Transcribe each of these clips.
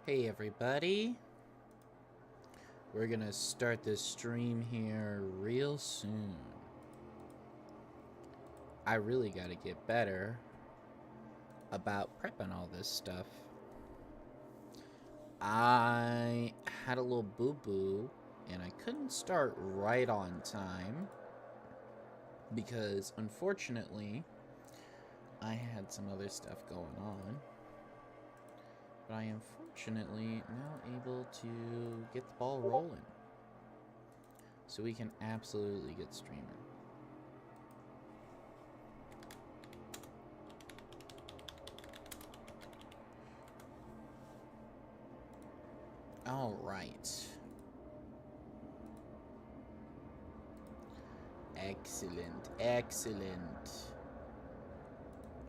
Hey everybody, we're gonna start this stream here real soon. I really gotta get better about prepping all this stuff. I had a little boo-boo and I couldn't start right on time because unfortunately I had some other stuff going on. But I am fortunately now able to get the ball rolling. So we can absolutely get streaming. Alright. Excellent, excellent.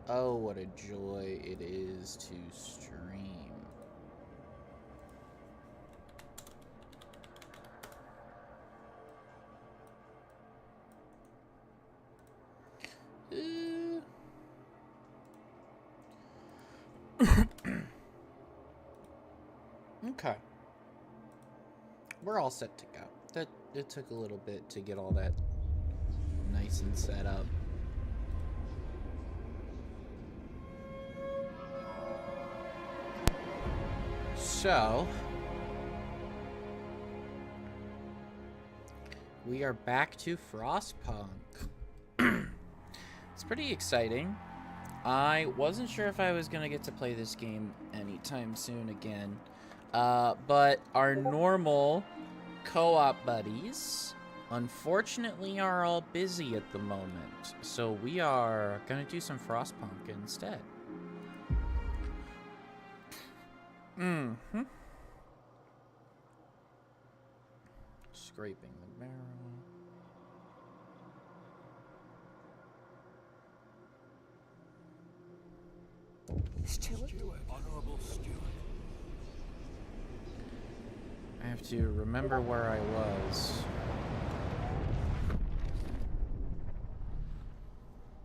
Oh, what a joy it is to stream. Okay. We're all set to go. It took a little bit to get all that nice and set up. So, we are back to FrostPunk. It's pretty exciting. I wasn't sure if I was going to get to play this game anytime soon again. But our normal co-op buddies, unfortunately, are all busy at the moment. So we are going to do some FrostPunk instead. Scraping the barrel. Steward, Honorable Steward. I have to remember where I was.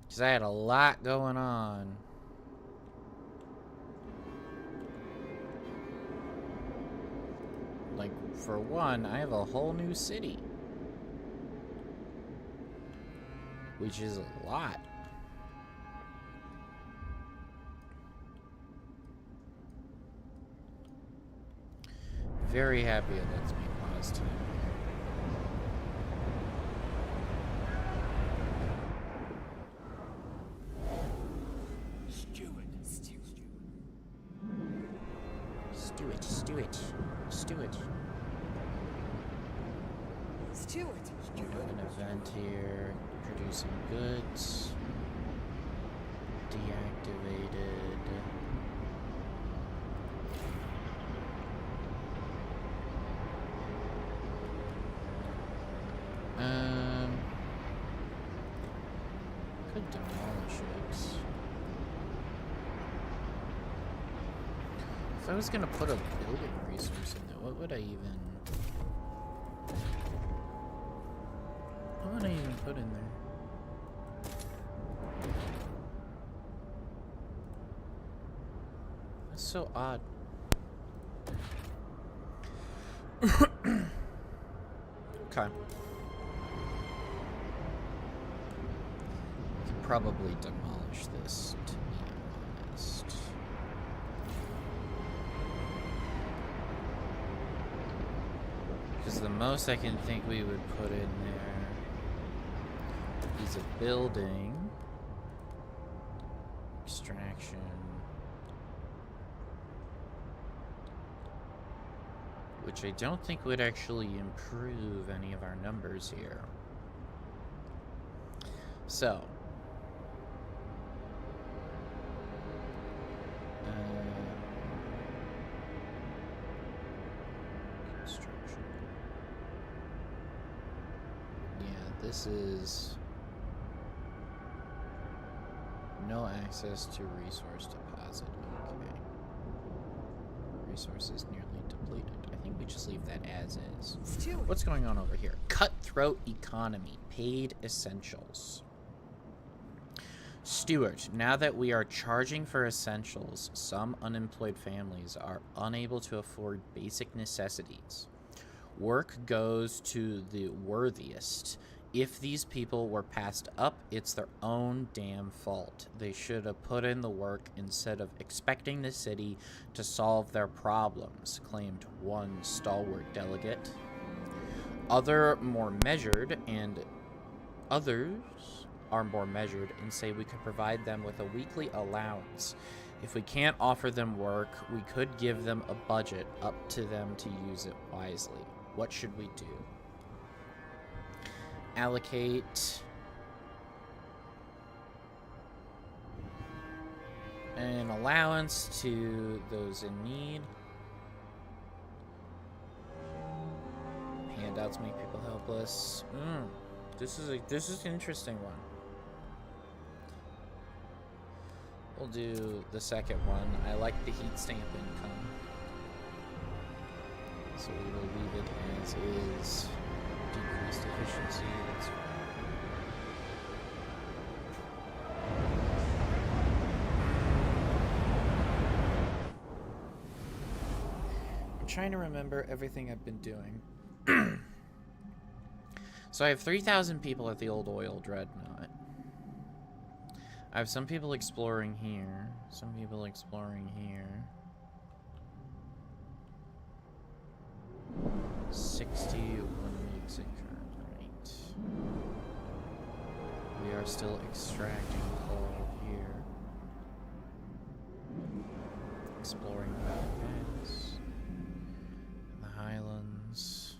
Because I had a lot going on. Like, for one, I have a whole new city. Which is a lot. Very happy it lets me pause time Steward. An event here. Producing goods. Deactivated. Could demolish it. If I was gonna put a building resource in there, what would I even put in there? That's so odd. Okay. Probably demolish this, to be honest. Because the most I can think we would put in there is a building, extraction, which I don't think would actually improve any of our numbers here. So, construction. Yeah, this is no access to resource deposit. Okay. Resources nearly depleted. I think we just leave that as is. Steward. What's going on over here? Cutthroat economy. Paid essentials. Stuart, now that we are charging for essentials, some unemployed families are unable to afford basic necessities. Work goes to the worthiest. If these people were passed up, it's their own damn fault. They should have put in the work instead of expecting the city to solve their problems, claimed one stalwart delegate. Others are more measured and say we could provide them with a weekly allowance. If we can't offer them work, we could give them a budget, up to them to use it wisely. What should we do? Allocate an allowance to those in need. Handouts make people helpless. This is an interesting one. We'll do the second one. I like the heat stamp income. So we will leave it as is. Decreased efficiency, that's fine. I'm trying to remember everything I've been doing. So I have 3,000 people at the old oil dreadnought. I have some people exploring here. Some people exploring here. 61 weeks in current rate. We are still extracting coal here. Exploring the Pass. The Highlands.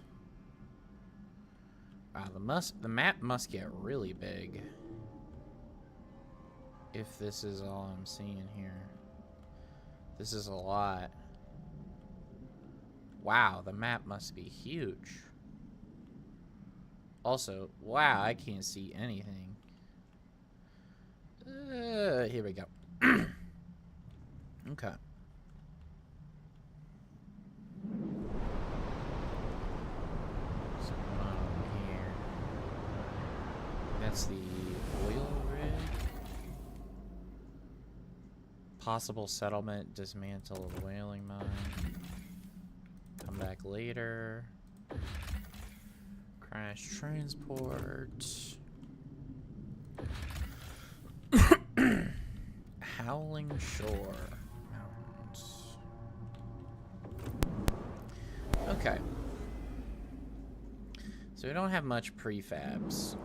Wow, the map must get really big. If this is all I'm seeing here. This is a lot. Wow, the map must be huge. Also, wow, I can't see anything. Here we go. Okay. What's going on over here? That's the oil rig. Possible settlement, dismantle a whaling mine. Come back later. Crash transport. Howling Shore Mountains. Okay. So we don't have much prefabs.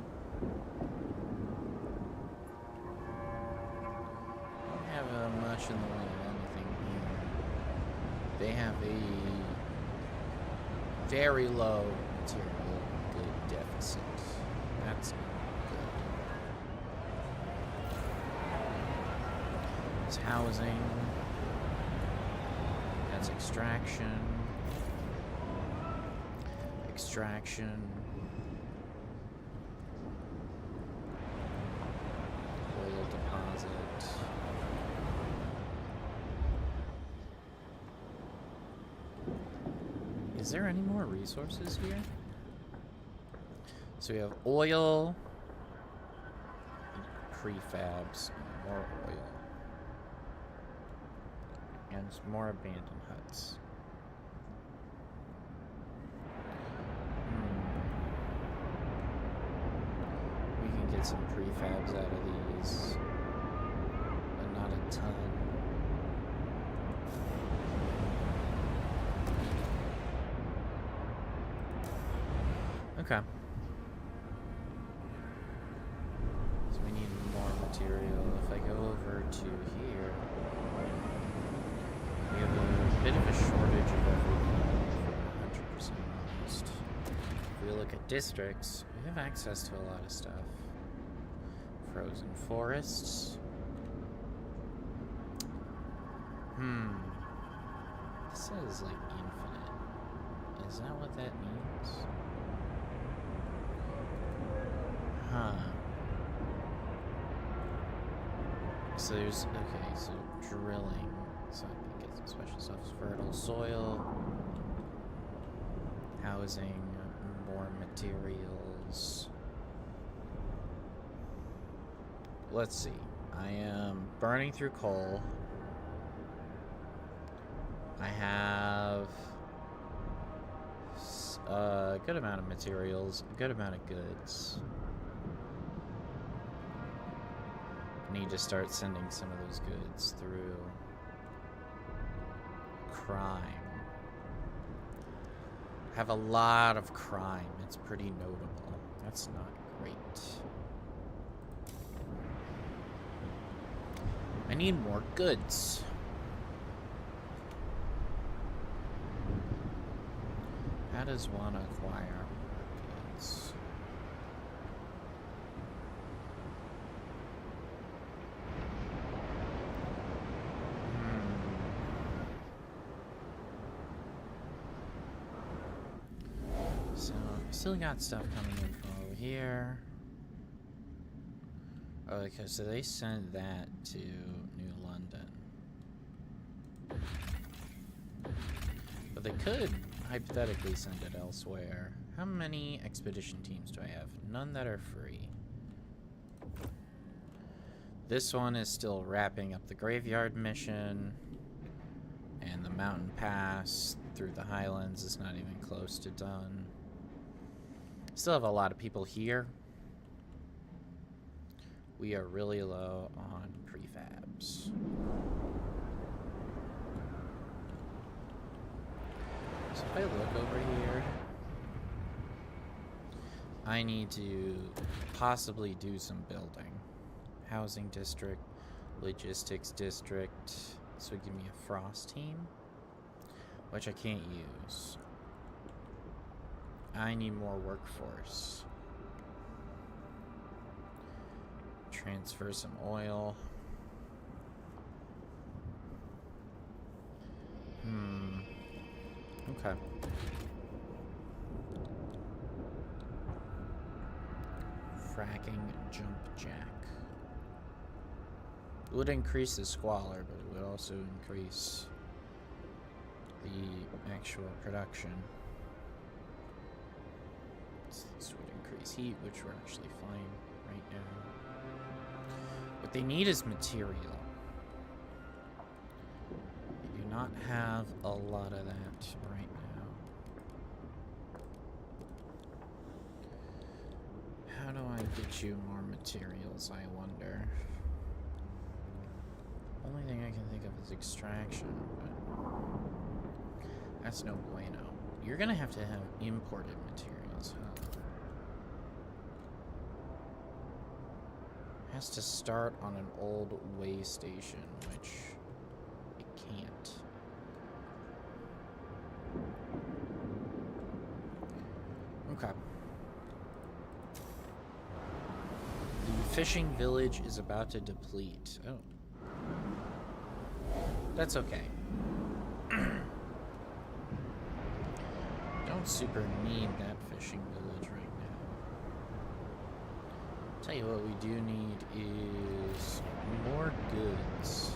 Don't have much in the way of anything here. They have a very low material good deficit. That's not good. It's housing. That's extraction. Extraction. Oil deposit. Is there any more resources here? So we have oil, prefabs, more oil, and more abandoned huts. We can get some prefabs out of these, but not a ton. Okay. So we need more material. If I go over to here, we have a bit of a shortage of everything, for 100% honest. If we look at districts, we have access to a lot of stuff. Frozen forests. This says like infinite. Is that what that means? Huh. So there's, okay, so drilling, so I can get some special stuff. Fertile soil, housing, more materials. Let's see. I am burning through coal. I have a good amount of materials, a good amount of goods. I need to start sending some of those goods through. Crime. I have a lot of crime. It's pretty notable. That's not great. I need more goods. How does one acquire goods? So, still got stuff coming in from over here. Oh, okay, so they sent that to New London. But they could hypothetically send it elsewhere. How many expedition teams do I have? None that are free. This one is still wrapping up the graveyard mission. And the mountain pass through the highlands is not even close to done. Still have a lot of people here. We are really low on prefabs. So if I look over here, I need to possibly do some building. Housing district, logistics district. This would give me a frost team, which I can't use. I need more workforce. Transfer some oil. Okay. Fracking jump jack. It would increase the squalor, but it would also increase the actual production. This would increase heat, which we're actually fine right now. What they need is material. They do not have a lot of that right now. How do I get you more materials, I wonder? Only thing I can think of is extraction, but that's no bueno. You're gonna have to have imported materials, huh? Has to start on an old way station, which it can't. Okay. The fishing village is about to deplete. Oh. That's okay. Don't super need that fishing village right now. Tell you what we do need is more goods.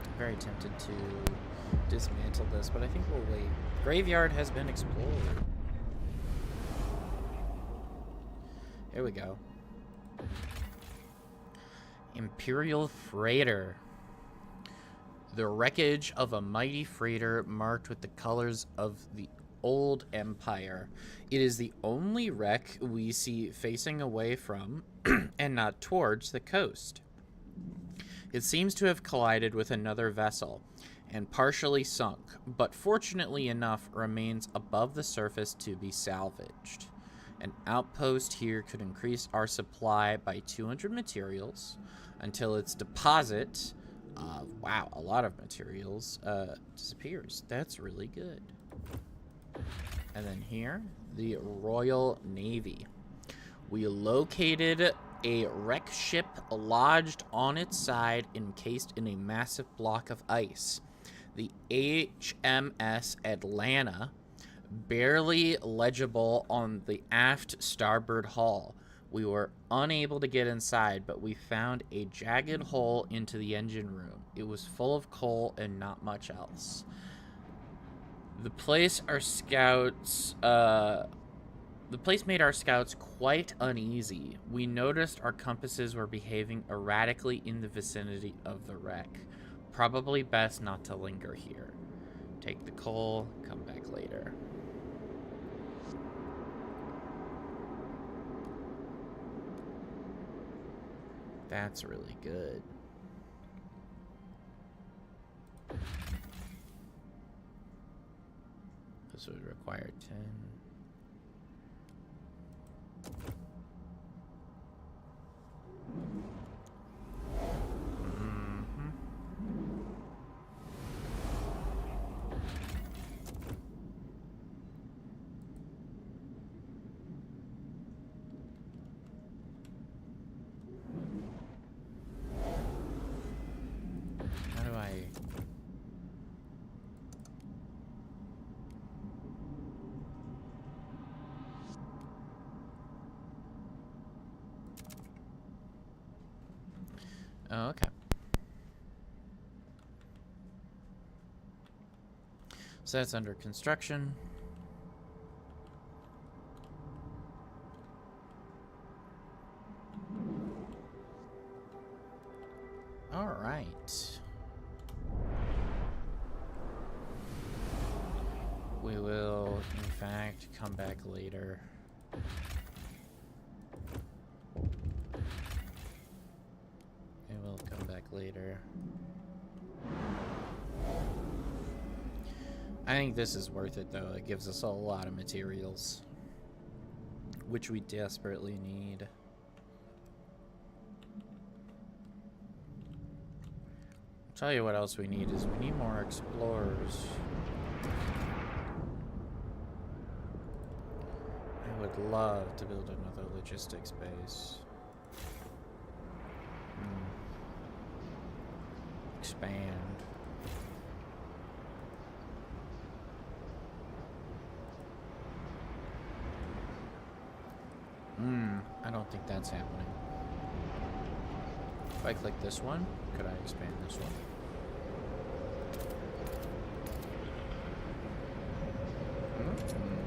I'm very tempted to dismantle this, but I think we'll wait. Graveyard has been explored. Here we go. Imperial Freighter. The wreckage of a mighty freighter marked with the colors of the old empire. It is the only wreck we see facing away from and not towards the coast. It seems to have collided with another vessel and partially sunk, but fortunately enough remains above the surface to be salvaged. An outpost here could increase our supply by 200 materials until its deposit, wow, a lot of materials, disappears. That's really good. And then here, the Royal Navy. We located a wreck ship lodged on its side encased in a massive block of ice. The HMS Atlanta, barely legible on the aft starboard hull. We were unable to get inside, but we found a jagged hole into the engine room. It was full of coal and not much else. The place made our scouts quite uneasy. We noticed our compasses were behaving erratically in the vicinity of the wreck. Probably best not to linger here. Take the coal, come back later. That's really good. This would require 10. How do I... Oh, okay. So that's under construction. All right. We will, in fact, come back later. We will come back later. I think this is worth it, though. It gives us a lot of materials, which we desperately need. I'll tell you what else we need is we need more explorers. I would love to build another logistics base. Expand. I don't think that's happening. If I click this one, could I expand this one?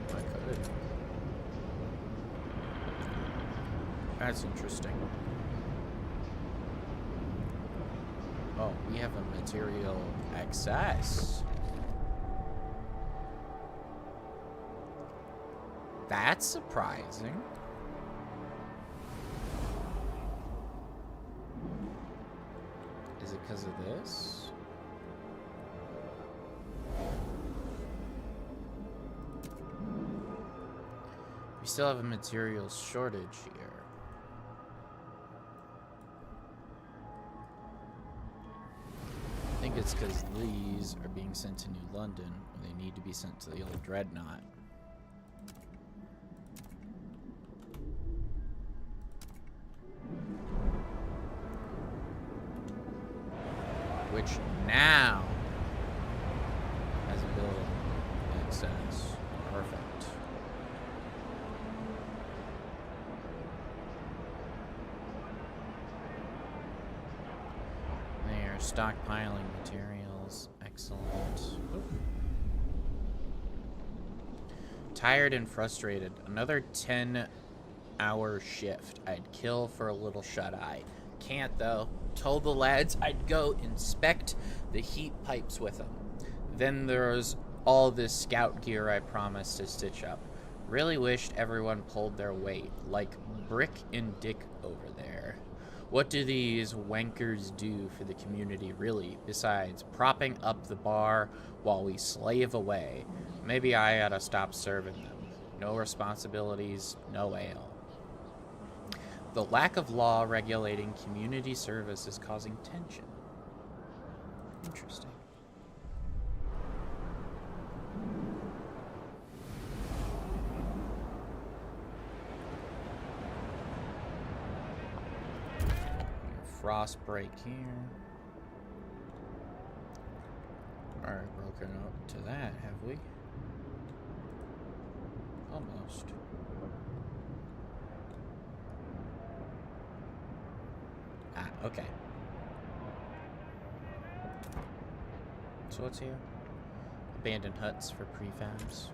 I could. That's interesting. Oh, we have a material excess. That's surprising. Is it because of this? We still have a materials shortage here. I think it's because these are being sent to New London, or they need to be sent to the old Dreadnought. Which now has a building access. Perfect. They are stockpiling materials. Excellent. Oop. Tired and frustrated. Another 10-hour shift. I'd kill for a little shut-eye. Can't though. Told the lads I'd go inspect the heat pipes with them. Then there's all this scout gear I promised to stitch up. Really wished everyone pulled their weight, like Brick and Dick over there. What do these wankers do for the community, really, besides propping up the bar while we slave away? Maybe I ought to stop serving them. No responsibilities, no ale. The lack of law regulating community service is causing tension. Interesting. Frost break here. Alright, broken up to that, have we? Almost. Ah, okay. So what's here? abandoned huts for prefabs.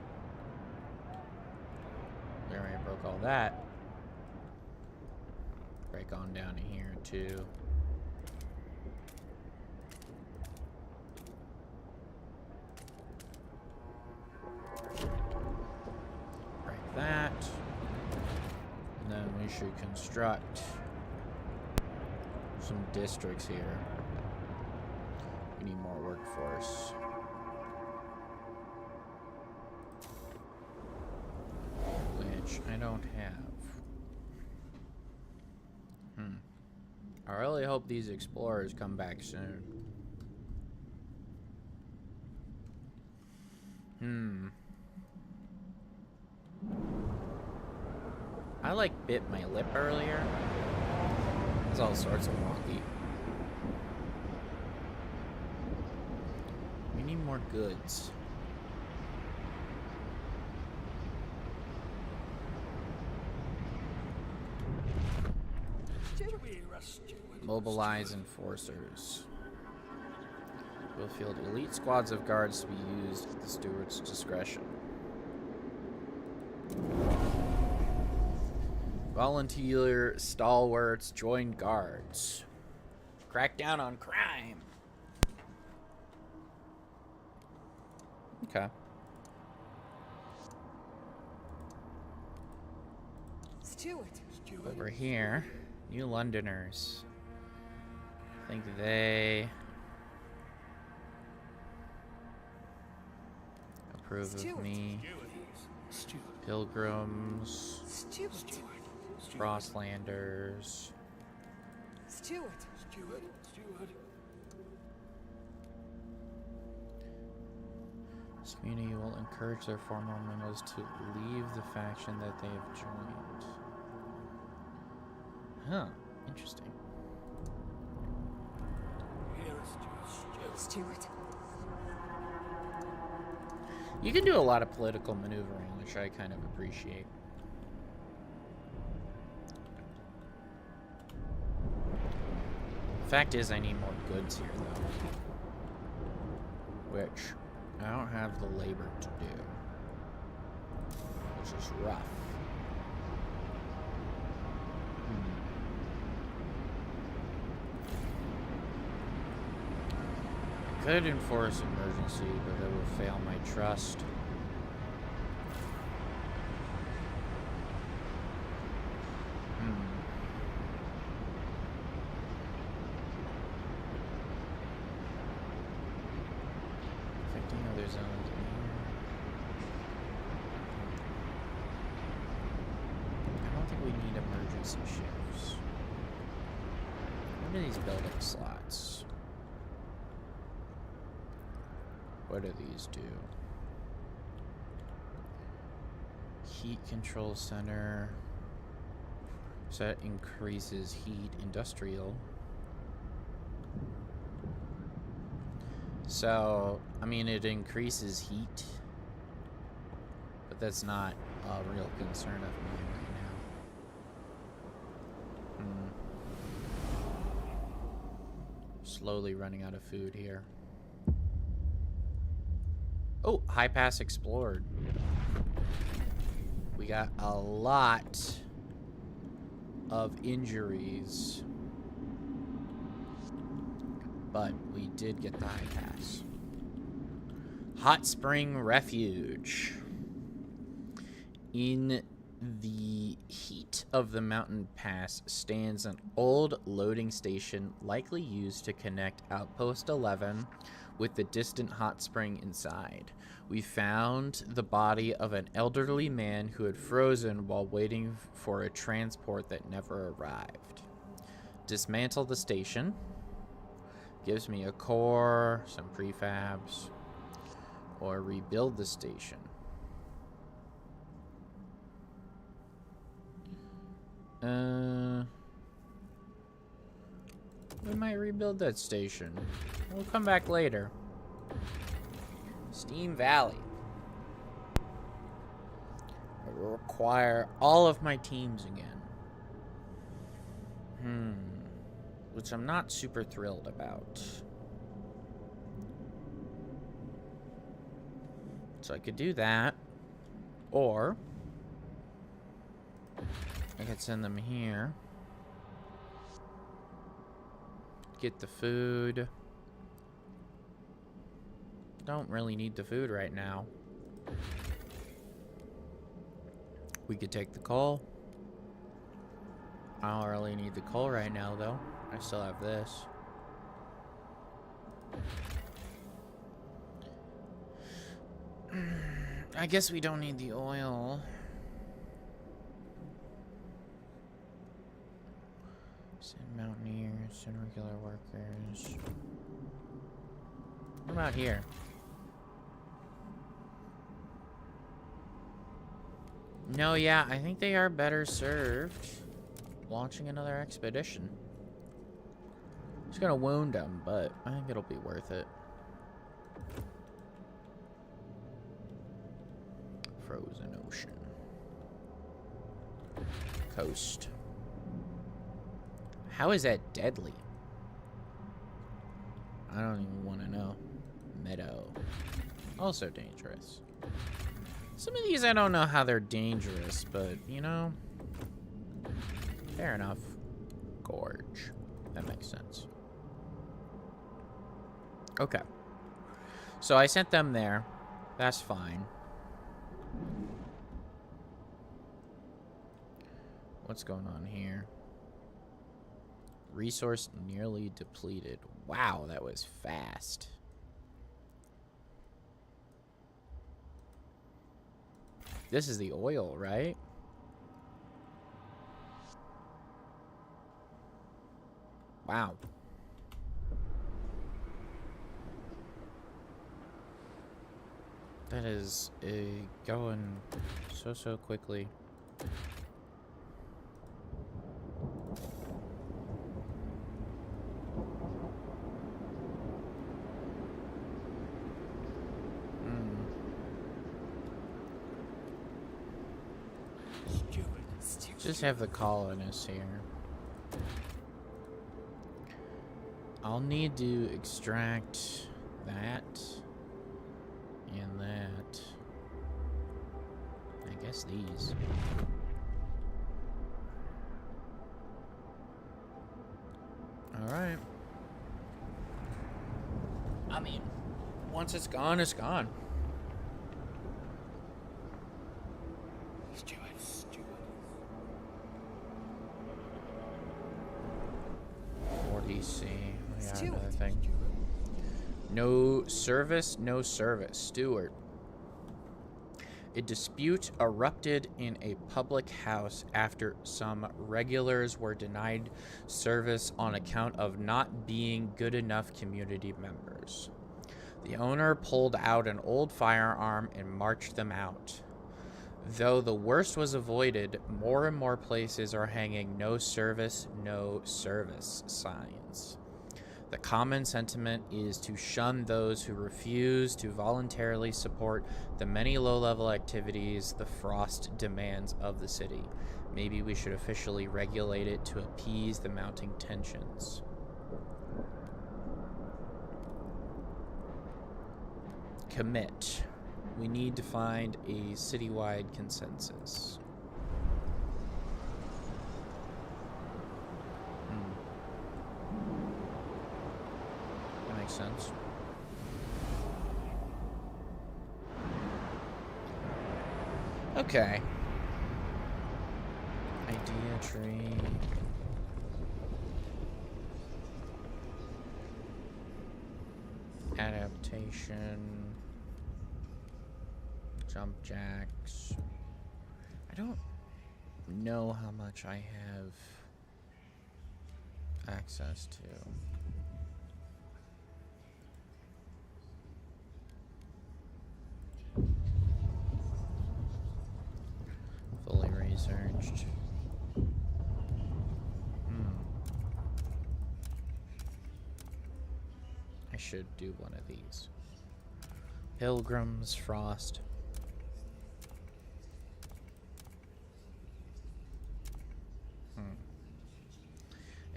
We already broke all that. Break on down to here too. Break that. And then we should construct some districts here. We need more workforce. Which I don't have. I really hope these explorers come back soon. I like bit my lip earlier. It's all sorts of wonky. We need more goods. Mobilize enforcers. Will field elite squads of guards to be used at the steward's discretion. Volunteer stalwarts join guards. Crack down on crime. Okay. Steward. Over here, New Londoners. I think they approve of me. Pilgrims. Frostlanders. Steward. This community will encourage their former members to leave the faction that they have joined. Huh. Interesting. Steward. You can do a lot of political maneuvering, which I kind of appreciate. Fact is, I need more goods here, though. Which I don't have the labor to do. Which is rough. I could enforce emergency, but it would fail my trust. Other zones in here. I don't think we need emergency shifts. What are these building slots? What do these do? Heat control center. So that increases heat. Industrial. So, I mean, it increases heat, but that's not a real concern of mine right now. Slowly running out of food here. Oh, High Pass explored. We got a lot of injuries. But we did get the High Pass. Hot Spring Refuge. In the heat of the mountain pass stands an old loading station likely used to connect Outpost 11 with the distant hot spring inside. We found the body of an elderly man who had frozen while waiting for a transport that never arrived. Dismantle the station. Gives me a core, some prefabs, or rebuild the station. We might rebuild that station. We'll come back later. Steam Valley. It will require all of my teams again. Which I'm not super thrilled about. So I could do that. Or I could send them here. Get the food. Don't really need the food right now. We could take the coal. I don't really need the coal right now, though. I still have this. I guess we don't need the oil. Send mountaineers, send regular workers. What about here? No, yeah, I think they are better served launching another expedition. It's gonna wound them, but I think it'll be worth it. Frozen ocean. Coast. How is that deadly? I don't even want to know. Meadow. Also dangerous. Some of these I don't know how they're dangerous, but, you know, fair enough. Gorge. That makes sense. Okay. So I sent them there. That's fine. What's going on here? Resource nearly depleted. Wow, that was fast. This is the oil, right? Wow. That is going so quickly. Just have the colonists here. I'll need to extract that and that. I guess these. Alright. I mean, once it's gone, it's gone. DC. We got another thing. No service, no service. Steward. A dispute erupted in a public house after some regulars were denied service on account of not being good enough community members. The owner pulled out an old firearm and marched them out. Though the worst was avoided, more and more places are hanging no service signs. The common sentiment is to shun those who refuse to voluntarily support the many low-level activities the Frost demands of the city. Maybe we should officially regulate it to appease the mounting tensions. Commit. We need to find a citywide consensus. That makes sense. Okay. Idea tree. Adaptation. Jump jacks. I don't know how much I have access to. Fully researched. I should do one of these. Pilgrim's Frost.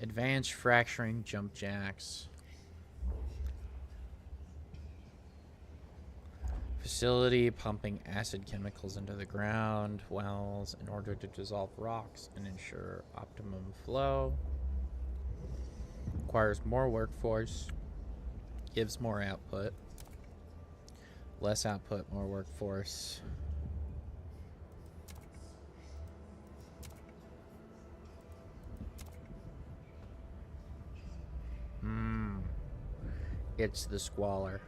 Advanced fracturing jump jacks. Facility pumping acid chemicals into the ground wells in order to dissolve rocks and ensure optimum flow. Requires more workforce. Gives more output. Less output, more workforce. It's the squalor.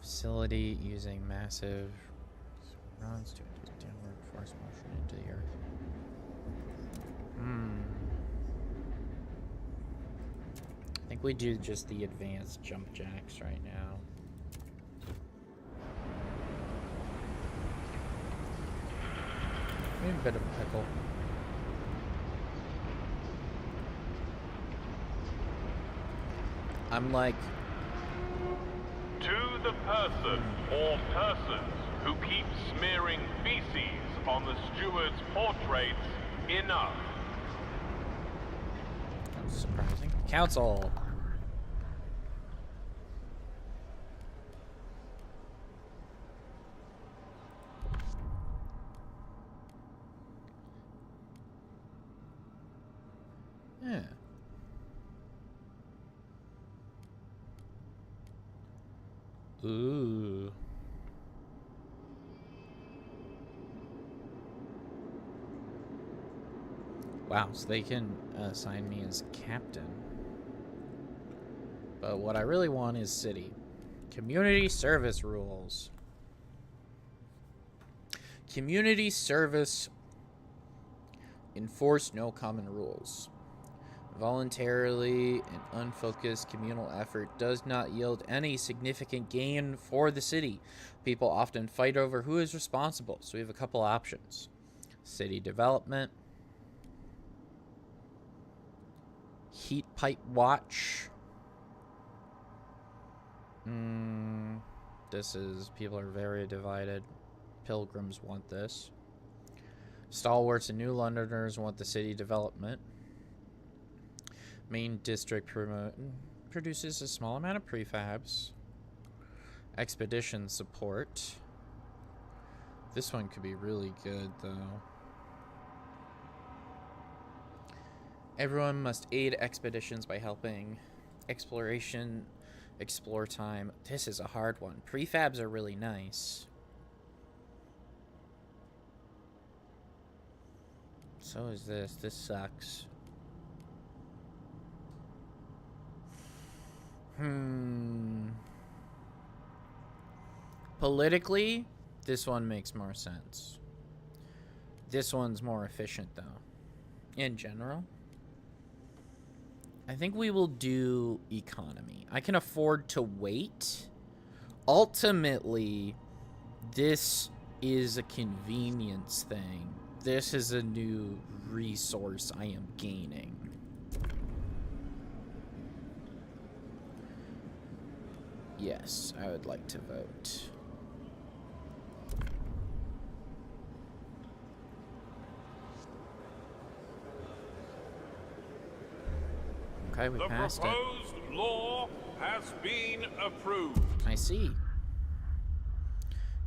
Facility using massive runs to induce downward force motion into the earth. I think we do just the advanced jump jacks right now. Maybe a bit of a pickle. I'm like... To the person or persons who keep smearing feces on the steward's portraits, enough. That's surprising. Council! Yeah. Ooh. Wow, so they can assign me as captain. But what I really want is city. Community service rules. Community service. Enforce no common rules. Voluntarily and unfocused communal effort does not yield any significant gain for the city. People often fight over who is responsible, so we have a couple options. City development. Heat pipe watch. This is, people are very divided. Pilgrims want this. Stalwarts and New Londoners want the city development. Main district produces a small amount of prefabs. Expedition support. This one could be really good, though. Everyone must aid expeditions by helping exploration, explore time. This is a hard one. Prefabs are really nice. So is this. This sucks. Politically, this one makes more sense. This one's more efficient, though. In general. I think we will do economy. I can afford to wait. Ultimately, this is a convenience thing. This is a new resource I am gaining. Yes, I would like to vote. Okay, we passed it. The proposed law has been approved. I see.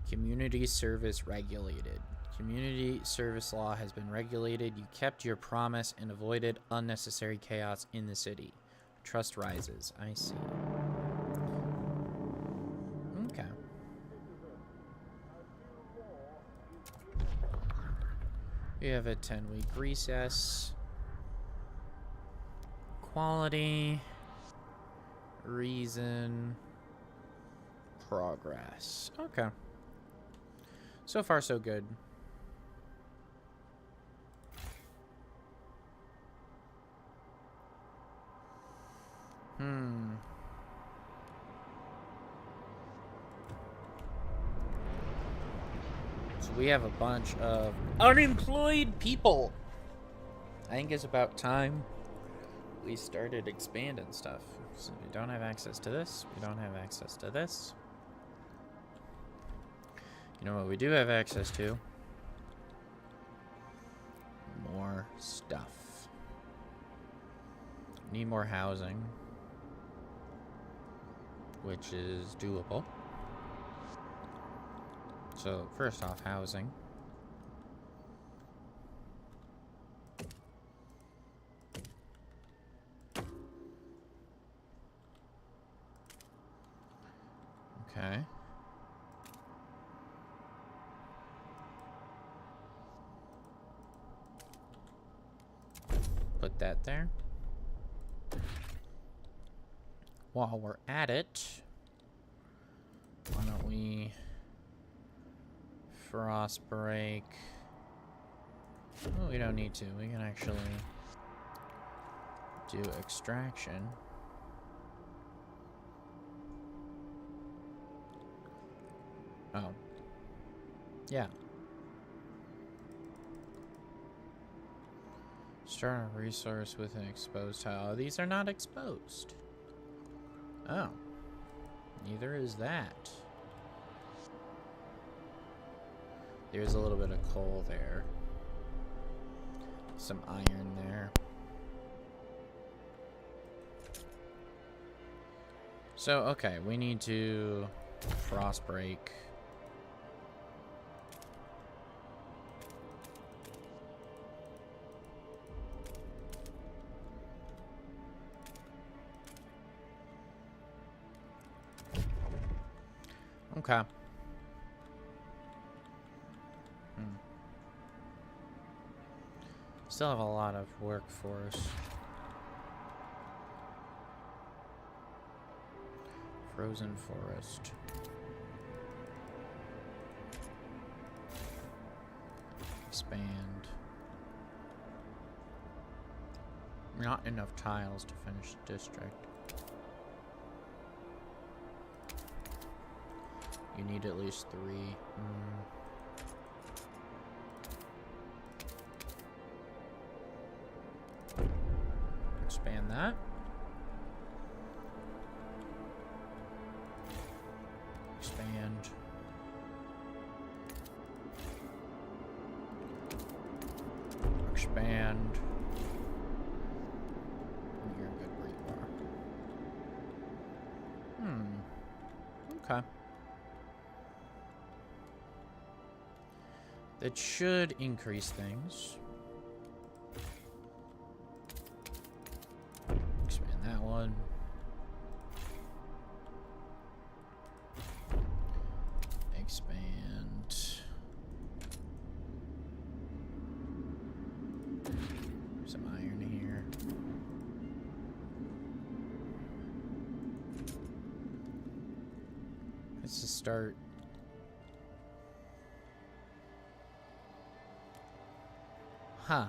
Community service regulated. Community service law has been regulated. You kept your promise and avoided unnecessary chaos in the city. Trust rises. I see. Okay. We have a 10-week recess. Quality. Reason. Progress. Okay. So far, so good. So we have a bunch of unemployed people. I think it's about time we started expanding stuff. So we don't have access to this. We don't have access to this. You know what we do have access to? More stuff. Need more housing. which is doable. So, first off, housing. Okay. Put that there. While we're at it, why don't we frost break? Oh, we don't need to. We can actually do extraction. Oh. Yeah. Start a resource with an exposed tile. Oh, these are not exposed. Oh. Neither is that. There's a little bit of coal there. Some iron there. So, okay, we need to frost break. Okay. Still have a lot of work for us. Frozen forest. Expand. Not enough tiles to finish the district. You need at least 3. Expand that. Expand. Expand. You're a good rebar. Okay. That should increase things. Expand that one. Expand. Some iron here. Let's just start. Huh.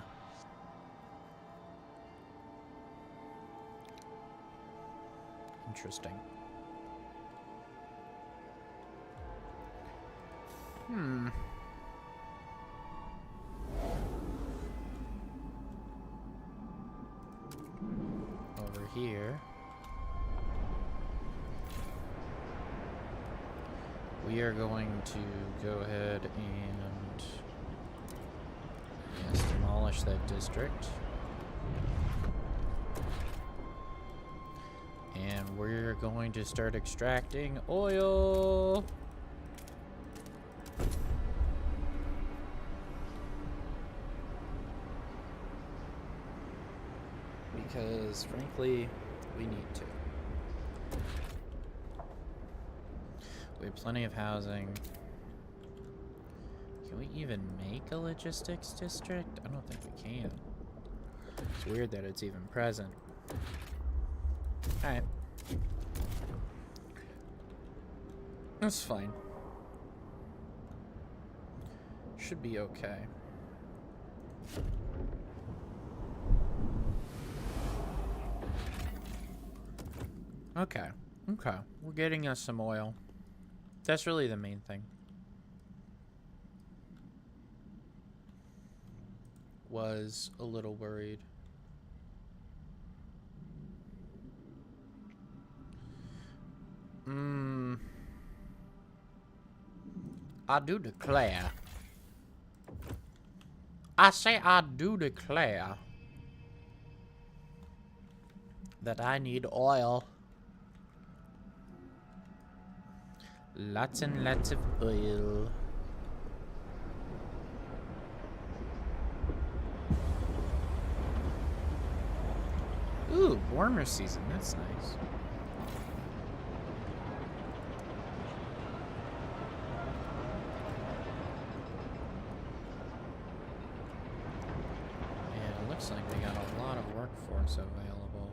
Interesting. Over here. We are going to go ahead and demolish that district. And we're going to start extracting oil. Because, frankly, we need to. We have plenty of housing. Can we even make a logistics district? I don't think we can. It's weird that it's even present. Alright. That's fine. Should be okay. Okay. Okay. We're getting us some oil. That's really the main thing. Was a little worried. I do declare. I say I do declare that I need oil. Lots and lots of oil. Ooh, warmer season. That's nice. Yeah, it looks like they got a lot of workforce available.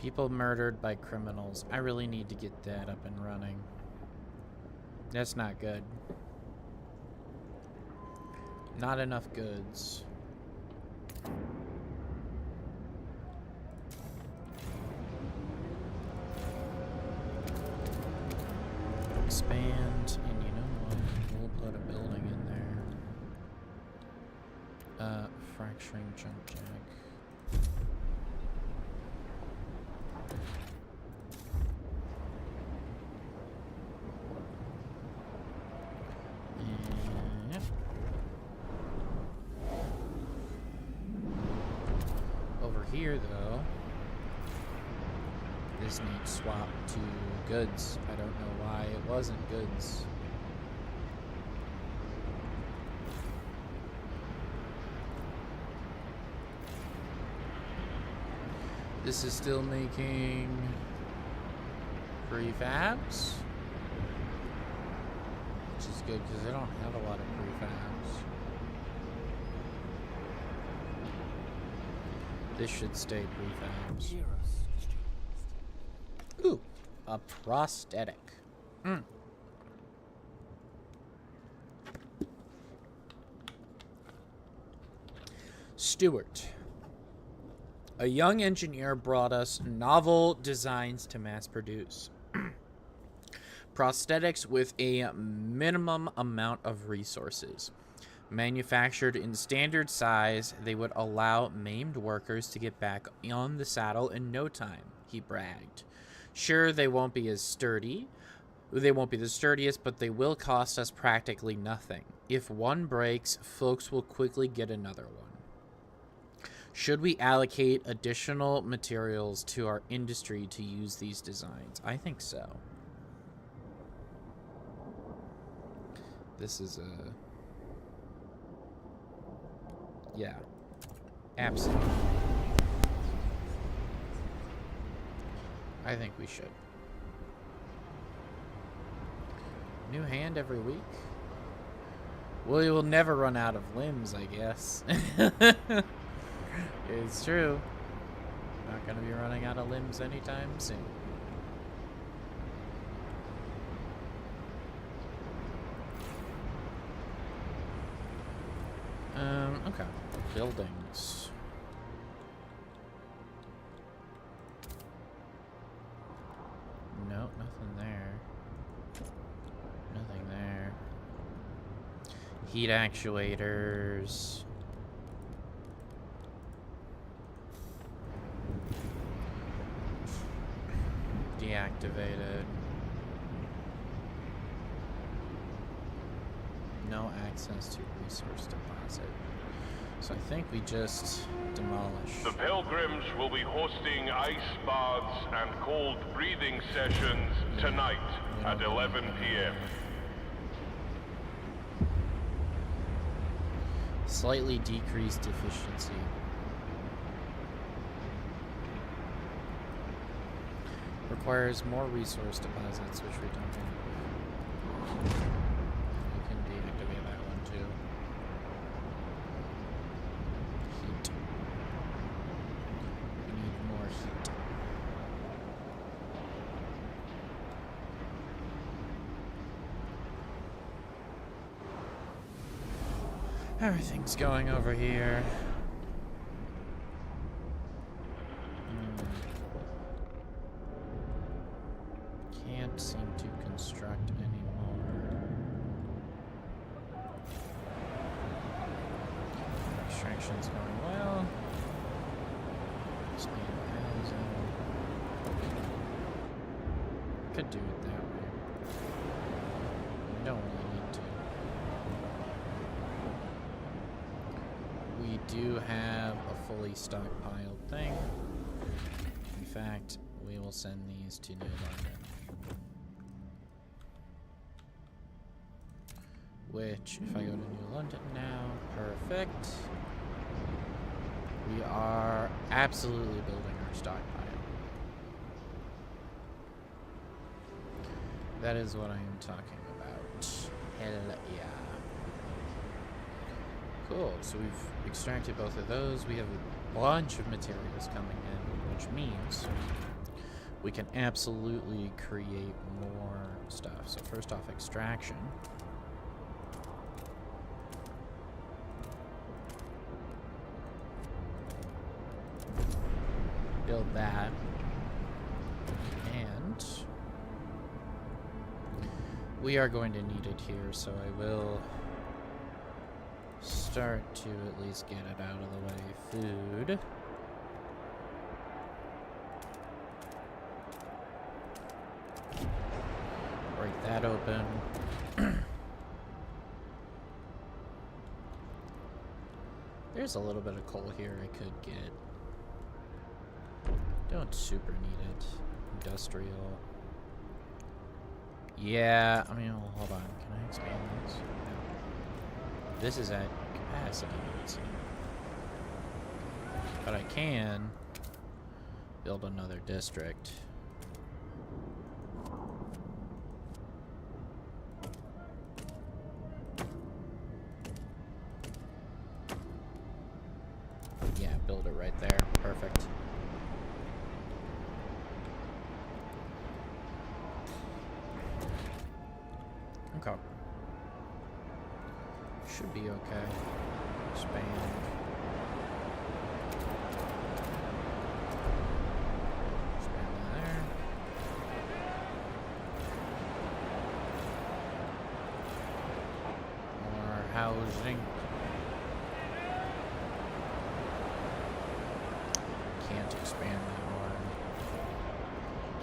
People murdered by criminals. I really need to get that up and running. That's not good. Not enough goods. Expand, and you know what? We'll put a building in there. Fracturing jump jack. Yep. Over here, though, this needs swap to goods. I don't know why it wasn't goods. This is still making prefabs, which is good because I don't have a lot of prefabs. This should stay prefabs. Ooh, a prosthetic. Stewart. A young engineer brought us novel designs to mass produce. Prosthetics with a minimum amount of resources. Manufactured in standard size, they would allow maimed workers to get back on the saddle in no time, he bragged. Sure, they won't be the sturdiest, but they will cost us practically nothing. If one breaks, folks will quickly get another one. Should we allocate additional materials to our industry to use these designs? I think so. This is a... yeah. Absolutely. I think we should. New hand every week? Well, you will never run out of limbs, I guess. It's true. Not gonna be running out of limbs anytime soon. Okay. Buildings. No, nothing there. Nothing there. Heat actuators. Deactivated. No access to resource deposit. So I think we just demolish. The Pilgrims will be hosting ice baths and cold breathing sessions tonight at 11 p.m. Slightly decreased efficiency. Requires more resource deposits, which we don't have. We can deactivate that one too. Heat. We need more heat. Everything's going over here. Can't seem to construct anymore. Extraction's going well. Expand housing. Could do it that way. We don't really need to. We do have a fully stockpiled thing. In fact, we will send these to New London. Which, if I go to New London now, perfect. We are absolutely building our stockpile. That is what I am talking about. Hell yeah. Cool, so we've extracted both of those. We have a bunch of materials coming in, which means we can absolutely create more stuff. So first off, extraction. Build that. And we are going to need it here, so I will start to at least get it out of the way. Food. Break that open. There's a little bit of coal here I could get. Don't super need it. Industrial. Yeah, I mean, well, hold on. Can I expand this? No. This is at capacity. But I can build another district. Yeah, build it right there. Perfect. Okay. Should be okay. Expand. Expand there. More housing. Can't expand that one.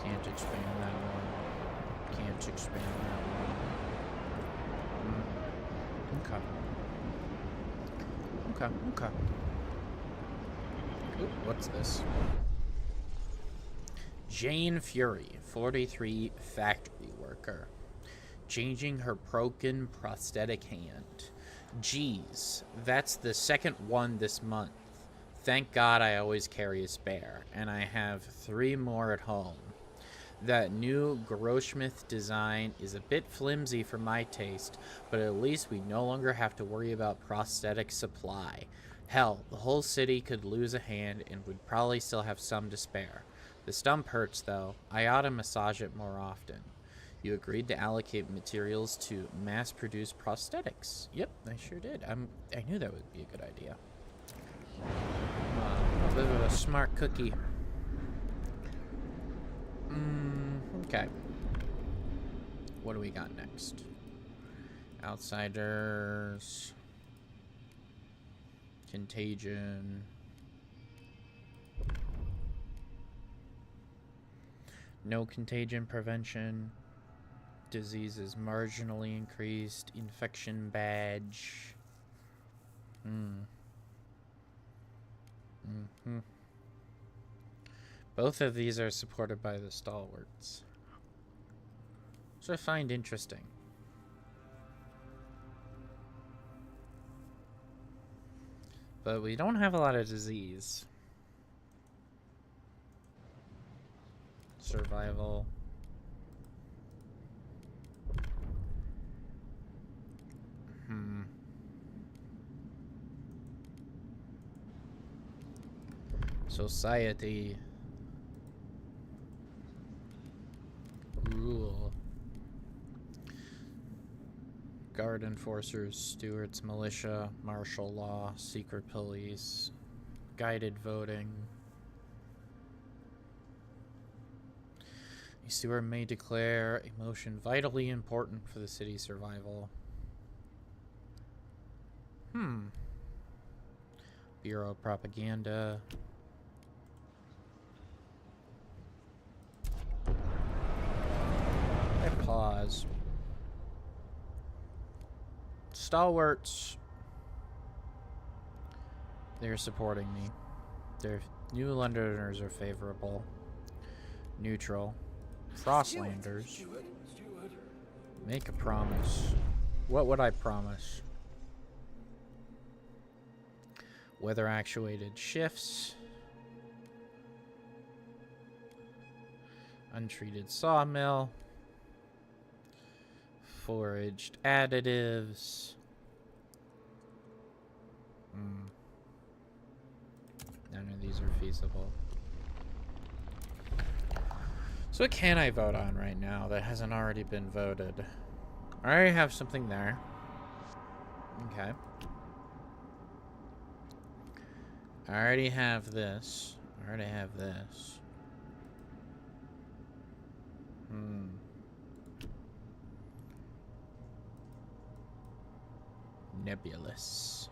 Can't expand that one. Can't expand that one. Okay. Okay, okay. Ooh, what's this? Jane Fury, 43, factory worker. Changing her broken prosthetic hand. Geez, that's the second one this month. Thank God I always carry a spare, and I have 3 more at home. That new Groschmith design is a bit flimsy for my taste, but at least we no longer have to worry about prosthetic supply. Hell, the whole city could lose a hand and would probably still have some to spare. The stump hurts, though. I ought to massage it more often. You agreed to allocate materials to mass-produce prosthetics. Yep, I sure did. I knew that would be a good idea. A bit of a smart cookie. Okay. What do we got next? Outsiders. Contagion. No contagion prevention. Diseases marginally increased. Infection badge. Both of these are supported by the stalwarts, which I find interesting. But we don't have a lot of disease. Survival. Society. Rule. Guard enforcers, stewards, militia, martial law, secret police, guided voting. A steward may declare a motion vitally important for the city's survival. Bureau of Propaganda. I pause. Stalwarts. They're supporting me. Their New Londoners are favorable. Neutral. Frostlanders. Make a promise. What would I promise? Weather actuated shifts. Untreated sawmill. Foraged additives. None of these are feasible. So what can I vote on right now that hasn't already been voted? I already have something there. Okay. I already have this. I already have this. Nebulous.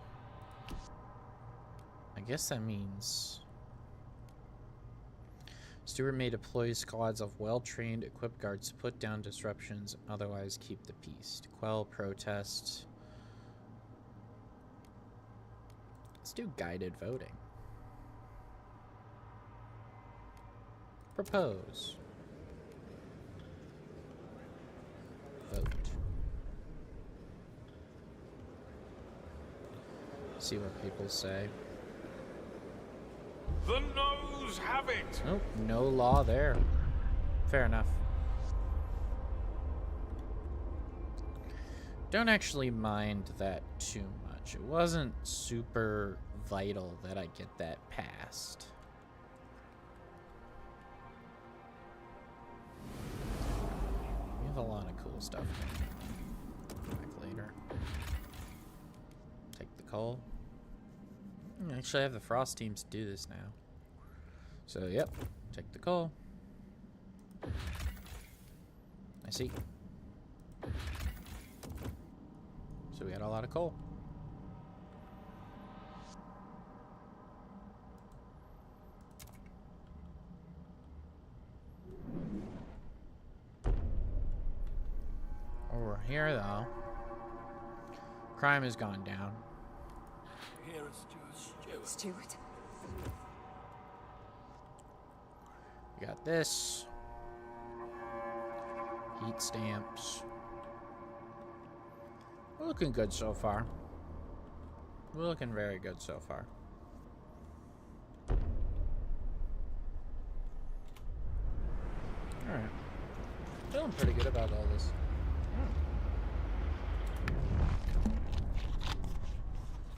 I guess that means Stewart may deploy squads of well-trained, equipped guards to put down disruptions and otherwise keep the peace. To quell protests. Let's do guided voting. Propose. Vote. See what people say. The noes have it! Nope, no law there. Fair enough. Don't actually mind that too much. It wasn't super vital that I get that passed. We have a lot of cool stuff. Back later. Take the coal. Actually, I have the frost teams to do this now. So, yep. Take the coal. I see. So we got a lot of coal. Over here, though, crime has gone down. Here is Stewart. We got this. Heat stamps. We're looking good so far. We're looking very good so far. Alright. Feeling pretty good about all this.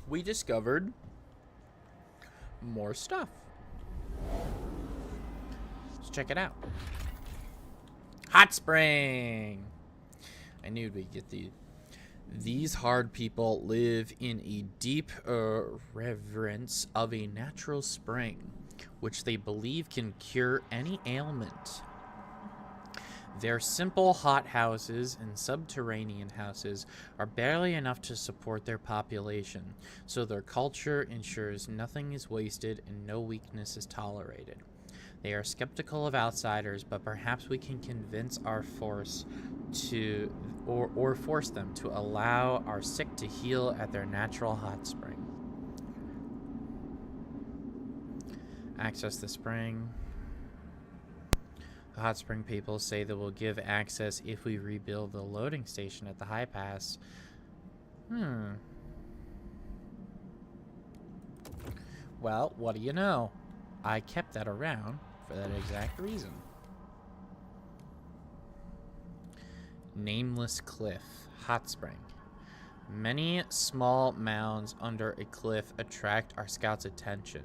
We discovered more stuff. Let's check it out. Hot spring. I knew we'd get these. These hard people live in a deep reverence of a natural spring, which they believe can cure any ailment. Their simple hot houses and subterranean houses are barely enough to support their population, so their culture ensures nothing is wasted and no weakness is tolerated. They are skeptical of outsiders, but perhaps we can convince our force to, or force them to allow our sick to heal at their natural hot spring. Access the spring. The hot spring people say they will give access if we rebuild the loading station at the high pass. Well, what do you know? I kept that around for that exact reason. Nameless Cliff, Hot Spring. Many small mounds under a cliff attract our scouts' attention.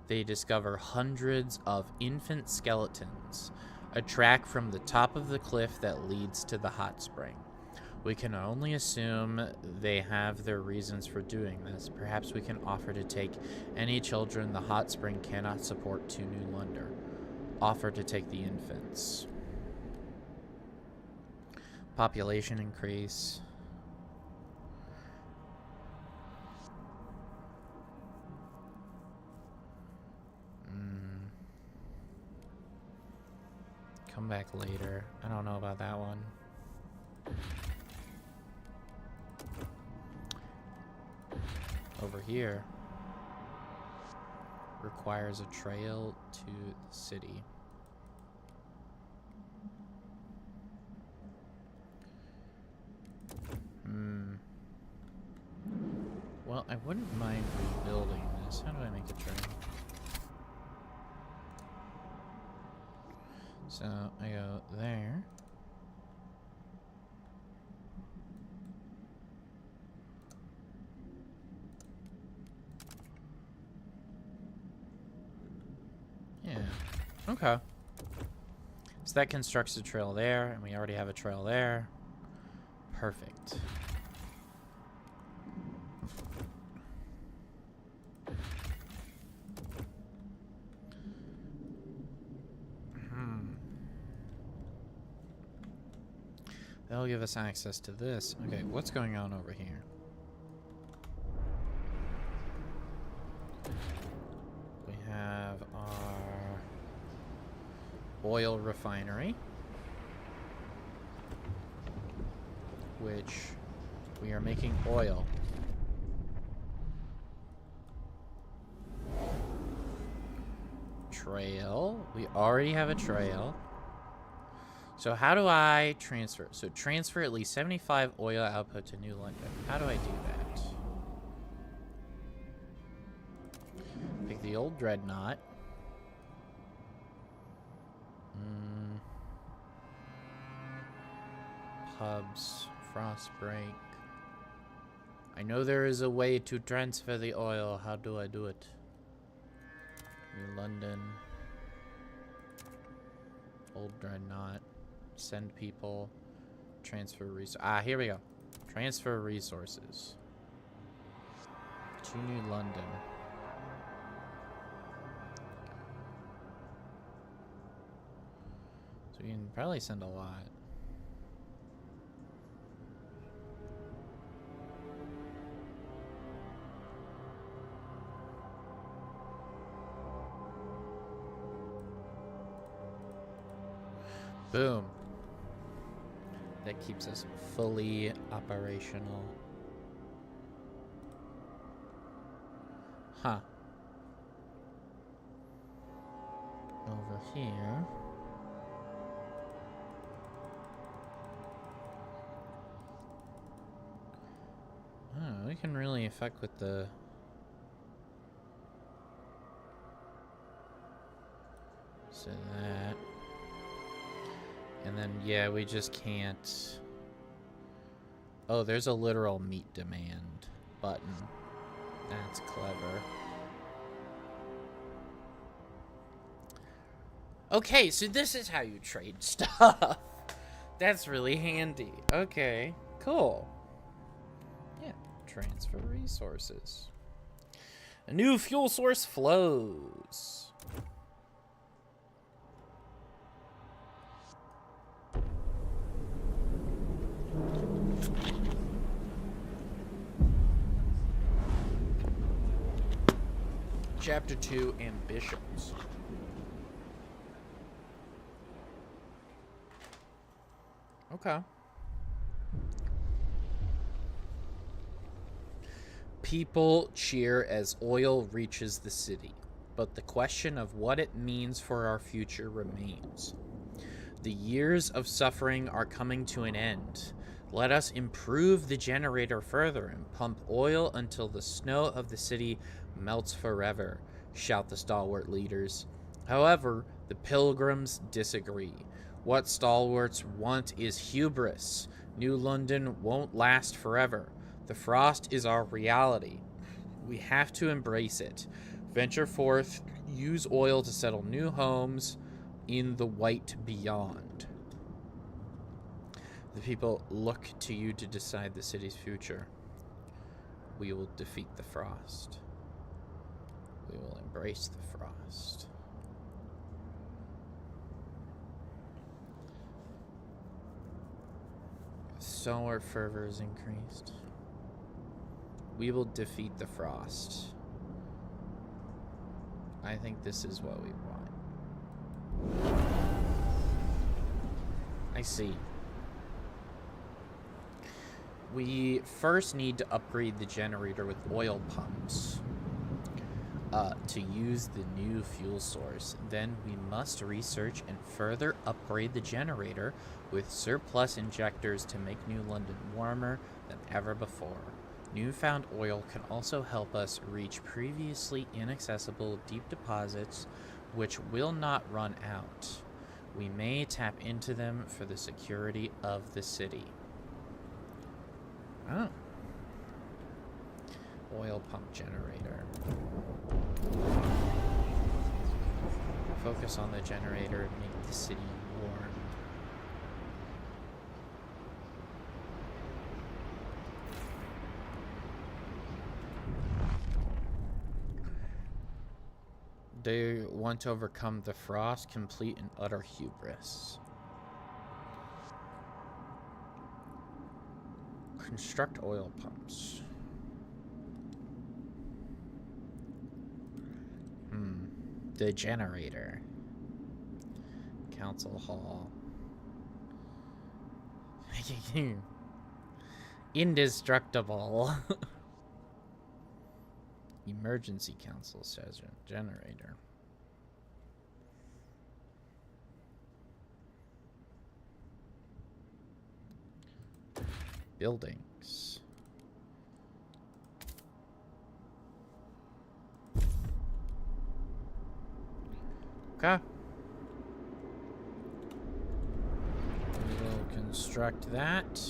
They discover hundreds of infant skeletons. A track from the top of the cliff that leads to the hot spring. We can only assume they have their reasons for doing this. Perhaps we can offer to take any children the hot spring cannot support to New London. Offer to take the infants. Population increase. Come back later. I don't know about that one. Over here requires a trail to the city. I wouldn't mind rebuilding this. How do I make a train? So I go there. Yeah. Okay. So that constructs a trail there, and we already have a trail there. Perfect. That'll give us access to this. Okay, what's going on over here? We have our oil refinery, which we are making oil. Trail. We already have a trail. So how do I transfer? So transfer at least 75 oil output to New London. How do I do that? Pick the old dreadnought. Hubs, Frostbreak. I know there is a way to transfer the oil. How do I do it? New London. Old dreadnought. Send people. Transfer resources. Ah, here we go. Transfer resources. To New London. So we can probably send a lot. Boom. That keeps us fully operational. Huh. Over here. Oh, we can really affect with the... So that... And then, yeah, we just can't... Oh, there's a literal meat demand button. That's clever. Okay, so this is how you trade stuff. That's really handy. Okay, cool. Yeah, transfer resources. A new fuel source flows. Chapter 2, Ambitions. Okay. People cheer as oil reaches the city, but the question of what it means for our future remains. The years of suffering are coming to an end. Let us improve the generator further and pump oil until the snow of the city melts forever, shout the stalwart leaders. However, the pilgrims disagree. What stalwarts want is hubris. New London won't last forever. The frost is our reality. We have to embrace it. Venture forth, use oil to settle new homes in the white beyond. The people look to you to decide the city's future. We will defeat the frost. We will embrace the frost. So our fervor is increased. We will defeat the frost. I think this is what we want. I see. We first need to upgrade the generator with oil pumps to use the new fuel source. Then we must research and further upgrade the generator with surplus injectors to make New London warmer than ever before. Newfound oil can also help us reach previously inaccessible deep deposits which will not run out. We may tap into them for the security of the city. Oh. Oil pump generator. Focus on the generator and make the city warm. They want to overcome the frost, complete and utter hubris. Construct oil pumps. The generator. Council hall. Indestructible. Emergency council says generator. Buildings. Okay. We will construct that.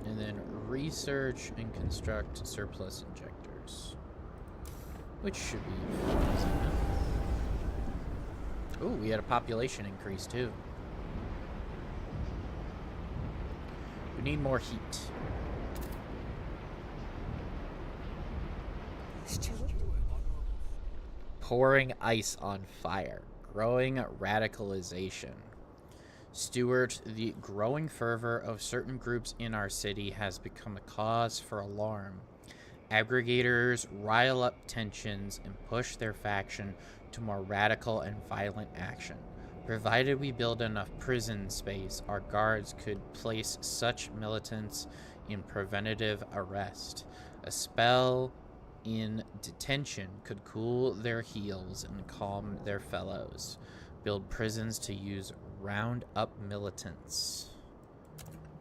And then research and construct surplus injectors. Which should be easy enough. Ooh, we had a population increase too. We need more heat. Steward? Pouring ice on fire. Growing radicalization. Stewart, the growing fervor of certain groups in our city has become a cause for alarm. Aggregators rile up tensions and push their faction to more radical and violent action. Provided we build enough prison space, our guards could place such militants in preventative arrest. A spell in detention could cool their heels and calm their fellows. Build prisons to use round up militants.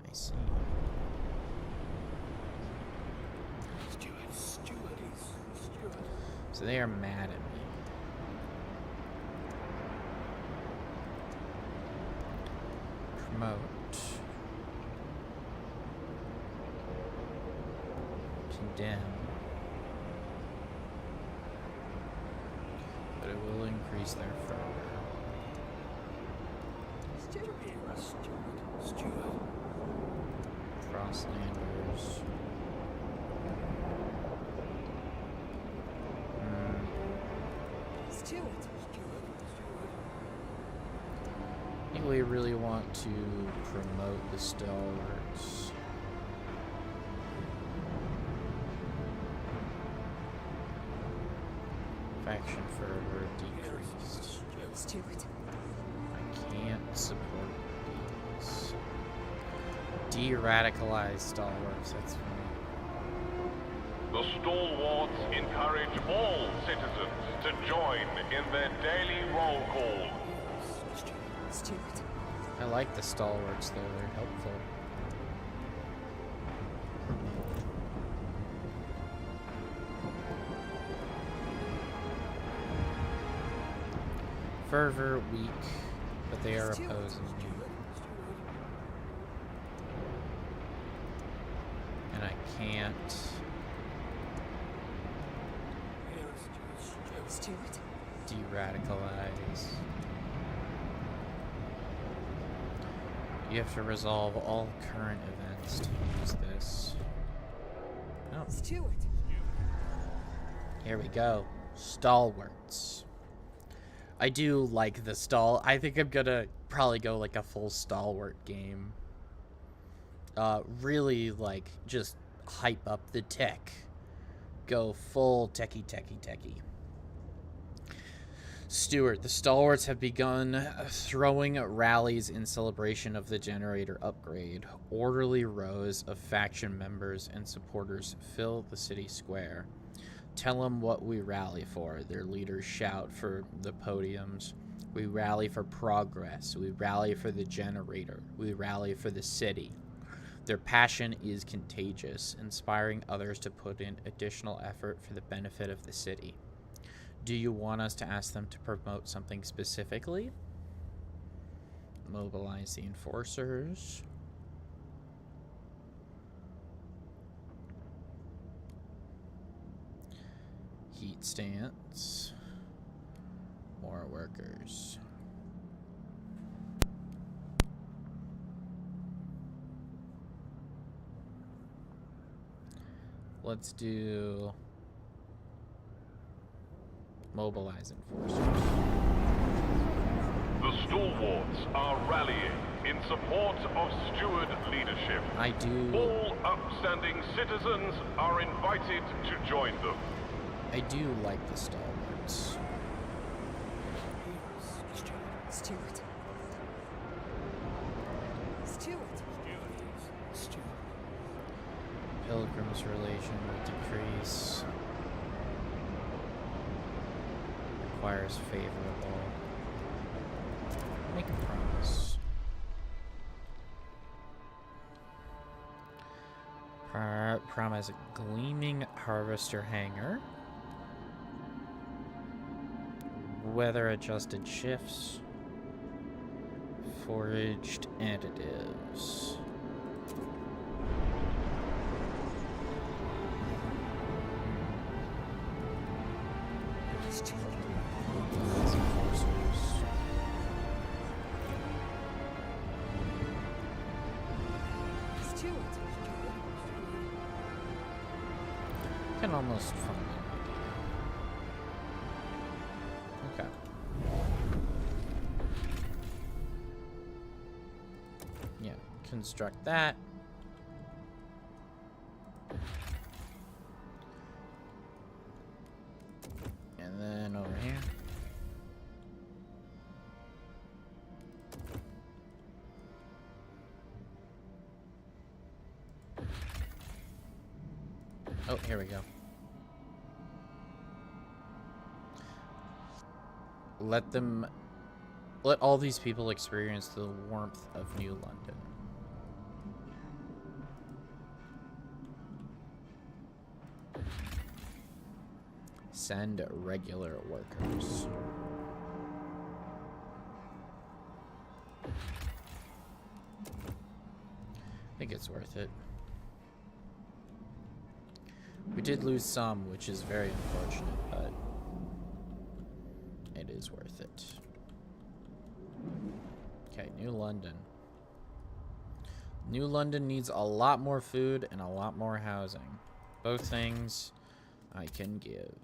I see. So they are mad at me. Promote. Condemn. But it will increase their fervor. Steward. Frostlanders. Steward? I think we really want to promote the stalwarts. Faction fervor decreased. Steward? I can't support these. De-radicalize stalwarts, that's fine. The stalwarts encourage all citizens to join in their daily roll call. Steward? I like the stalwarts though, they're helpful. Fervor weak, but they are opposing me. And I can't Steward? de-radicalize. You have to resolve all current events to use this. Oh, Steward? here we go. Stalwarts. I do like the stall. I think I'm gonna probably go like a full stalwart game. Really like just hype up the tech. Go full techie. Stewart, the stalwarts have begun throwing rallies in celebration of the generator upgrade. Orderly rows of faction members and supporters fill the city square. Tell them what we rally for, their leaders shout for the podiums. We rally for progress. We rally for the generator. We rally for the city. Their passion is contagious, inspiring others to put in additional effort for the benefit of the city. Do you want us to ask them to promote something specifically? Mobilize the enforcers. Heat stance. More workers. Let's do mobilize enforcers. The stalwarts are rallying in support of steward leadership. I do. All upstanding citizens are invited to join them. I do like the stalwarts. Steward. Steward. Steward. Pilgrim's relation will decrease. Requires favorable. Make a promise. Promise gleaming harvester hanger. Weather adjusted shifts. Foraged additives. Mobilize enforcers. Steward. Can almost find an idea. Okay. Yeah, construct that. And then over here. Oh, here we go. Let all these people experience the warmth of New London. Send regular workers. I think it's worth it. We did lose some, which is very unfortunate, but it is worth it. Okay, New London. New London needs a lot more food and a lot more housing. Both things I can give.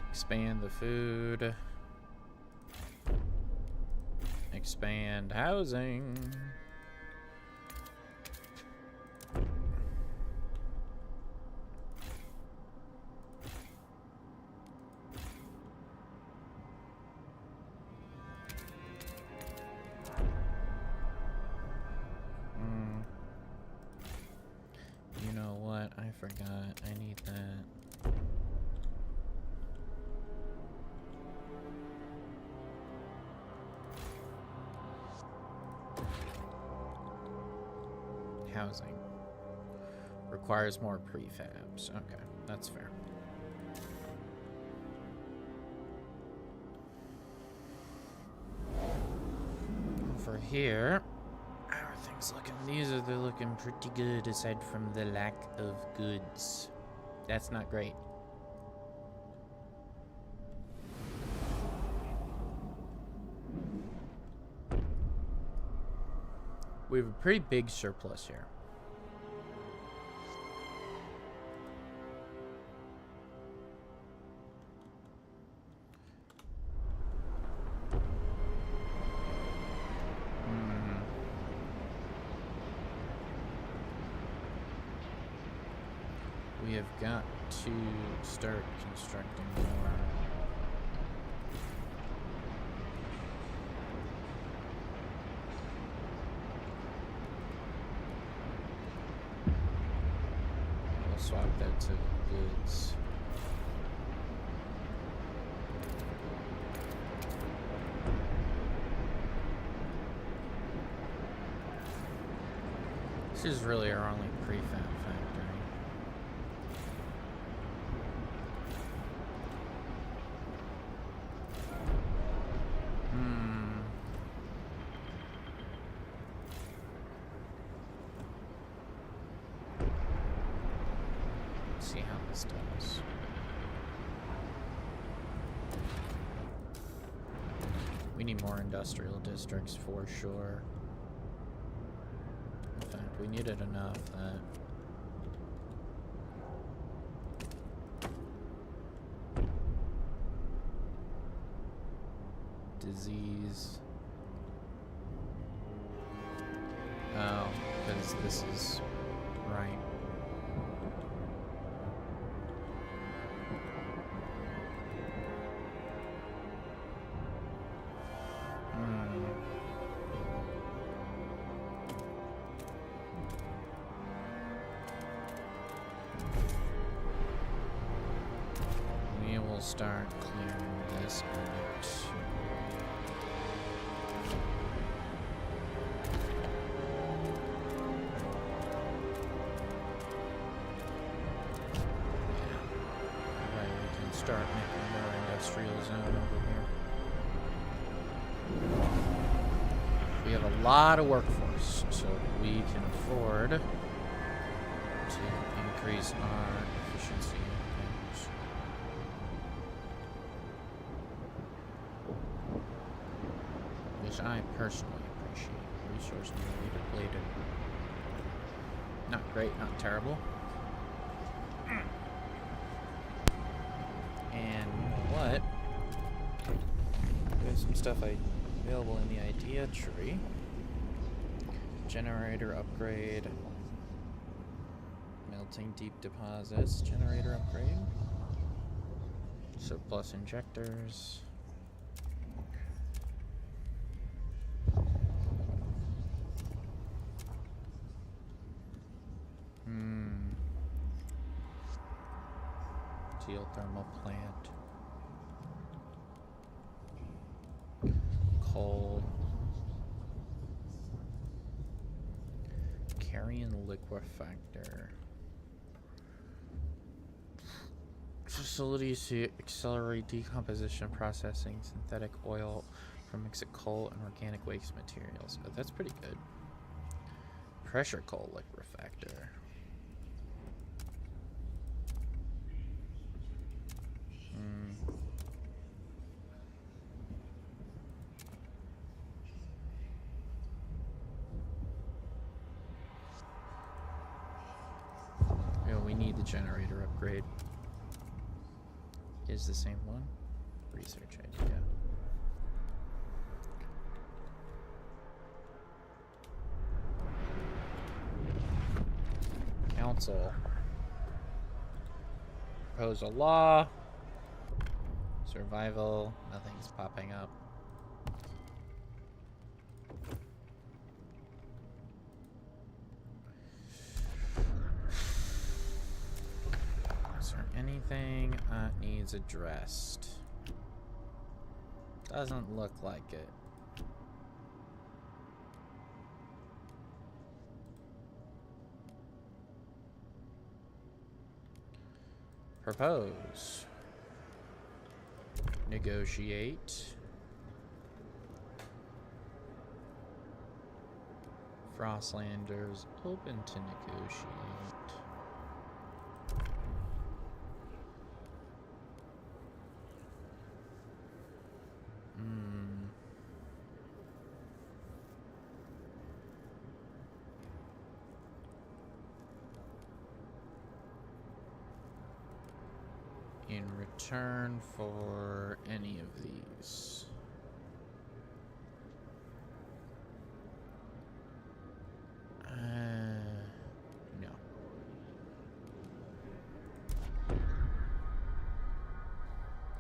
Expand the food. Expand housing. You know what? I forgot. I need that. Housing. Requires more prefabs. Okay, that's fair. For here, how are things looking? They're looking pretty good aside from the lack of goods. That's not great. We have a pretty big surplus here. We have got to start constructing more. swap that to goods. This is really our only prefab factory. See how this does. We need more industrial districts for sure. In fact, we needed enough that disease. Oh, because this is right. We will start clearing this out. Alright, we can start making more industrial zone over here. We have a lot of workforce, so we can afford to increase our efficiency and things. Which I personally appreciate. Resource depleted. Not great, not terrible. And you know what? There's some stuff available in the idea tree. Generator upgrade. Melting deep deposits. Generator upgrade. Surplus injectors. Geothermal plant. Coal. Carrion liquefactor. Facilities to accelerate decomposition processing synthetic oil from mixed coal and organic waste materials. Oh, that's pretty good. Pressure coal liquefactor. We need the generator upgrade. Is the same one? Research idea. Council. Propose a law. Survival. Nothing's popping up. Is there anything that needs addressed? Doesn't look like it. Propose. Negotiate. Frostlanders open to negotiate. In return for any of these. No.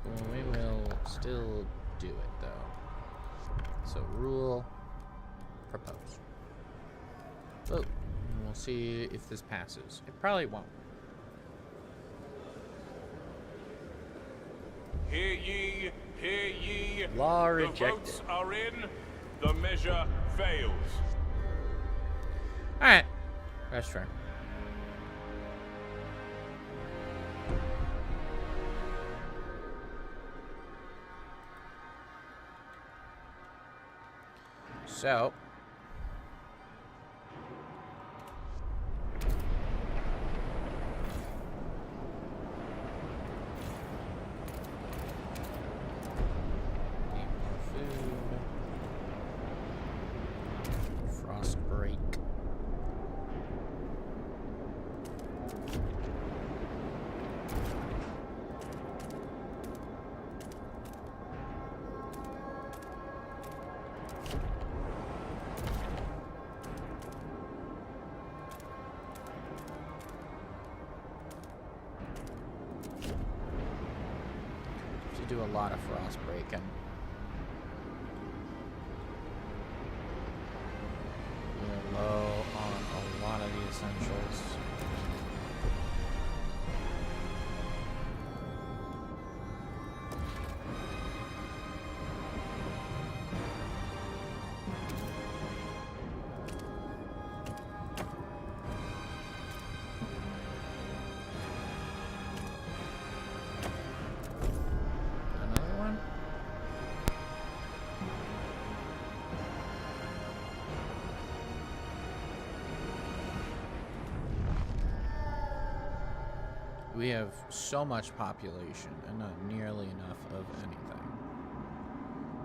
Well, we will still do it though. So rule, propose. Vote. And we'll see if this passes. It probably won't. Hear ye, hear ye. Law The rejected. votes are in. The measure fails. Alright. That's fair. So. Need more food. Frost break. To do a lot of frost breaking. We're low on a lot of the essentials. Another one? We have so much population and not nearly enough of anything.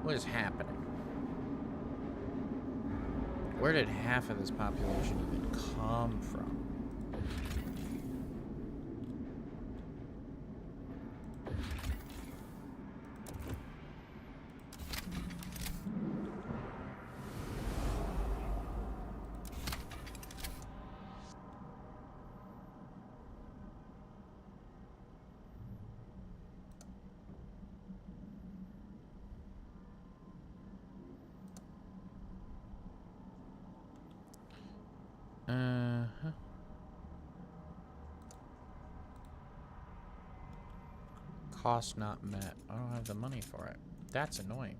What is happening? Where did half of this population even come from? Uh-huh. Cost not met. I don't have the money for it. That's annoying.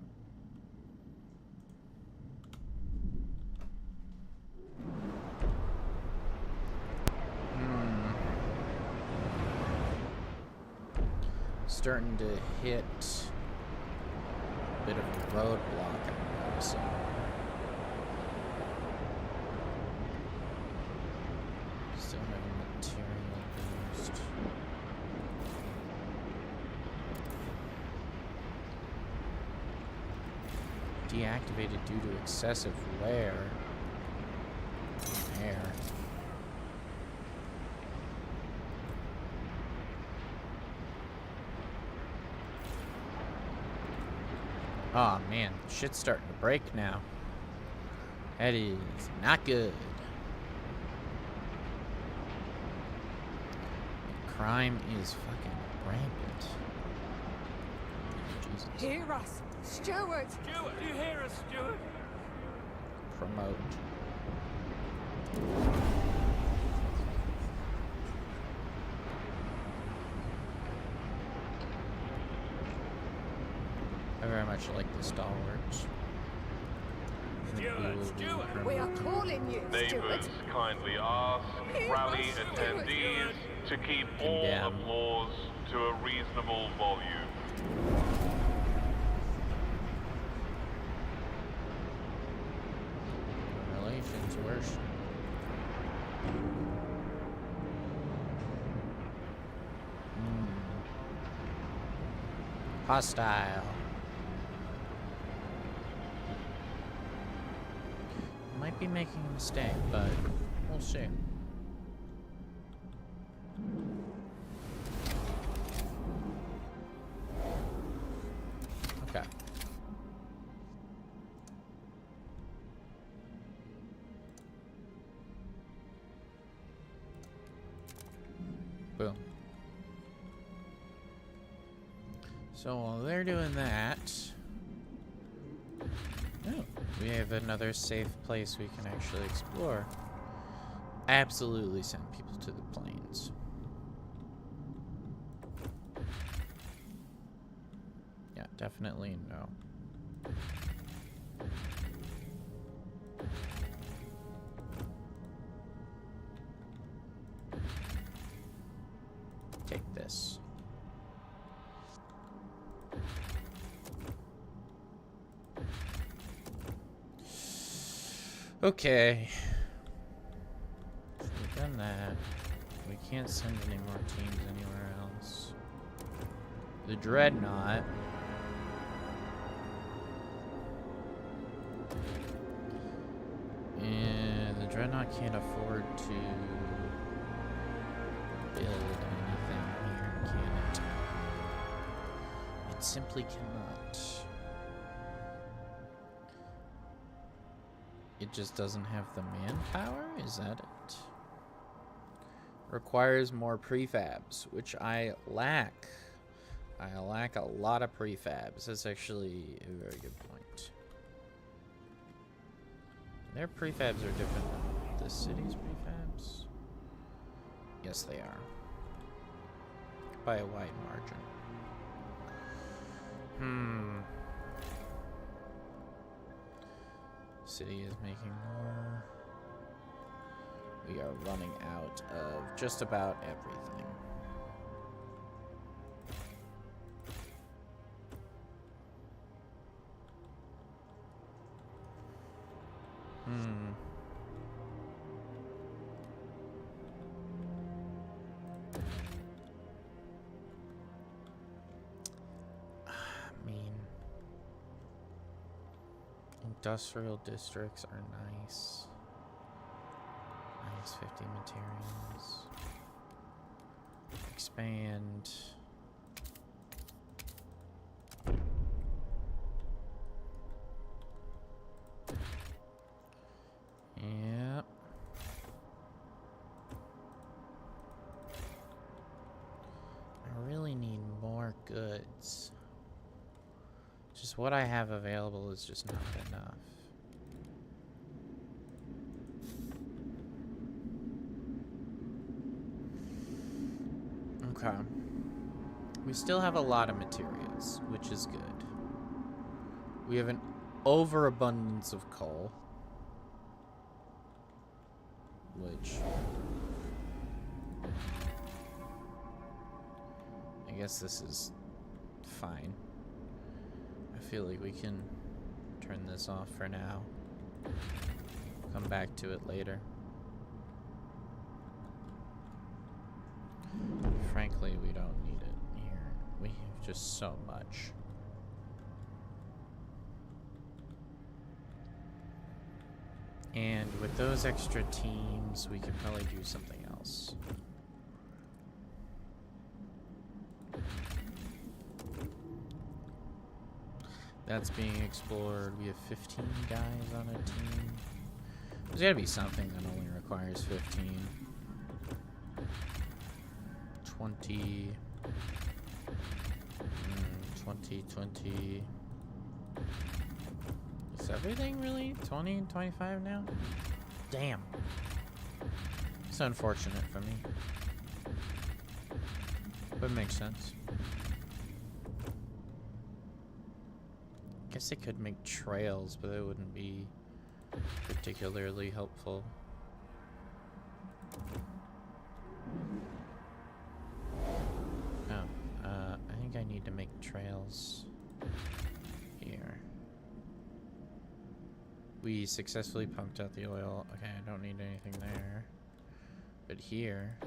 Starting to hit a bit of a roadblock, I'm noticing. Still having material boost. Deactivated due to excessive wear. Air. Oh man, shit's starting to break now. That is not good. Crime is fucking rampant. Jesus. Hear us, Steward! Steward, do you hear us, Steward? Promote. I very much like the stalwarts. I think we will be Steward! We are promoted. calling you, Steward! Neighbors kindly ask rally attendees to keep all Condemn. applause to a reasonable volume. Relations worse. Hostile. Might be making a mistake, but we'll see. Okay. Boom. So while they're doing that, oh, we have another safe place we can actually explore. Absolutely send people to the plains. Definitely no. Take this. Okay. So we've done that. We can't send any more teams anywhere else. The Dreadnought. And the Dreadnought can't afford to build anything here, can it? It simply cannot. It just doesn't have the manpower? Is that it? Requires more prefabs, which I lack. I lack a lot of prefabs. That's actually a very good point. Their prefabs are different than the city's prefabs. Yes, they are. By a wide margin. City is making more. We are running out of just about everything. Industrial districts are nice. Minus 50 materials. Expand. Yep. I really need more goods. Just what I have available is just not enough. Okay. We still have a lot of materials, which is good. We have an overabundance of coal. Which... I guess this is fine. I feel like we can turn this off for now. Come back to it later. Frankly, we don't need it here. We have just so much. And with those extra teams, we could probably do something else. That's being explored. We have 15 guys on a team. There's gotta be something that only requires 15. 20. 20. Is everything really 20 and 25 now? Damn. It's unfortunate for me. But it makes sense. Guess they could make trails, but that wouldn't be particularly helpful. I think I need to make trails here. We successfully pumped out the oil. Okay, I don't need anything there. But here,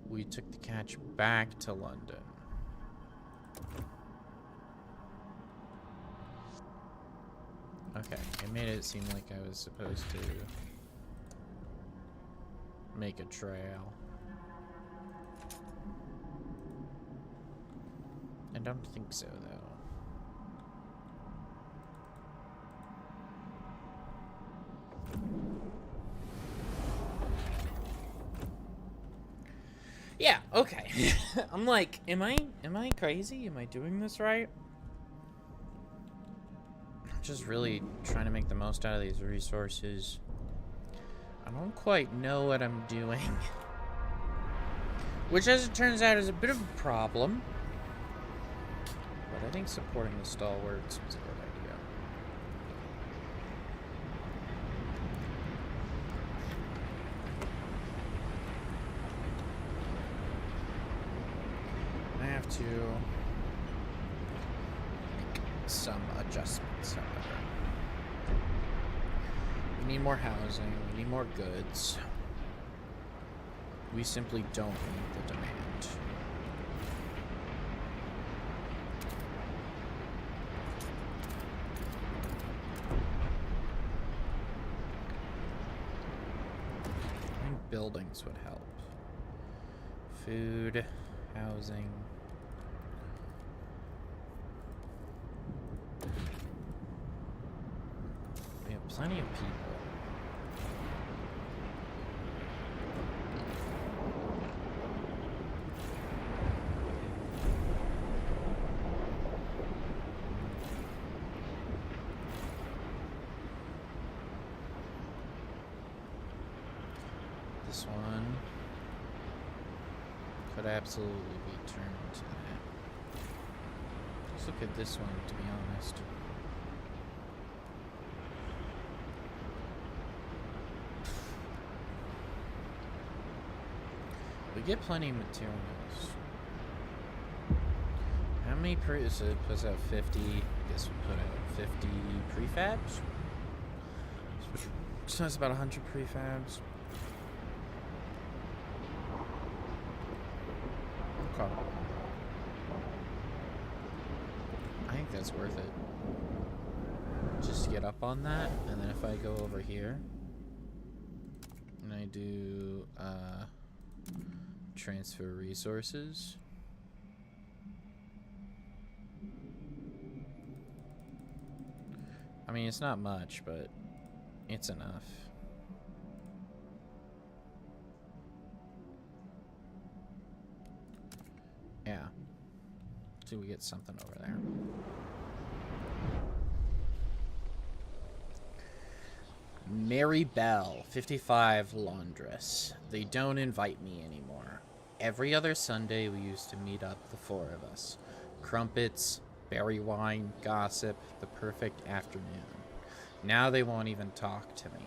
we took the catch back to London. Okay, it made it seem like I was supposed to make a trail. I don't think so, though. Yeah, okay. I'm like, am I crazy? Am I doing this right? I'm just really trying to make the most out of these resources. I don't quite know what I'm doing. Which, as it turns out, is a bit of a problem. But I think supporting the stalwarts was a good idea. I have to make some adjustments, however. We need more housing, we need more goods. We simply don't meet the demand. I think buildings would help. Food, housing. We have plenty of people. This one could absolutely be turned to that. Let's look at this one, to be honest. We get plenty of materials. How many so it puts out 50. I guess we put out 50 prefabs. So that's about 100 prefabs. Okay. I think that's worth it. Just to get up on that, and then if I go over here and I do transfer resources. I mean, it's not much, but it's enough. Yeah. So we get something over there. Mary Bell, 55, laundress. They don't invite me anymore. Every other Sunday we used to meet up, the four of us. Crumpets, berry wine, gossip, the perfect afternoon. Now they won't even talk to me.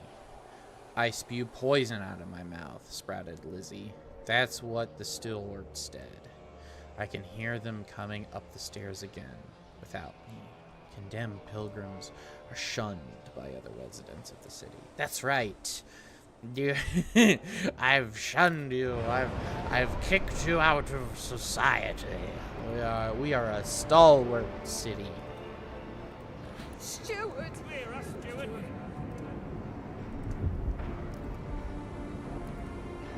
I spew poison out of my mouth, sprouted Lizzie. That's what the stalwarts did. I can hear them coming up the stairs again, without me. Condemned pilgrims are shunned by other residents of the city. That's right. I've shunned you. I've kicked you out of society. We are a stalwart city. Steward! Clear us, Steward.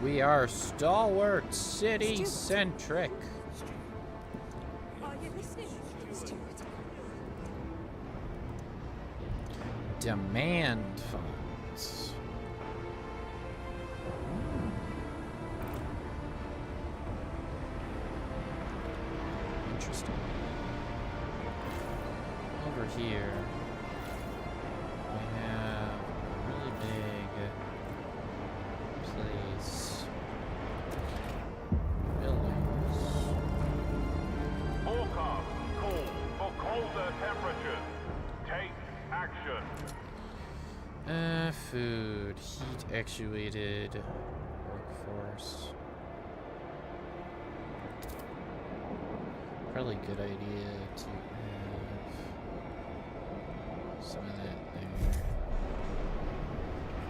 We are stalwart city centric. Are you listening, Steward? Demand funds. Interesting. Over here, we have a really big place. Buildings. Forecast call for colder temperatures. Take action. Food, heat actuated workforce. Probably a good idea to have some of that there, if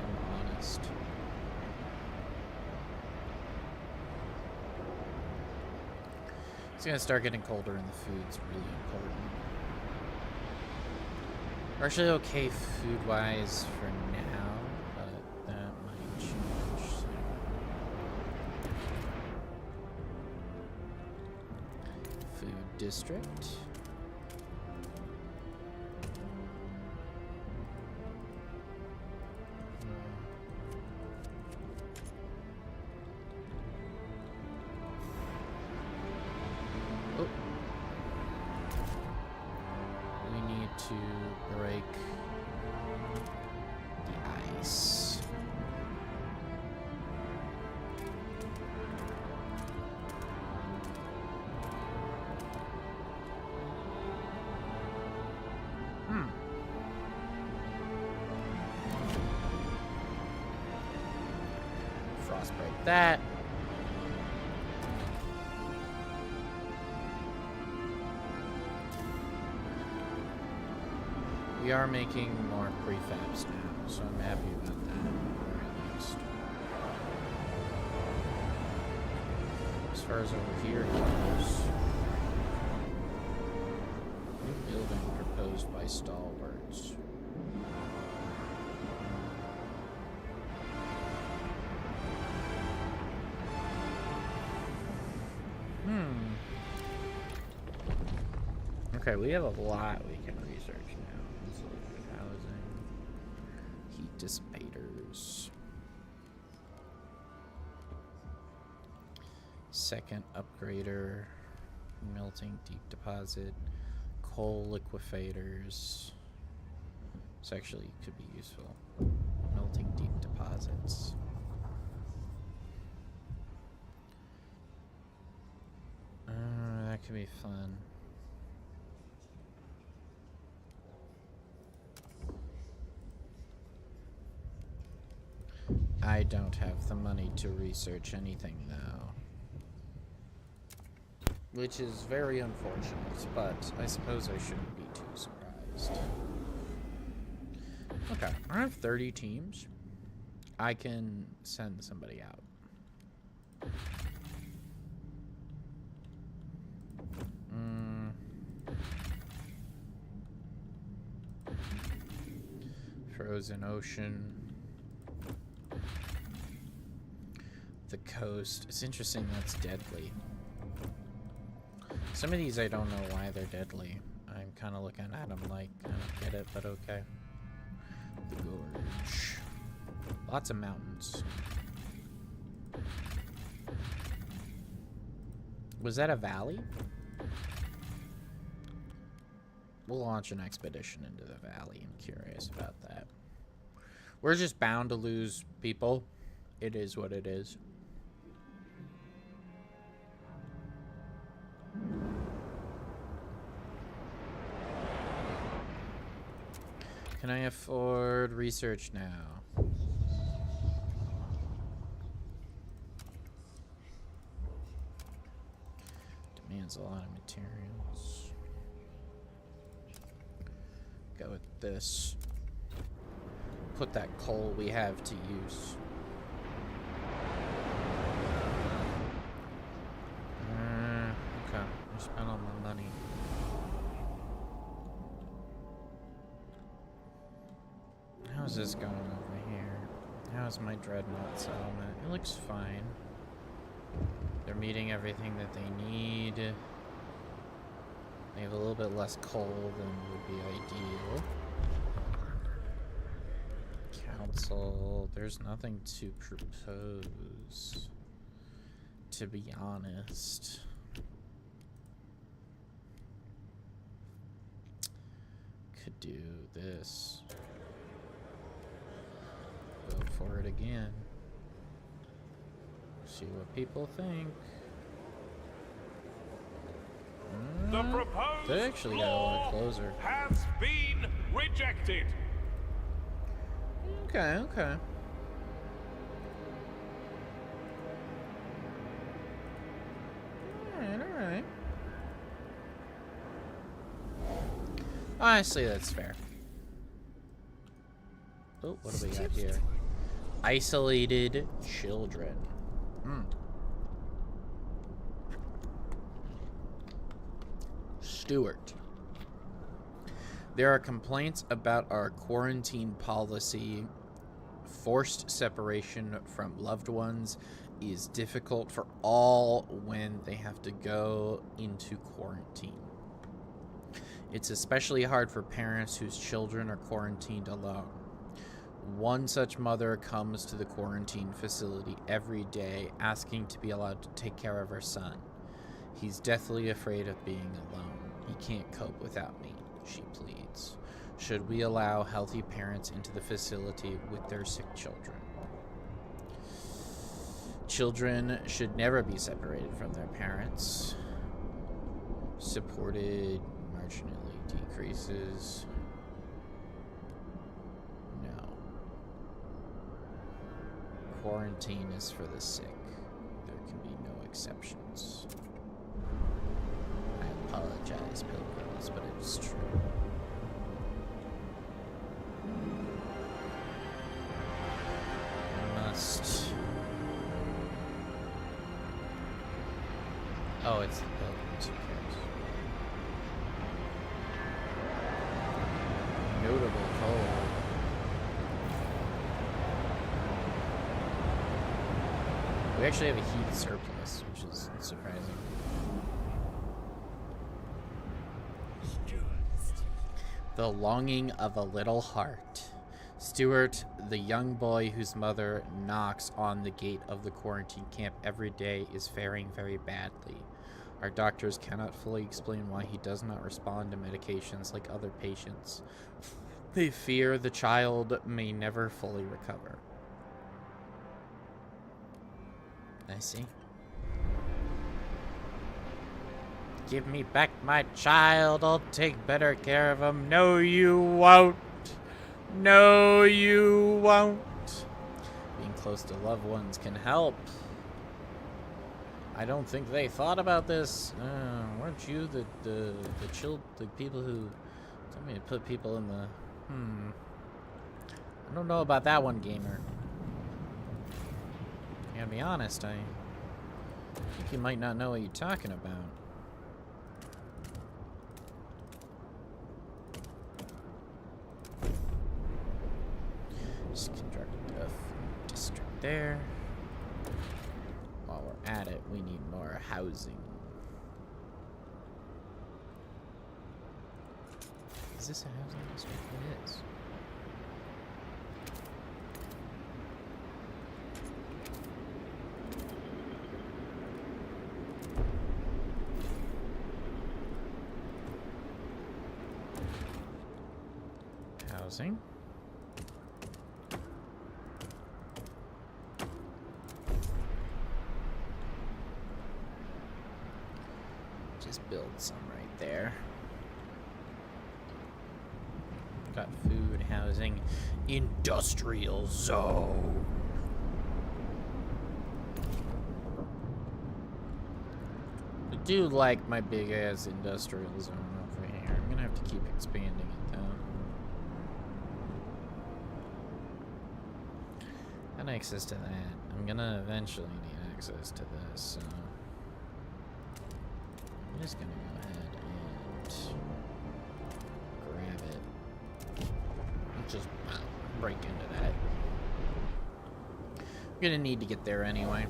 I'm honest. It's gonna start getting colder and the food's really important. We're actually okay food-wise for now, but that might change soon. Food district. Oh. We need to break the ice. Let's break that. We are making more prefabs now, so I'm happy about that, at least. As far as over here goes, new building proposed by Stalwarts. Okay, we have a lot we can research now. Insulated housing, heat dissipators, second upgrader, melting deep deposit, coal liquefators. This actually could be useful. Melting deep deposits. That could be fun. I don't have the money to research anything now. Which is very unfortunate, but I suppose I shouldn't be too surprised. Okay, I have 30 teams. I can send somebody out. Frozen Ocean. The coast. It's interesting that's deadly. Some of these I don't know why they're deadly. I'm kind of looking at them like, I don't get it, but okay. The gorge. Lots of mountains. Was that a valley? We'll launch an expedition into the valley. I'm curious about that. We're just bound to lose people. It is what it is. Can I afford research now? Demands a lot of materials. Go with this. Put that coal we have to use. Okay, I spent all my money. How's this going over here? How's my dreadnought settlement? It looks fine. They're meeting everything that they need. They have a little bit less coal than would be ideal. Council, there's nothing to propose, to be honest. Could do this. Go for it again. See what people think. The proposed They actually got a lot closer. has been rejected. Okay, okay. Alright, alright. Honestly, that's fair. Oh, what do we got here? Isolated children. Stewart. There are complaints about our quarantine policy. Forced separation from loved ones is difficult for all when they have to go into quarantine. It's especially hard for parents whose children are quarantined alone. One such mother comes to the quarantine facility every day asking to be allowed to take care of her son. He's deathly afraid of being alone. He can't cope without me, she pleads. Should we allow healthy parents into the facility with their sick children? Children should never be separated from their parents. Supported marginally decreases. No. quarantine is for the sick. There can be no exceptions. I apologize, pilgrims, but it's true. I must... Oh, it's the pilgrims, who cares? Notable cold. We actually have a heat surplus, which is surprising. The longing of a little heart. Stuart, the young boy whose mother knocks on the gate of the quarantine camp every day, is faring very badly. Our doctors cannot fully explain why he does not respond to medications like other patients. They fear the child may never fully recover. I see. Give me back my child. I'll take better care of him. No, you won't. No, you won't. Being close to loved ones can help. I don't think they thought about this. Weren't you the people who told me to put people in the... I don't know about that one, gamer. I gotta be honest, I think you might not know what you're talking about. Just construct a district there. While we're at it, we need more housing. Is this a housing district? It is. Housing. Just build some right there. Got food, housing, industrial zone. I do like my big ass industrial zone over here. I'm gonna have to keep expanding it though. Got access to that. I'm gonna eventually need access to this, so I'm just gonna go ahead and grab it. Just break into that. I'm gonna need to get there anyway.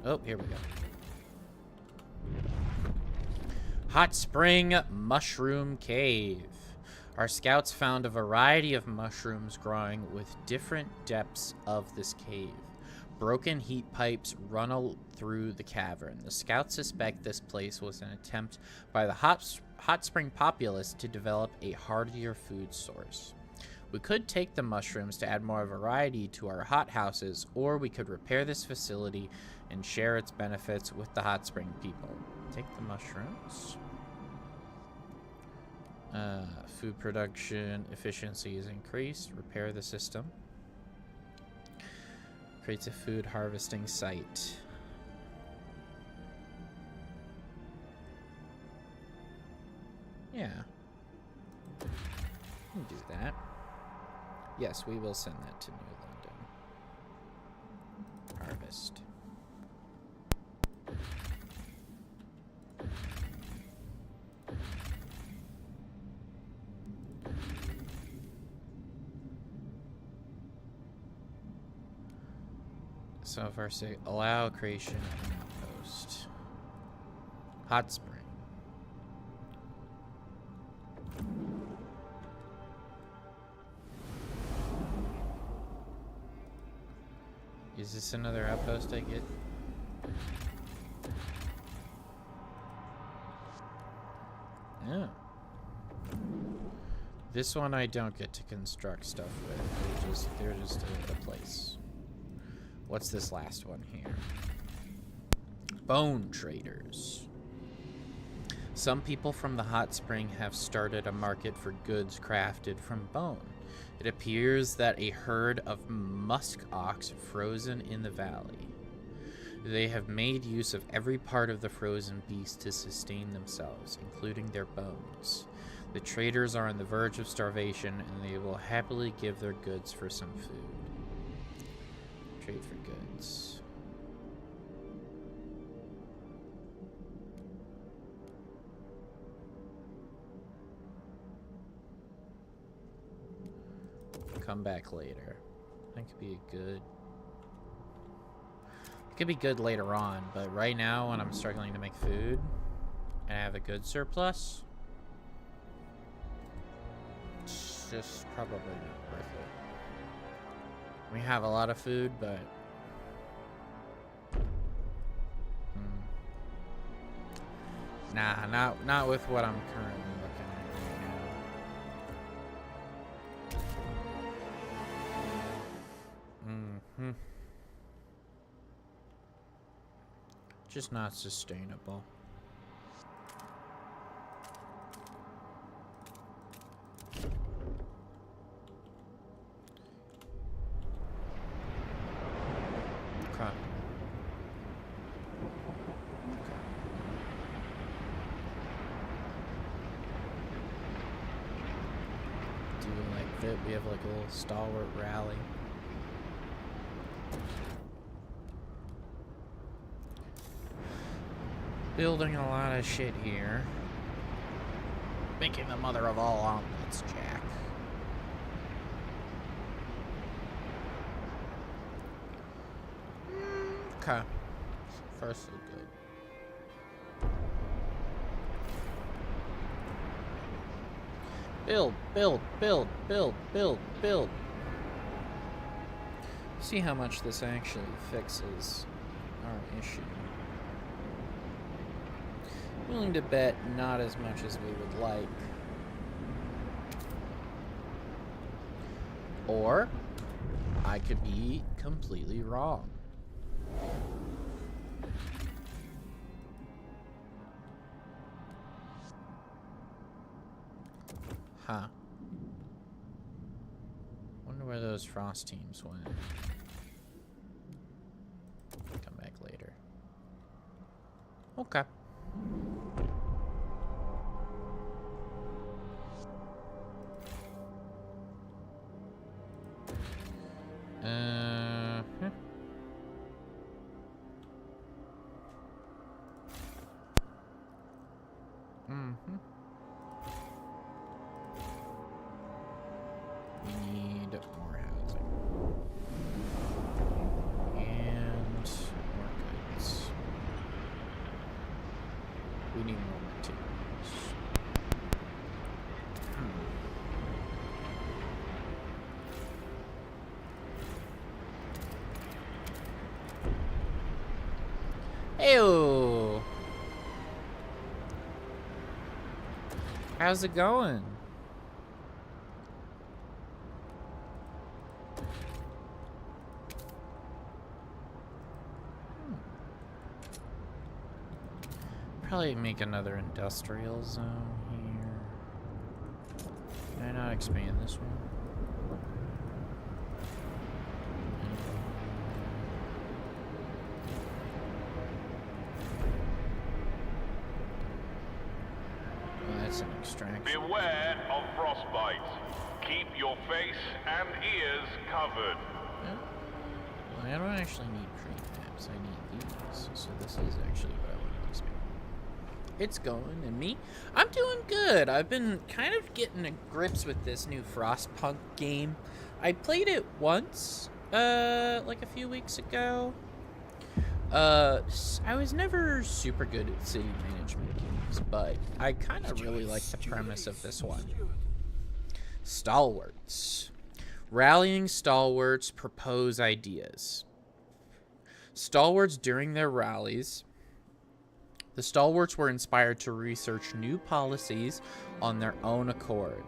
Oh, here we go. Hot Spring Mushroom Cave. Our scouts found a variety of mushrooms growing with different depths of this cave. Broken heat pipes run through the cavern. The scouts suspect this place was an attempt by the hot spring populace to develop a hardier food source. We could take the mushrooms to add more variety to our hothouses, or we could repair this facility and share its benefits with the hot spring people. Take the mushrooms. Food production efficiency is increased. Repair the system. Creates a food harvesting site. Yeah. We can do that. Yes, we will send that to New London. Harvest. So far, say allow creation of an outpost. Hot spring. Is this another outpost I get? Yeah. This one I don't get to construct stuff with. They're just a place. What's this last one here? Bone traders. Some people from the hot spring have started a market for goods crafted from bone. It appears that a herd of musk ox frozen in the valley. They have made use of every part of the frozen beast to sustain themselves, including their bones. The traders are on the verge of starvation, and they will happily give their goods for some food. Trade for goods. Come back later. That could be good. It could be good later on, but right now when I'm struggling to make food and I have a good surplus, it's just probably not worth it. We have a lot of food, but nah, not with what I'm currently looking at right now. Just not sustainable. Okay. Do like that? We have like a little stalwart rally. Building a lot of shit here. Making the mother of all omelets, Jack. Okay. First so good. Build, build, build, build, build, build. See how much this actually fixes our issue. Willing to bet not as much as we would like. Or I could be completely wrong. Huh. Wonder where those frost teams went. Come back later. Okay. We need more housing. And more goods. We need more materials. Ew. How's it going? Probably make another industrial zone here. Can I not expand this one? Oh, that's an extraction. Beware of frostbite. Keep your face and ears covered. Yeah. Well, I don't actually need crate maps. I need these. So this is actually what I want to expand. It's going, and me? I'm doing good. I've been kind of getting to grips with this new FrostPunk game. I played it once, like a few weeks ago. I was never super good at city management games, but I kind of really like the premise of this one. Stalwarts. Rallying stalwarts propose ideas. Stalwarts during their rallies. The stalwarts were inspired to research new policies on their own accord.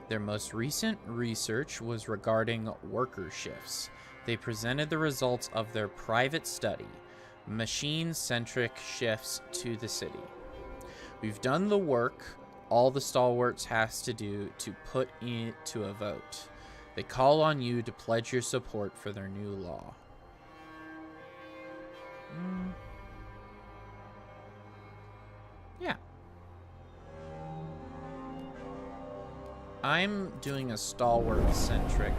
Their most recent research was regarding worker shifts. They presented the results of their private study, machine-centric shifts, to the city. We've done the work all the stalwarts has to do to put it to a vote. They call on you to pledge your support for their new law. Yeah. I'm doing a stalwart-centric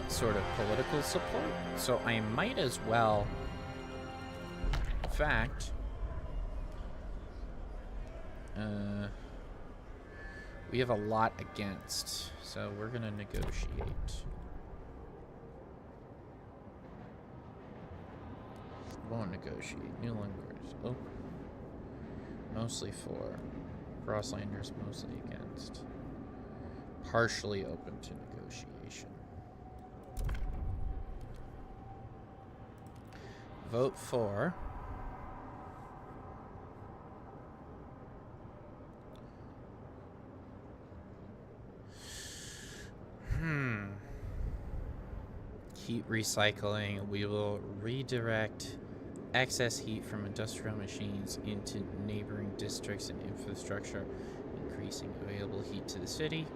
sort of political support, so I might as well, in fact, we have a lot against, so we're gonna negotiate. Won't negotiate. New language. Oh. Mostly for. Frostlanders mostly against. Partially open to negotiation. Vote for. Heat recycling. We will redirect excess heat from industrial machines into neighboring districts and infrastructure, increasing available heat to the city.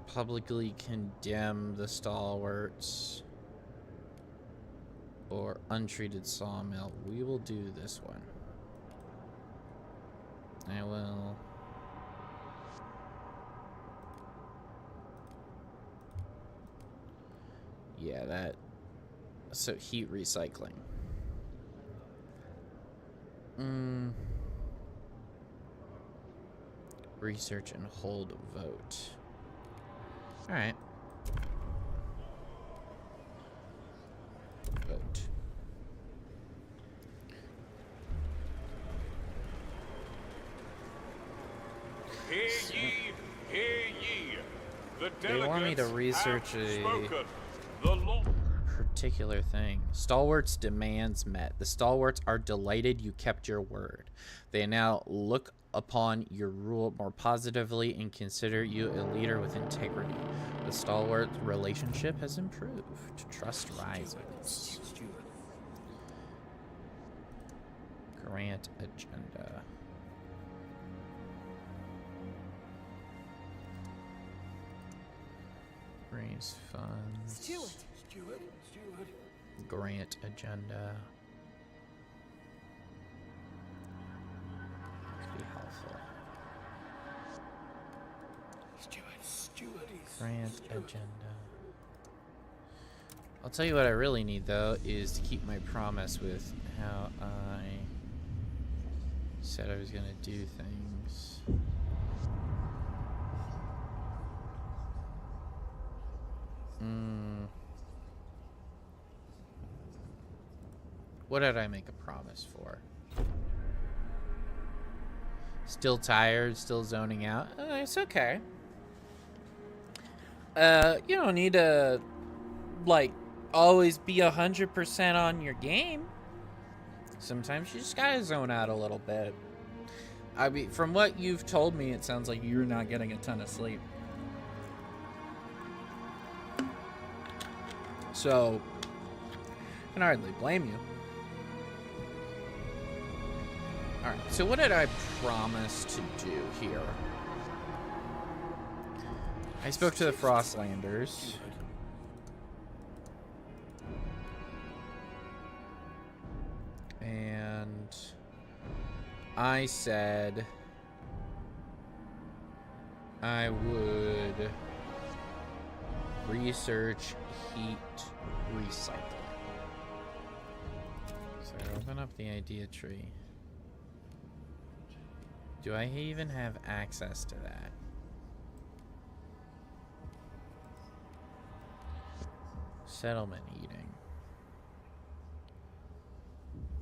Publicly condemn the stalwarts or untreated sawmill. We will do this one. I will. Yeah, that. So, heat recycling. Research and hold vote. Alright. Vote. Hear ye, hear ye. The They want me to delegates research have a spoken. The law. particular thing. Stalwarts demands met. The stalwarts are delighted you kept your word. They now look upon your rule more positively and consider you a leader with integrity. The stalwart relationship has improved. Trust rises. Grant agenda. Raise funds. Steward. Grant agenda. Be helpful. Grant agenda. I'll tell you what I really need though is to keep my promise with how I said I was gonna do things. What did I make a promise for? Still tired, still zoning out. It's okay. You don't need to, like, always be 100% on your game. Sometimes you just gotta zone out a little bit. I mean, from what you've told me, it sounds like you're not getting a ton of sleep. So, I can hardly blame you. Alright, so what did I promise to do here? I spoke to the Frostlanders. And I said I would research heat recycling. So open up the idea tree. Do I even have access to that? Settlement eating.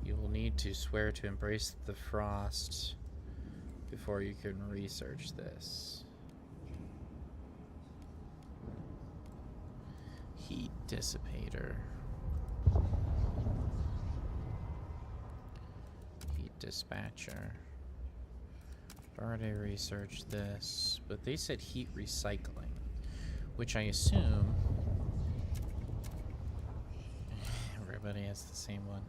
You will need to swear to embrace the frost before you can research this. Heat dissipator. Heat dispatcher. Already researched this, but they said heat recycling, which I assume everybody has the same one.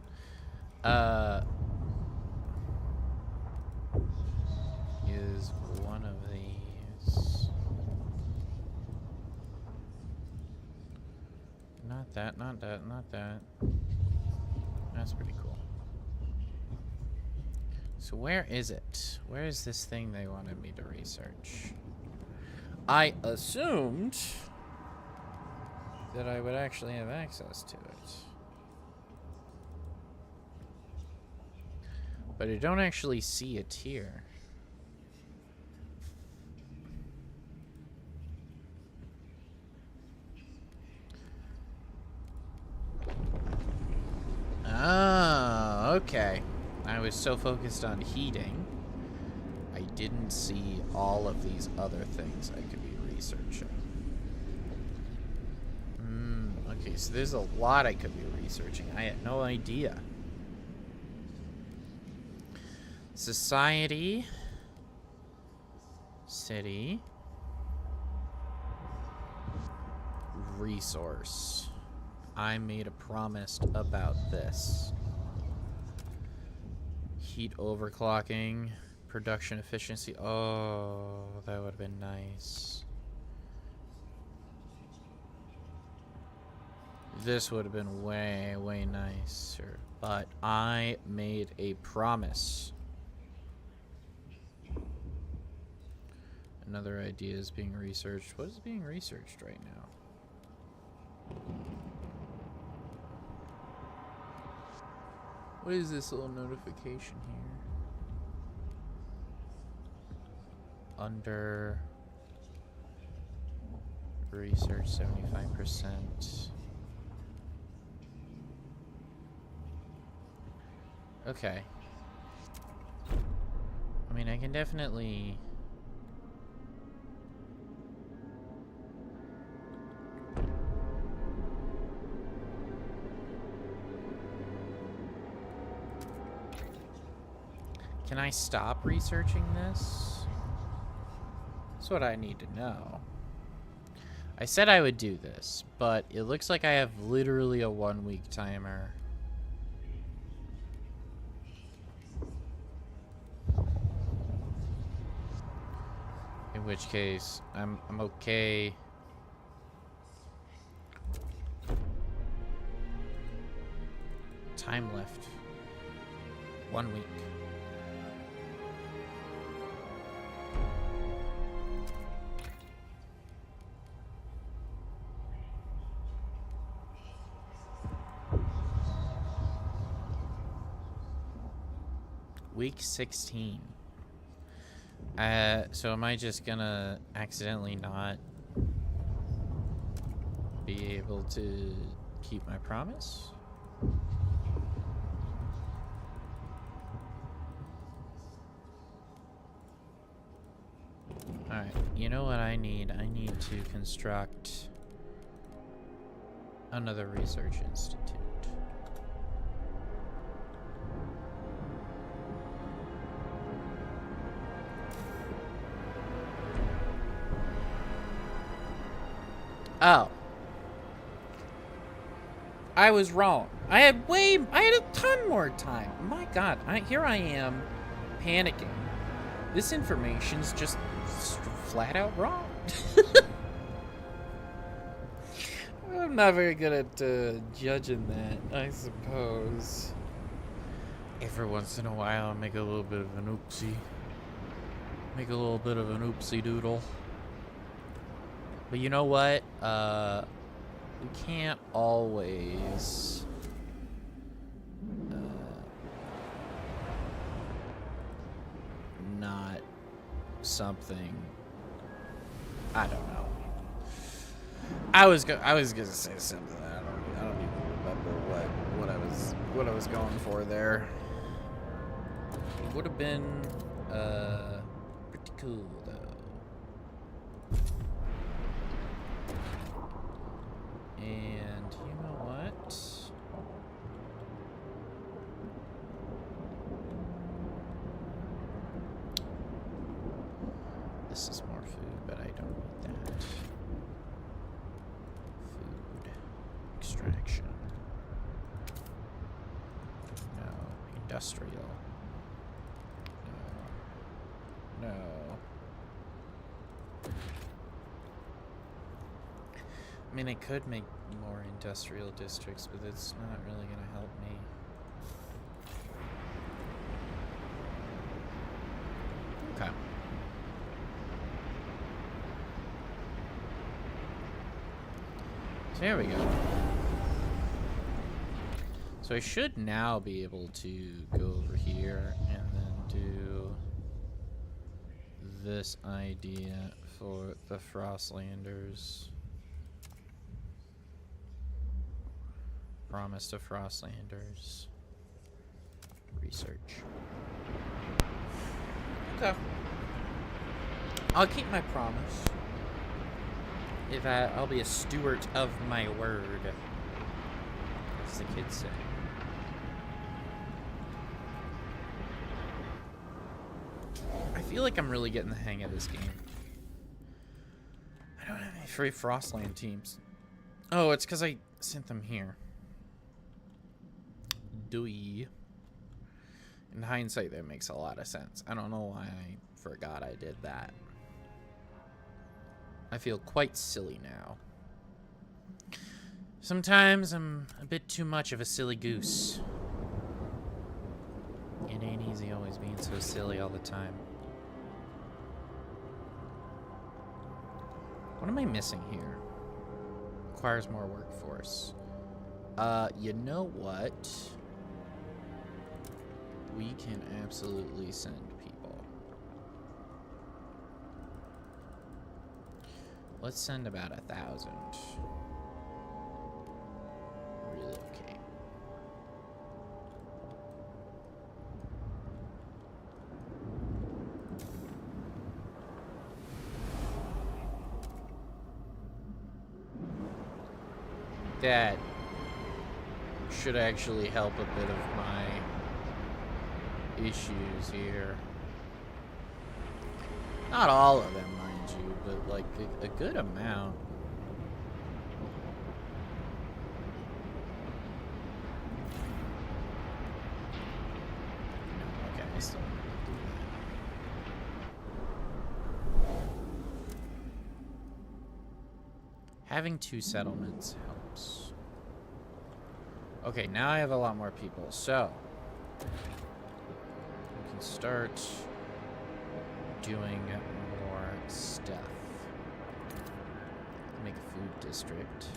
Is one of these. Not that, not that, not that. That's pretty cool. So where is it? Where is this thing they wanted me to research? I assumed that I would actually have access to it. But I don't actually see it here. Oh, okay. I was so focused on heating, I didn't see all of these other things I could be researching. Okay, so there's a lot I could be researching. I had no idea. Society. City. Resource. I made a promise about this. Heat overclocking. Production efficiency. Oh, that would have been nice. This would have been way, way nicer. But I made a promise. Another idea is being researched. What is being researched right now? What is this little notification here? Under research 75%. Okay. I mean, I can definitely... Can I stop researching this? That's what I need to know. I said I would do this, but it looks like I have literally a 1-week timer. In which case, I'm okay. Time left. 1 week. Week 16. So am I just gonna accidentally not be able to keep my promise? Alright, you know what I need? I need to construct another research institute. Oh. I was wrong. I had a ton more time. My God, here I am panicking. This information's just flat out wrong. I'm not very good at judging that, I suppose. Every once in a while, I'll make a little bit of an oopsie. Make a little bit of an oopsie doodle. But you know what? We can't always not something. I don't know. I was gonna say something. I don't even remember what I was going for there. It would have been pretty cool though. And you know what? This is more food, but I don't need that. Food extraction. industrial. No. No. I mean, I could make more industrial districts, but it's not really going to help me. Okay. So here we go. So I should now be able to go over here and then do this idea for the Frostlanders. Promise to Frostlanders. Research. Okay. I'll keep my promise. I'll be a steward of my word, as the kids say. I feel like I'm really getting the hang of this game. I don't have any free Frostland teams. Oh, it's because I sent them here. Dewey. In hindsight, that makes a lot of sense. I don't know why I forgot I did that. I feel quite silly now. Sometimes I'm a bit too much of a silly goose. It ain't easy always being so silly all the time. What am I missing here? Requires more workforce. You know what? We can absolutely send people. Let's send about 1,000. Relocate. That should actually help a bit of my issues here. Not all of them, mind you, but like a good amount. Okay, I still need to do that. Having 2 settlements helps. Okay, now I have a lot more people, so we can start doing more stuff. Make a food district,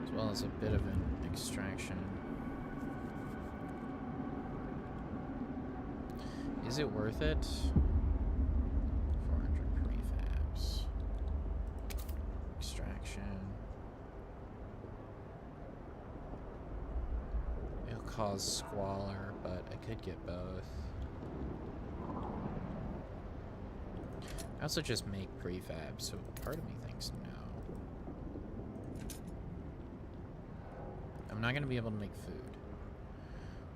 as well as a bit of an extraction. Is it worth it? 400 prefabs. Extraction. It'll cause squalor, but I could get both. I also just make prefab, so part of me thinks no. I'm not going to be able to make food.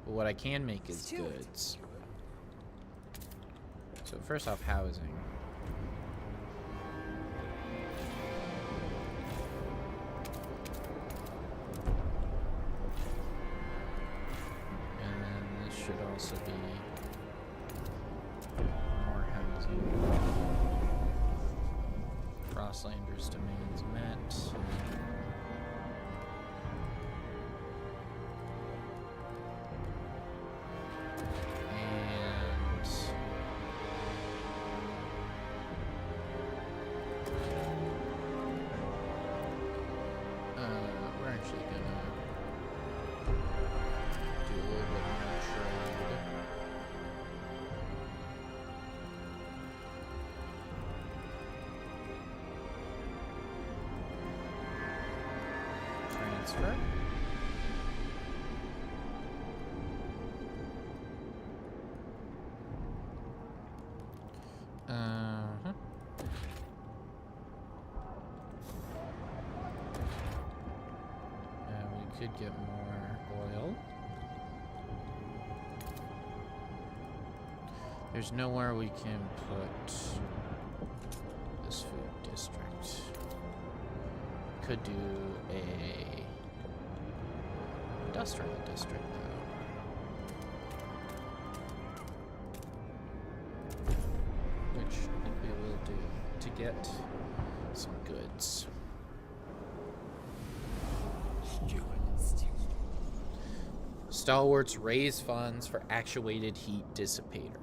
But what I can make is goods. So first off, housing. And then this should also be more housing. Frostlanders' demands met. We're actually gonna do a little bit more trade. Transfer. We could get more oil. There's nowhere we can put this food district. Could do a industrial district though. which I think we will do to get some goods. Stalwarts raise funds for actuated heat dissipator.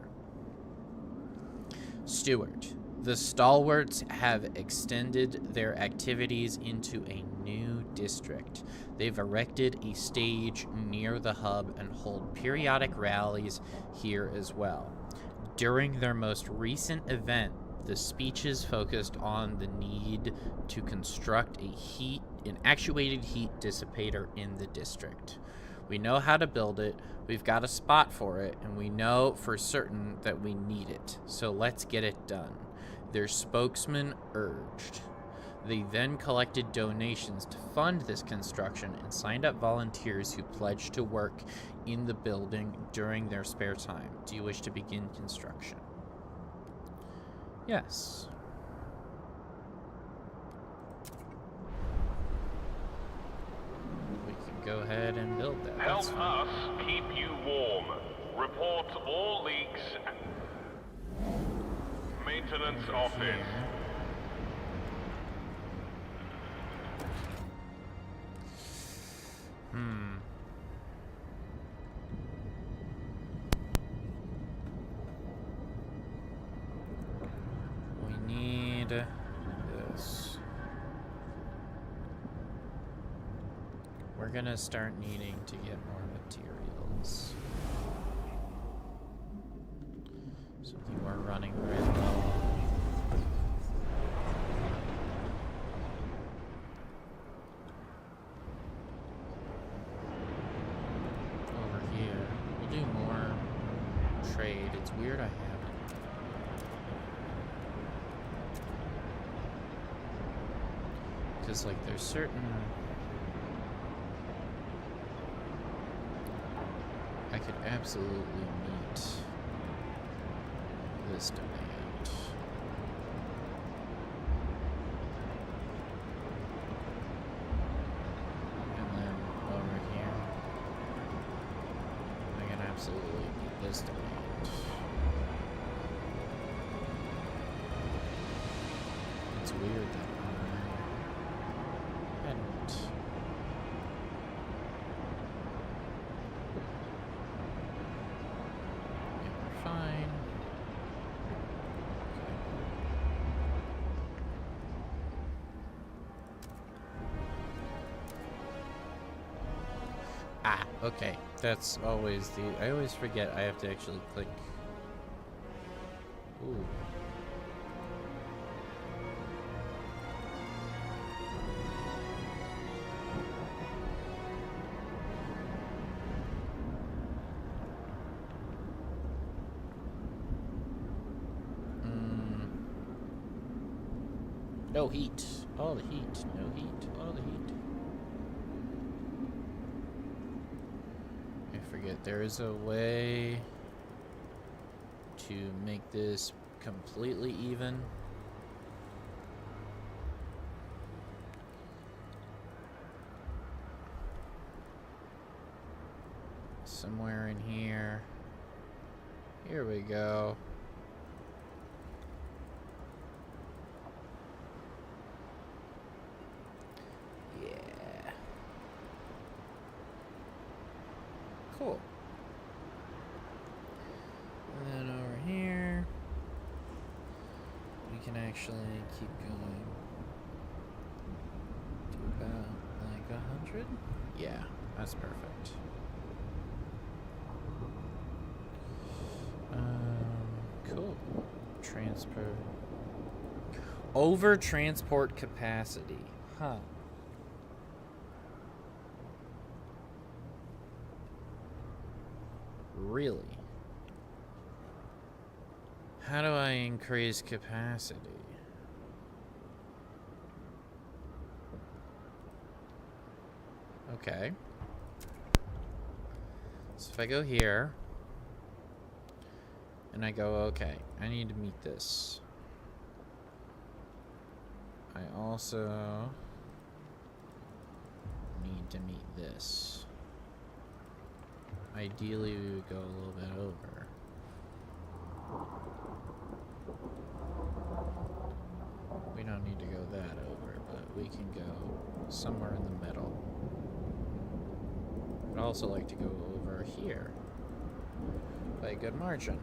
Steward. The Stalwarts have extended their activities into a new district. They've erected a stage near the hub and hold periodic rallies here as well. During their most recent event, the speeches focused on the need to construct an actuated heat dissipator in the district. We know how to build it, we've got a spot for it, and we know for certain that we need it. So let's get it done. Their spokesman urged. They then collected donations to fund this construction and signed up volunteers who pledged to work in the building during their spare time. Do you wish to begin construction? Yes. We can go ahead and build that. Help us keep you warm. Report all leaks. Maintenance office. We need this. We're gonna start needing to get more materials. So you are running very low. Over here, we'll do more trade. It's weird I haven't. Because, like, there's certain... I could absolutely meet this demand. And then over here, I can absolutely meet this demand. It's weird that I hadn't. Yeah, we're fine. Ah, okay. That's always the... I always forget I have to actually click. Ooh. No heat. All the heat. No heat. All the heat. I forget. There is a way to make this completely even. Somewhere in here. Here we go. Cool. And then over here, we can actually keep going to about like 100. Yeah, that's perfect. Cool. Transport. Over transport capacity. Huh. Really? How do I increase capacity? Okay. So if I go here, and I go, okay, I need to meet this. I also need to meet this. Ideally, we would go a little bit over. we can go somewhere in the middle. I'd also like to go over here by a good margin.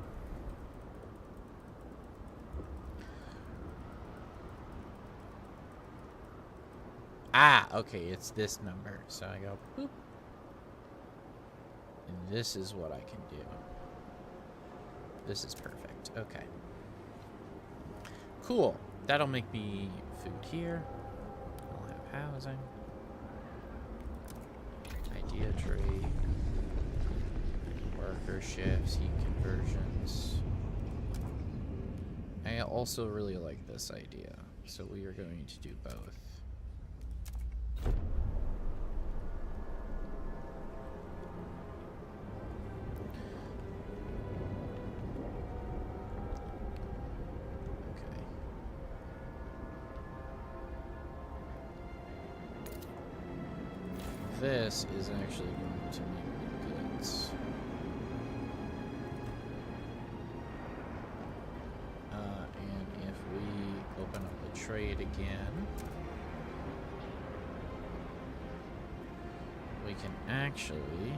Ah, okay, it's this number. So I go boop. And this is what I can do. This is perfect. Okay. Cool. That'll make me food here. I'll have housing. Idea tree. Worker shifts, heat conversions. I also really like this idea. So we are going to do both. This is actually going to make me goods. And if we open up the trade again, we can actually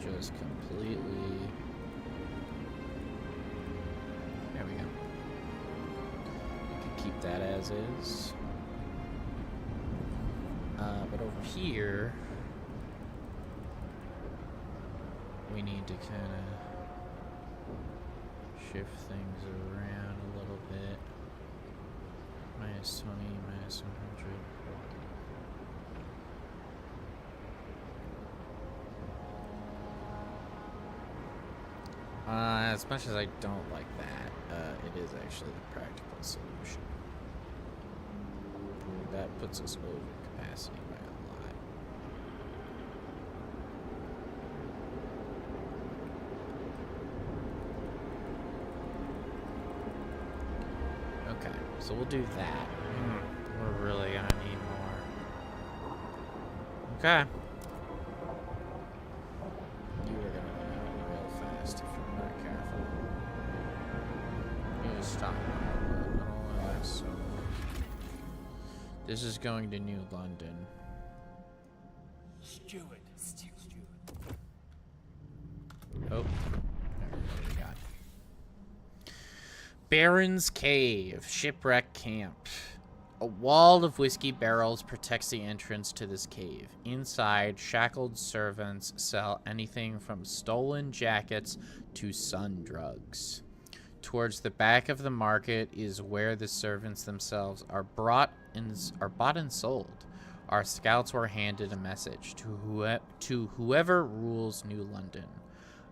just completely... There we go. We can keep that as is. But over here, we need to kind of shift things around a little bit. Minus 20, minus 100. As much as I don't like that, it is actually the practical solution. That puts us over capacity by a lot. Okay, so we'll do that. We're really gonna need more. Okay. You are gonna run out real fast if you're not careful. You just stop. So this is going to New London. Steward. Oh, what we got? Baron's Cave, Shipwreck Camp. A wall of whiskey barrels protects the entrance to this cave. Inside, shackled servants sell anything from stolen jackets to sun drugs. Towards the back of the market is where the servants themselves are bought and sold. Our scouts were handed a message to whoever rules New London.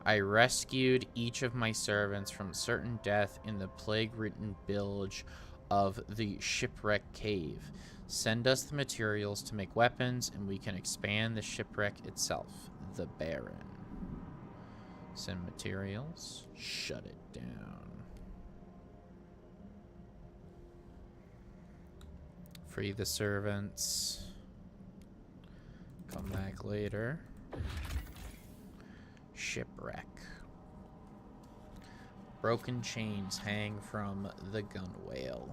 I rescued each of my servants from certain death in the plague-ridden bilge of the Shipwreck Cave. Send us the materials to make weapons, and we can expand the shipwreck itself. The Baron. Send materials. Shut it down. Free the servants. Come back later. Shipwreck. Broken chains hang from the gunwale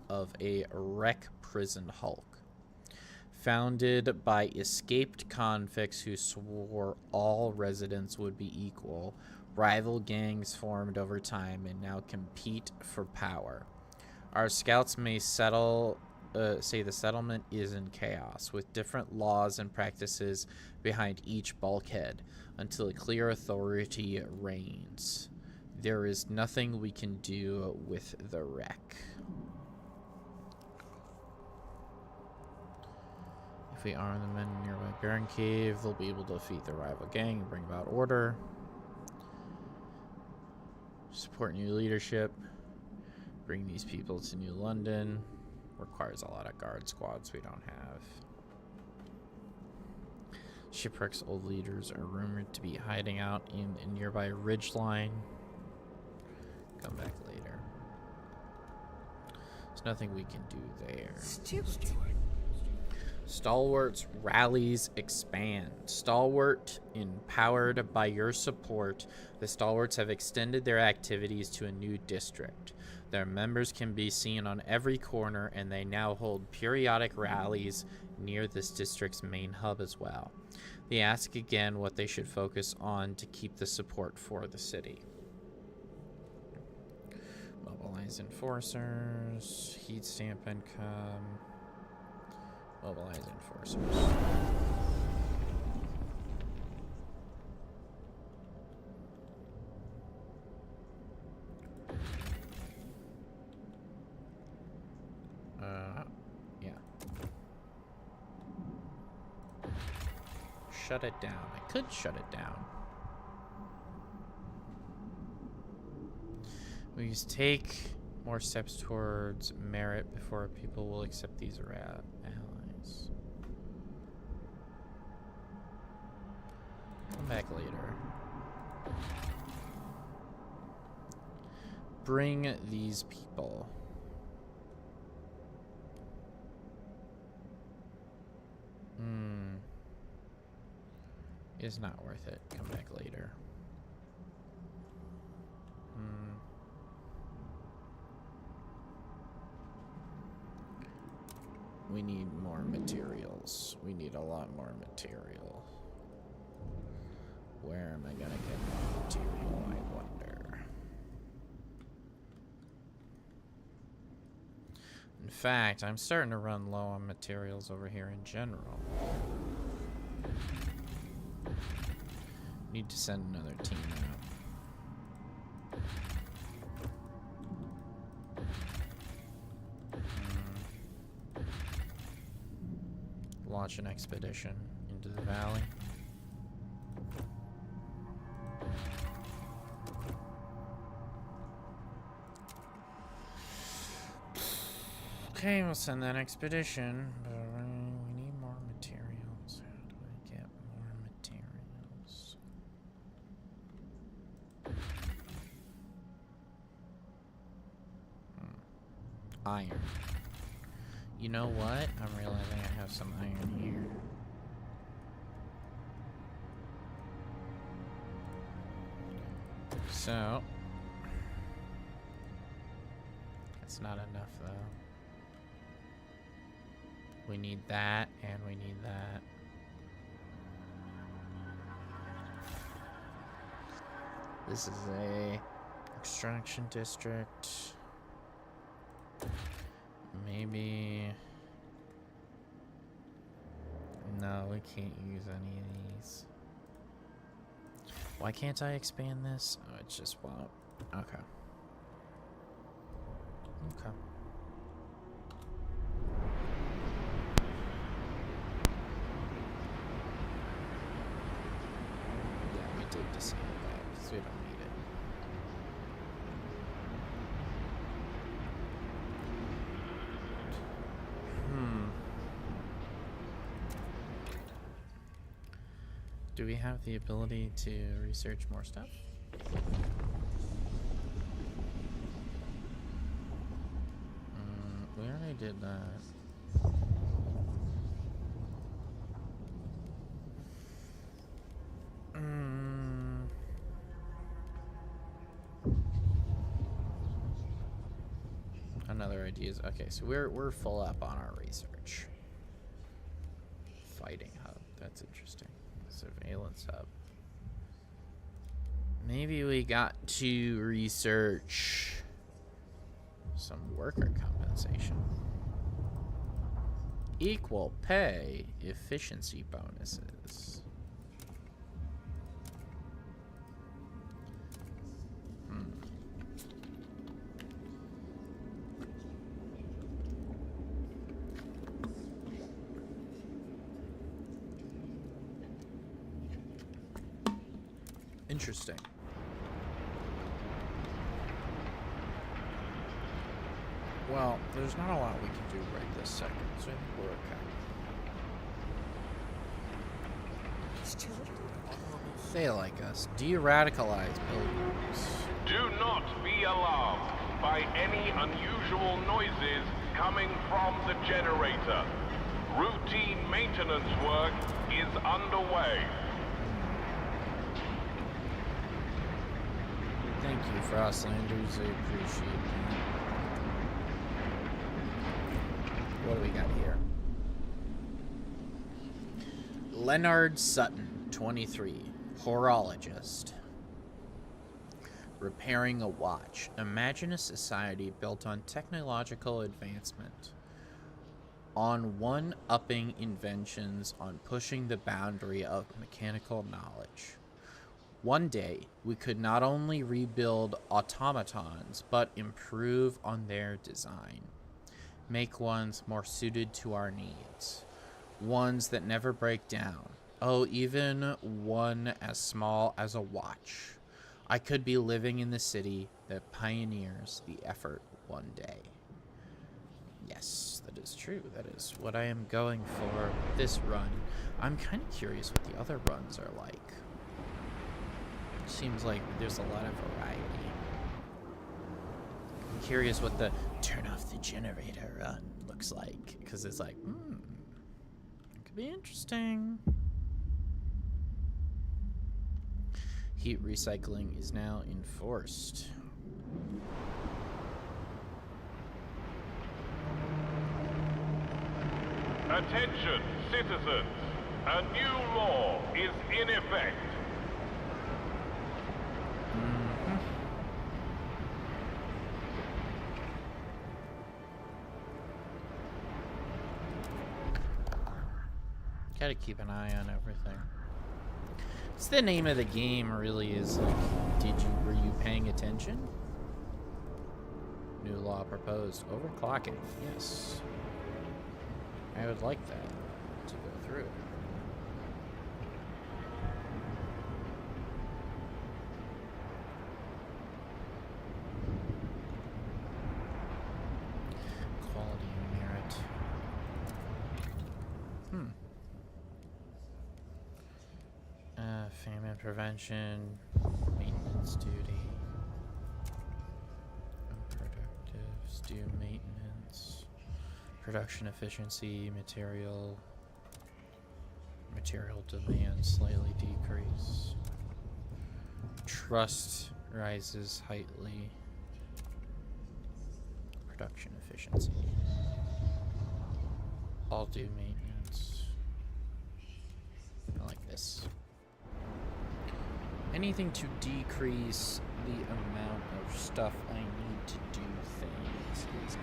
of a wreck prison hulk. Founded by escaped convicts who swore all residents would be equal, rival gangs formed over time and now compete for power. Our scouts may say the settlement is in chaos, with different laws and practices behind each bulkhead, until a clear authority reigns. There is nothing we can do with the wreck. If we arm the men in nearby Baron Cave, they'll be able to defeat the rival gang and bring about order. Support new leadership. Bring these people to New London. Requires a lot of guard squads we don't have. Shipwreck's old leaders are rumored to be hiding out in a nearby ridgeline. Come back later. There's nothing we can do there. Steward. Stalwart's rallies expand. Stalwart, empowered by your support, the Stalwarts have extended their activities to a new district. Their members can be seen on every corner, and they now hold periodic rallies near this district's main hub as well. They ask again what they should focus on to keep the support for the city. Mobilize enforcers, heat stamp income, mobilize enforcers. Yeah. Shut it down. I could shut it down. We just take more steps towards merit before people will accept these allies. Come back later. Bring these people. It's not worth it. Come back later. We need more materials. We need a lot more material. Where am I gonna get more material, I wonder? In fact, I'm starting to run low on materials over here in general. Need to send another team out. Launch an expedition into the valley. Okay, we'll send that expedition, but we need more materials. How do I get more materials? Iron. You know what? I'm realizing I have some iron here. So, that's not enough though. We need that, and we need that. This is a extraction district. Maybe. No, we can't use any of these. Why can't I expand this? Oh, it just won't. Okay. Okay. Yeah, we did disable that because we don't need it. Do we have the ability to research more stuff? We already did that. Another idea is okay. So we're full up on our research. Fighting hub. That's interesting. Surveillance hub. Maybe we got to research some worker compensation. Equal pay efficiency bonuses. Interesting. Well, there's not a lot we can do right this second, so I think we're okay. They like us. De-radicalize pilgrims. Do not be alarmed by any unusual noises coming from the generator. Routine maintenance work is underway. Thank you, Frostlanders. I appreciate that. What do we got here? Leonard Sutton, 23, horologist. Repairing a watch. Imagine a society built on technological advancement, on one-upping inventions, on pushing the boundary of mechanical knowledge. One day, we could not only rebuild automatons, but improve on their design. Make ones more suited to our needs. Ones that never break down. Oh, even one as small as a watch. I could be living in the city that pioneers the effort one day. Yes, that is true. That is what I am going for this run. I'm kind of curious what the other runs are like. Seems like there's a lot of variety. I'm curious what the turn off the generator run looks like, because it's like, it could be interesting. Heat recycling is now enforced. Attention, citizens. A new law is in effect. Gotta keep an eye on everything. It's the name of the game, really, is like, were you paying attention? New law proposed. Overclocking. Yes. I would like that to go through. Quality and merit. Famine prevention, maintenance duty, unproductive, due maintenance, production efficiency, material demand slightly decrease, trust rises highly, production efficiency, all due maintenance. I like this. Anything to decrease the amount of stuff I need to do things is good.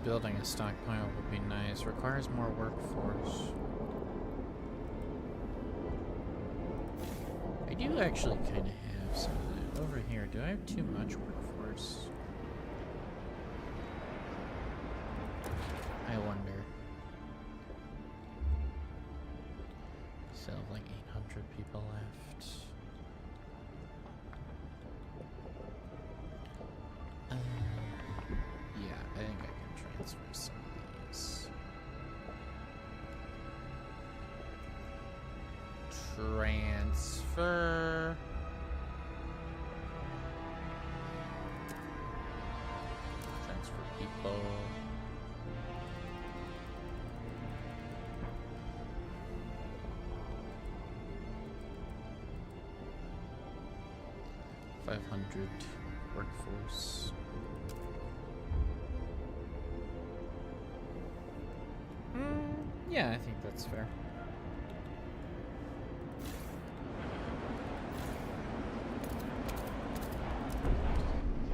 Building a stockpile would be nice. Requires more workforce. I do actually kind of have some of that. Over here, do I have too much workforce? I wonder. Still have like 800 people left. Yeah, I think I can transfer some of these. Transfer. Transfer people. $500 workforce. Yeah, I think that's fair.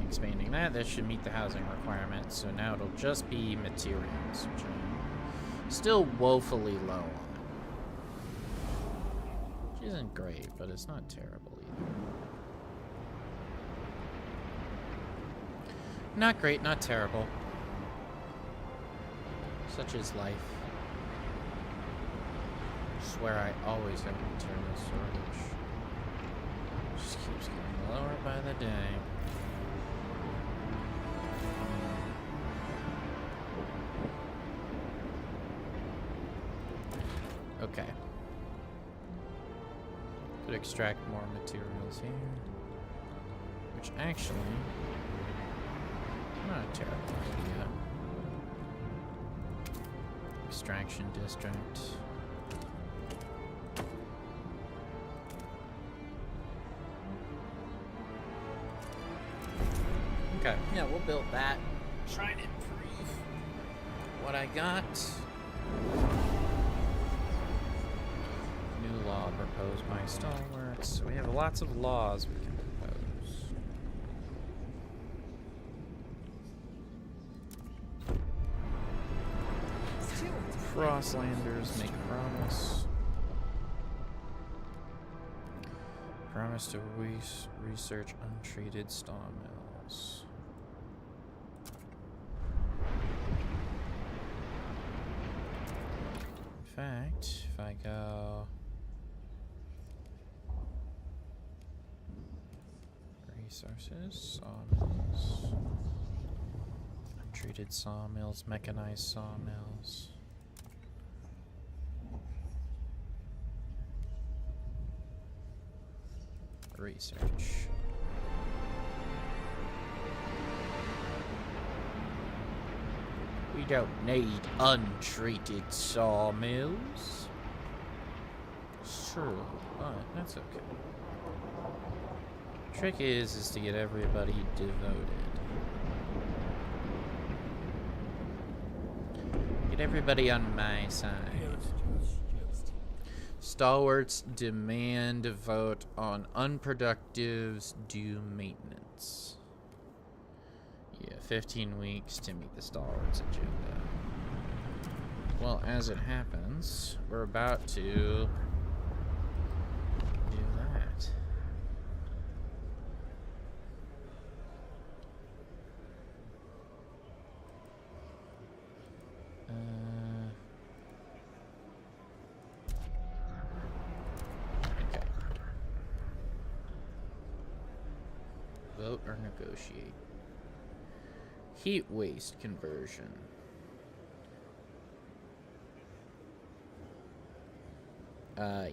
Expanding that should meet the housing requirements, so now it'll just be materials, which I'm still woefully low on. Which isn't great, but it's not terrible either. Not great, not terrible. Such is life. Swear I always have material storage. Just keeps getting lower by the day. Okay. Could extract more materials here. Which actually, not a terrible idea. Extraction district. Okay, yeah, we'll build that. Try to improve what I got. New law proposed by Stalwarts. So we have lots of laws we can propose. Frostlanders make promise. Promise to research untreated sawmills. In fact, if I go resources, sawmills, untreated sawmills, mechanized sawmills. Research. We don't need untreated sawmills. Sure, but that's okay. Trick is to get everybody devoted. Get everybody on my side. Stalwarts demand a vote on unproductives due maintenance. Yeah, 15 weeks to meet the Stalwarts agenda. Well, as it happens, we're about to do that. Vote or negotiate. Heat waste conversion.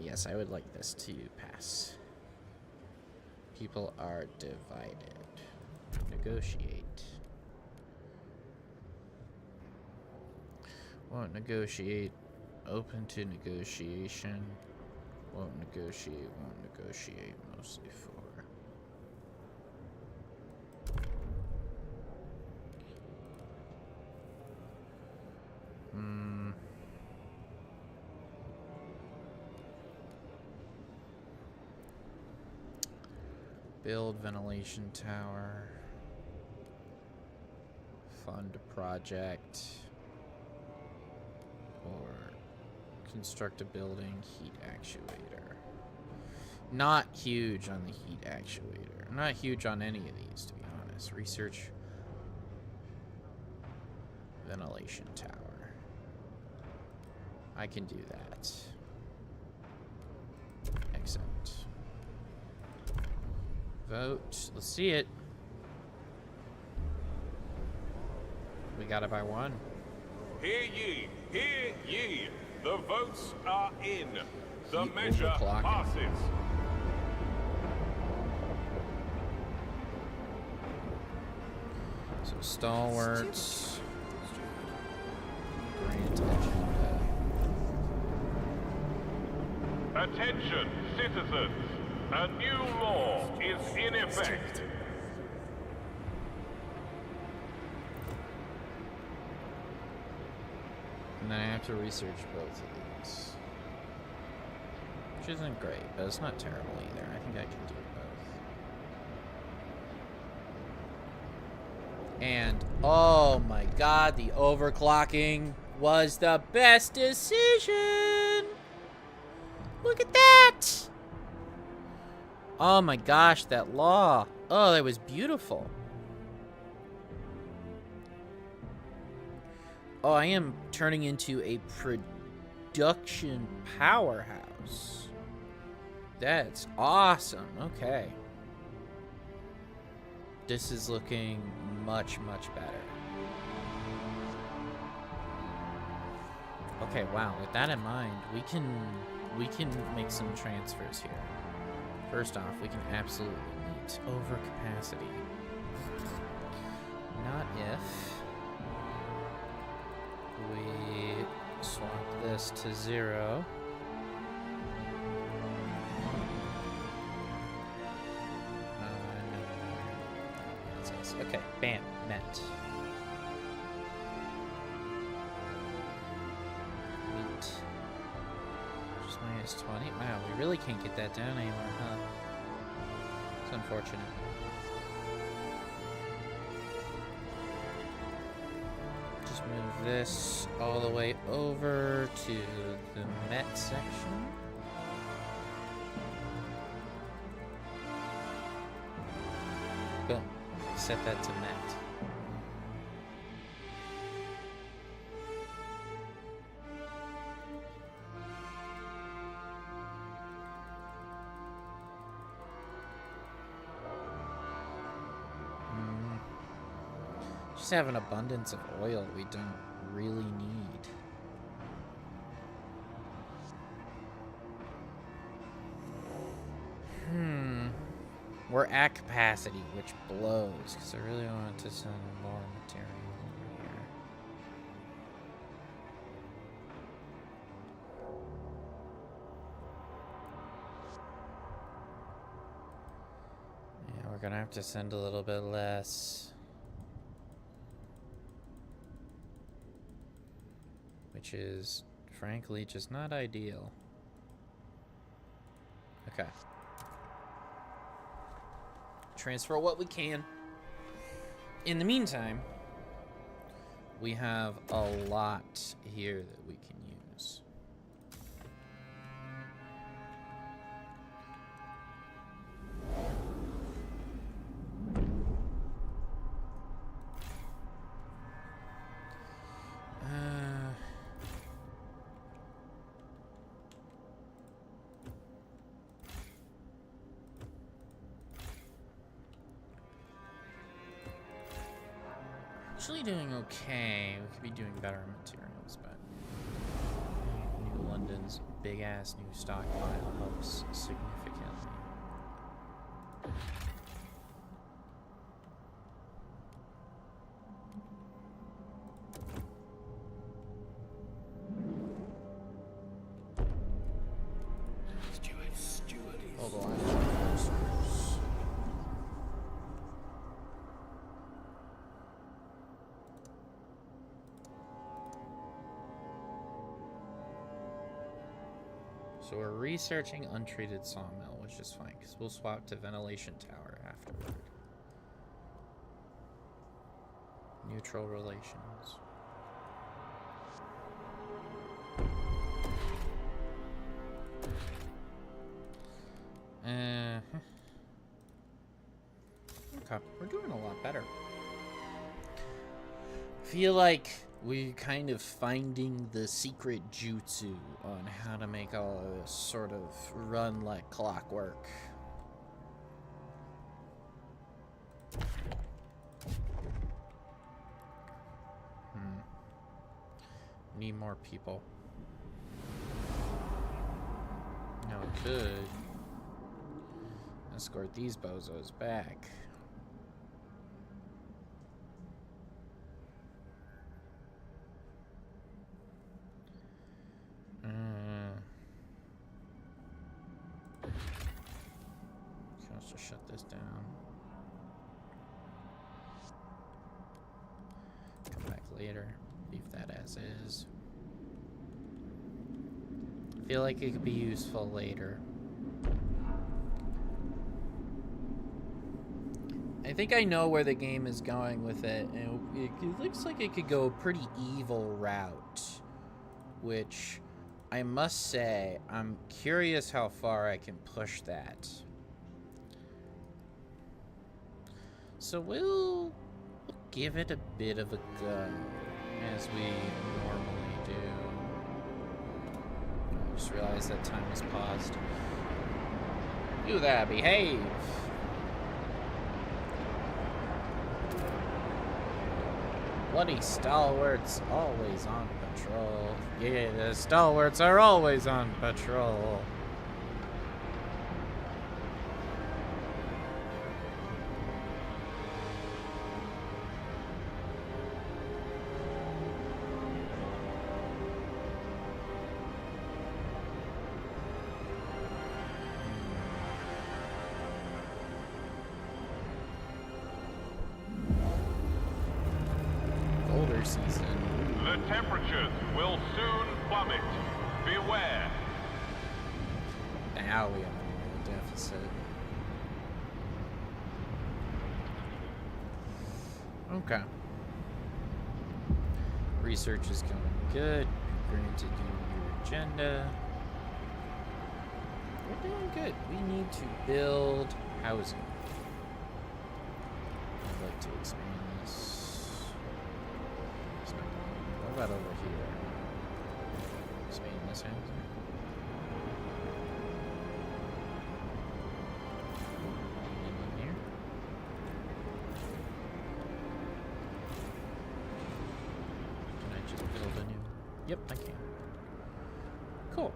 Yes, I would like this to pass. People are divided. Negotiate. Won't negotiate. Open to negotiation. Won't negotiate. Won't negotiate. Mostly for. Build ventilation tower. Fund a project. Or construct a building. Heat actuator. Not huge on the heat actuator. Not huge on any of these, to be honest. Research ventilation tower. I can do that. Accept. Vote. Let's see it. We got it by one. Hear ye, hear ye. The votes are in. The Keep measure overclocking. passes. So Stalwarts. Grant agenda. Attention, citizens. A new law is in effect. And then I have to research both of these. Which isn't great, but it's not terrible either. I think I can do both. And, oh my god, the overclocking was the best decision! Look at that! Oh my gosh, that law. Oh, that was beautiful. Oh, I am turning into a production powerhouse. That's awesome. Okay. This is looking much, much better. Okay, wow. With that in mind, we can make some transfers here. First off, we can absolutely meet overcapacity. Not if we swap this to 0. No. Okay, bam, met. Meet. Just minus 20. Wow, we really can't get that down anymore, huh? It's unfortunate. Just move this all the way over to the Met section. Boom. Set that to Met. Just have an abundance of oil we don't really need. We're at capacity, which blows, because I really want to send more material over here. Yeah, we're gonna have to send a little bit less. Which is, frankly, just not ideal. Okay. Transfer what we can. In the meantime, we have a lot here that we can use. Actually doing okay. We could be doing better materials, but New London's big ass new stockpile helps significantly. Hold on. So we're researching untreated sawmill, which is fine, because we'll swap to ventilation tower afterward. Neutral relations. Okay, we're doing a lot better. Feel like we're kind of finding the secret jutsu on how to make all of this sort of run like clockwork. Need more people. Now we could escort these bozos back. Just shut this down. Come back later. Leave that as is. I feel like it could be useful later. I think I know where the game is going with it, and it looks like it could go a pretty evil route, which I must say, I'm curious how far I can push that. So we'll give it a bit of a go, as we normally do. just realized that time was paused. You there, behave! Bloody stalwarts always on patrol. Yeah, the stalwarts are always on patrol. Colder season. The temperatures will soon plummet. Beware. Now we have a deficit. Okay. Research is going good. Granted you your agenda. We're doing good. We need to build housing. I'd like to expand this. What about over here? Expand this housing. In here. Can I just build a new? Yep, I can. Cool.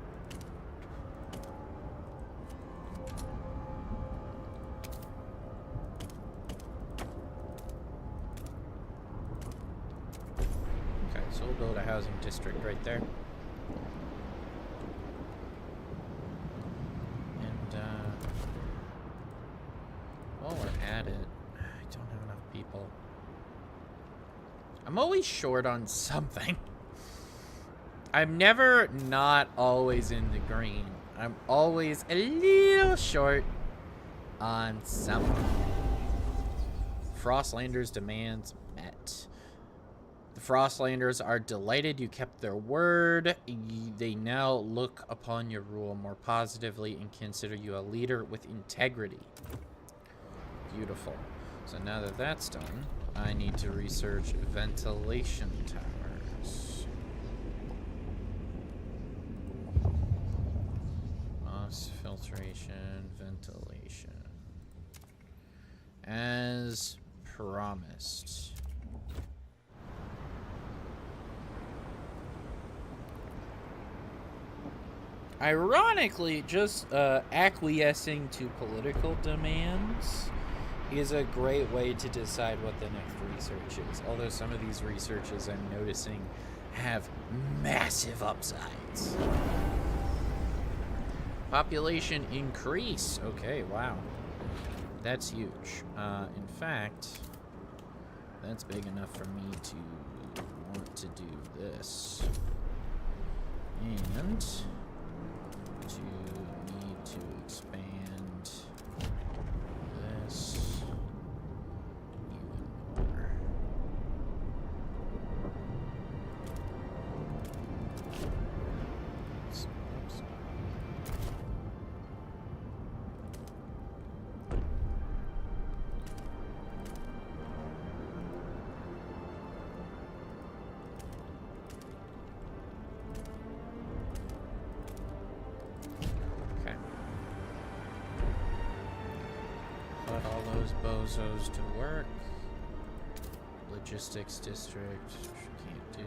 Okay, so we'll build a housing district right there. And, while we're at it, I don't have enough people. I'm always short on something. I'm never not always in the green. I'm always a little short on something. Frostlanders' demands met. The Frostlanders are delighted you kept their word. They now look upon your rule more positively and consider you a leader with integrity. Beautiful. So now that that's done, I need to research ventilation towers. Moss filtration, ventilation. As promised. Ironically, just acquiescing to political demands is a great way to decide what the next research is. Although some of these researches I'm noticing have massive upsides. Population increase. Okay, wow. That's huge. In fact, that's big enough for me to want to do this. And to need to expand this even more. Oops. Okay. Put all those bozos to work. Logistics district, can't do.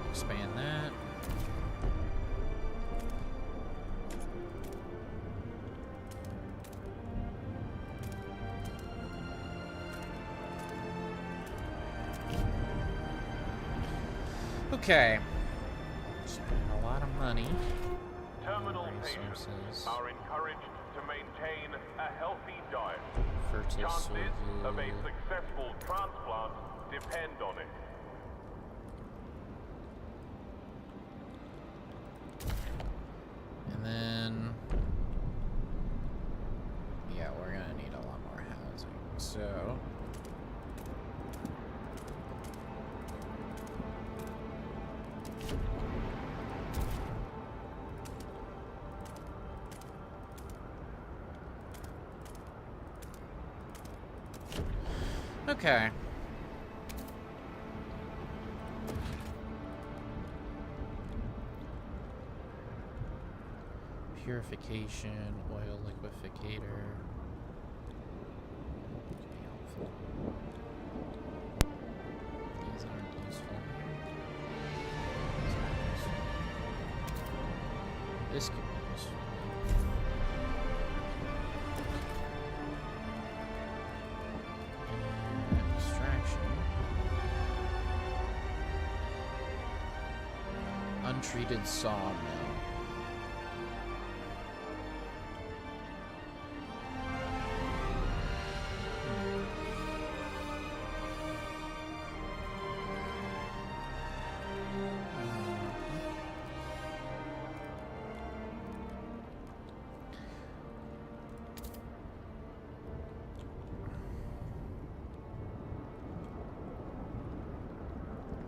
Expand that. Okay. Spend a lot of money. Terminal patients Resources. are encouraged to maintain a healthy diet. Fertile Chances of a soil. successful transplant depend on it. And then, yeah, we're gonna need a lot more housing. So, Okay. Purification, oil liqueficator. Could be helpful. These aren't useful. These aren't useful. This could be useful. And extraction. Untreated sawmill.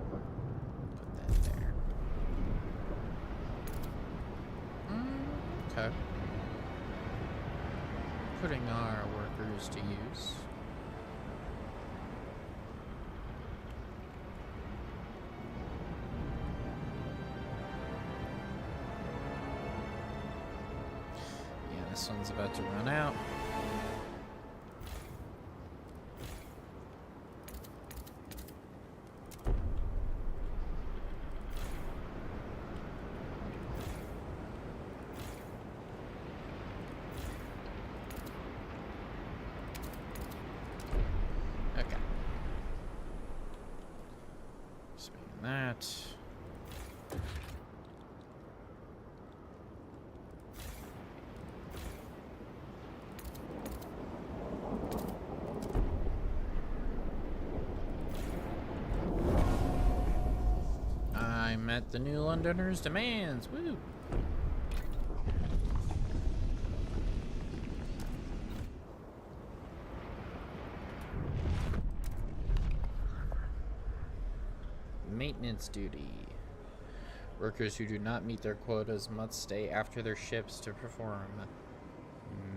Put that there. Okay. Putting our workers to use. Yeah, this one's about to run out. Okay. Expand that. I met the new Londoners' demands. Woo! Maintenance duty. Workers who do not meet their quotas must stay after their ships to perform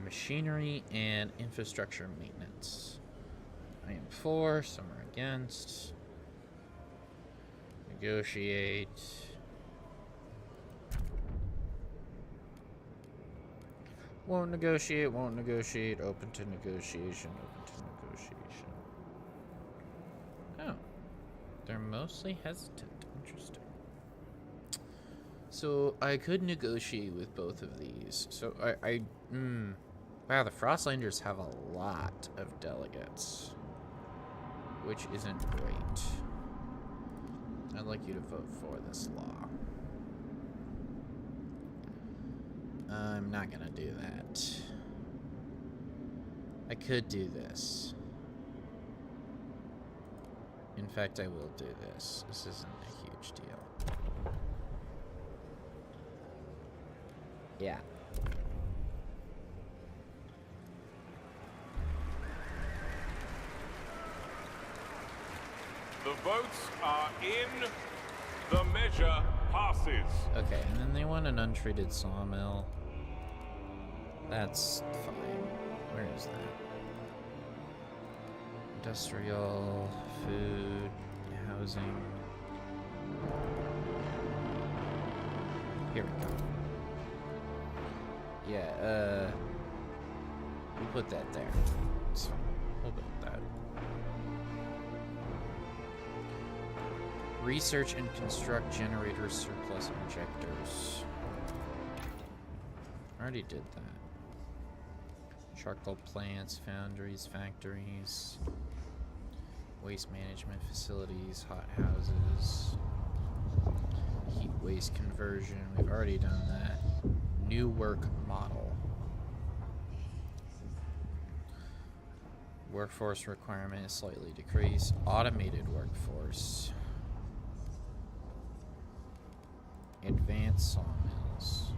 machinery and infrastructure maintenance. I am for, some are against. Negotiate. Won't negotiate, won't negotiate, open to negotiation, open to negotiation. Oh. They're mostly hesitant. Interesting. So I could negotiate with both of these. So wow, the Frostlanders have a lot of delegates, which isn't great. I'd like you to vote for this law. I'm not gonna do that. I could do this. In fact, I will do this. This isn't a huge deal. Yeah. The votes are in. The measure passes. Okay, and then they want an untreated sawmill. That's fine. Where is that? Industrial, food, housing. Here we go. Yeah, we'll put that there. It's fine. We'll build that. Research and construct generators, surplus injectors. Already did that. Charcoal plants, foundries, factories, waste management facilities, hot houses, heat waste conversion. We've already done that. New work model. Workforce requirement is slightly decreased. Automated workforce. Advanced sawmills.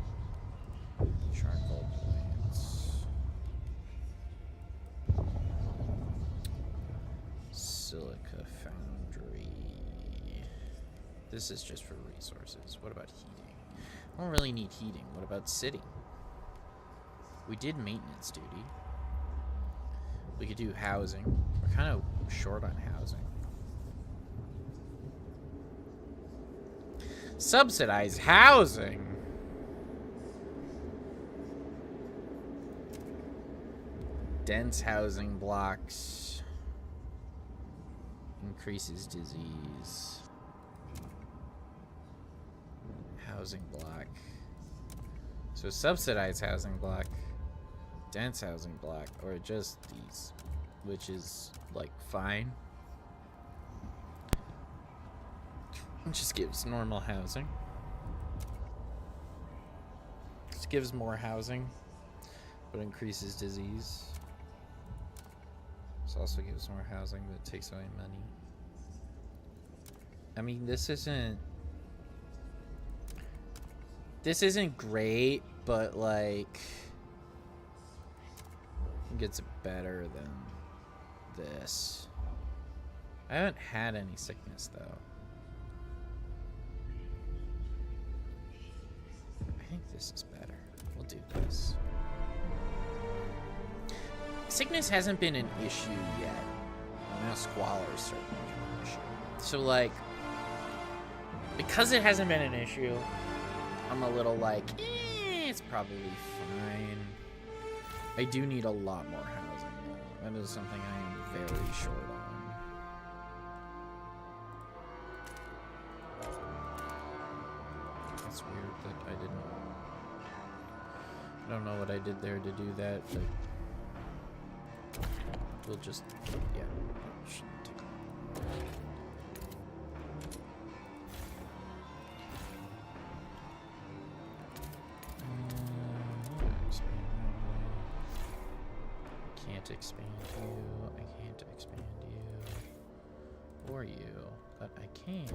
Charcoal plants. Silica foundry. This is just for resources. What about heating? I don't really need heating. What about city? We did maintenance duty. We could do housing. We're kind of short on housing. Subsidized housing? Dense housing blocks. Increases disease. Housing block. So subsidized housing block. Dense housing block. Or just these. Which is, like, fine. It just gives normal housing. Just gives more housing, but increases disease. This also gives more housing, but it takes away money. I mean, this isn't great, but like, I think it's better than this. I haven't had any sickness though. I think this is better. We'll do this. Sickness hasn't been an issue yet. Now squalor is certainly an issue. So like, because it hasn't been an issue, I'm a little like, it's probably fine. I do need a lot more housing though. That is something I am very short on. It's weird that I didn't. I don't know what I did there to do that, but we'll just, yeah. Shouldn't take Can't expand you. I can't expand you. Or you. But I can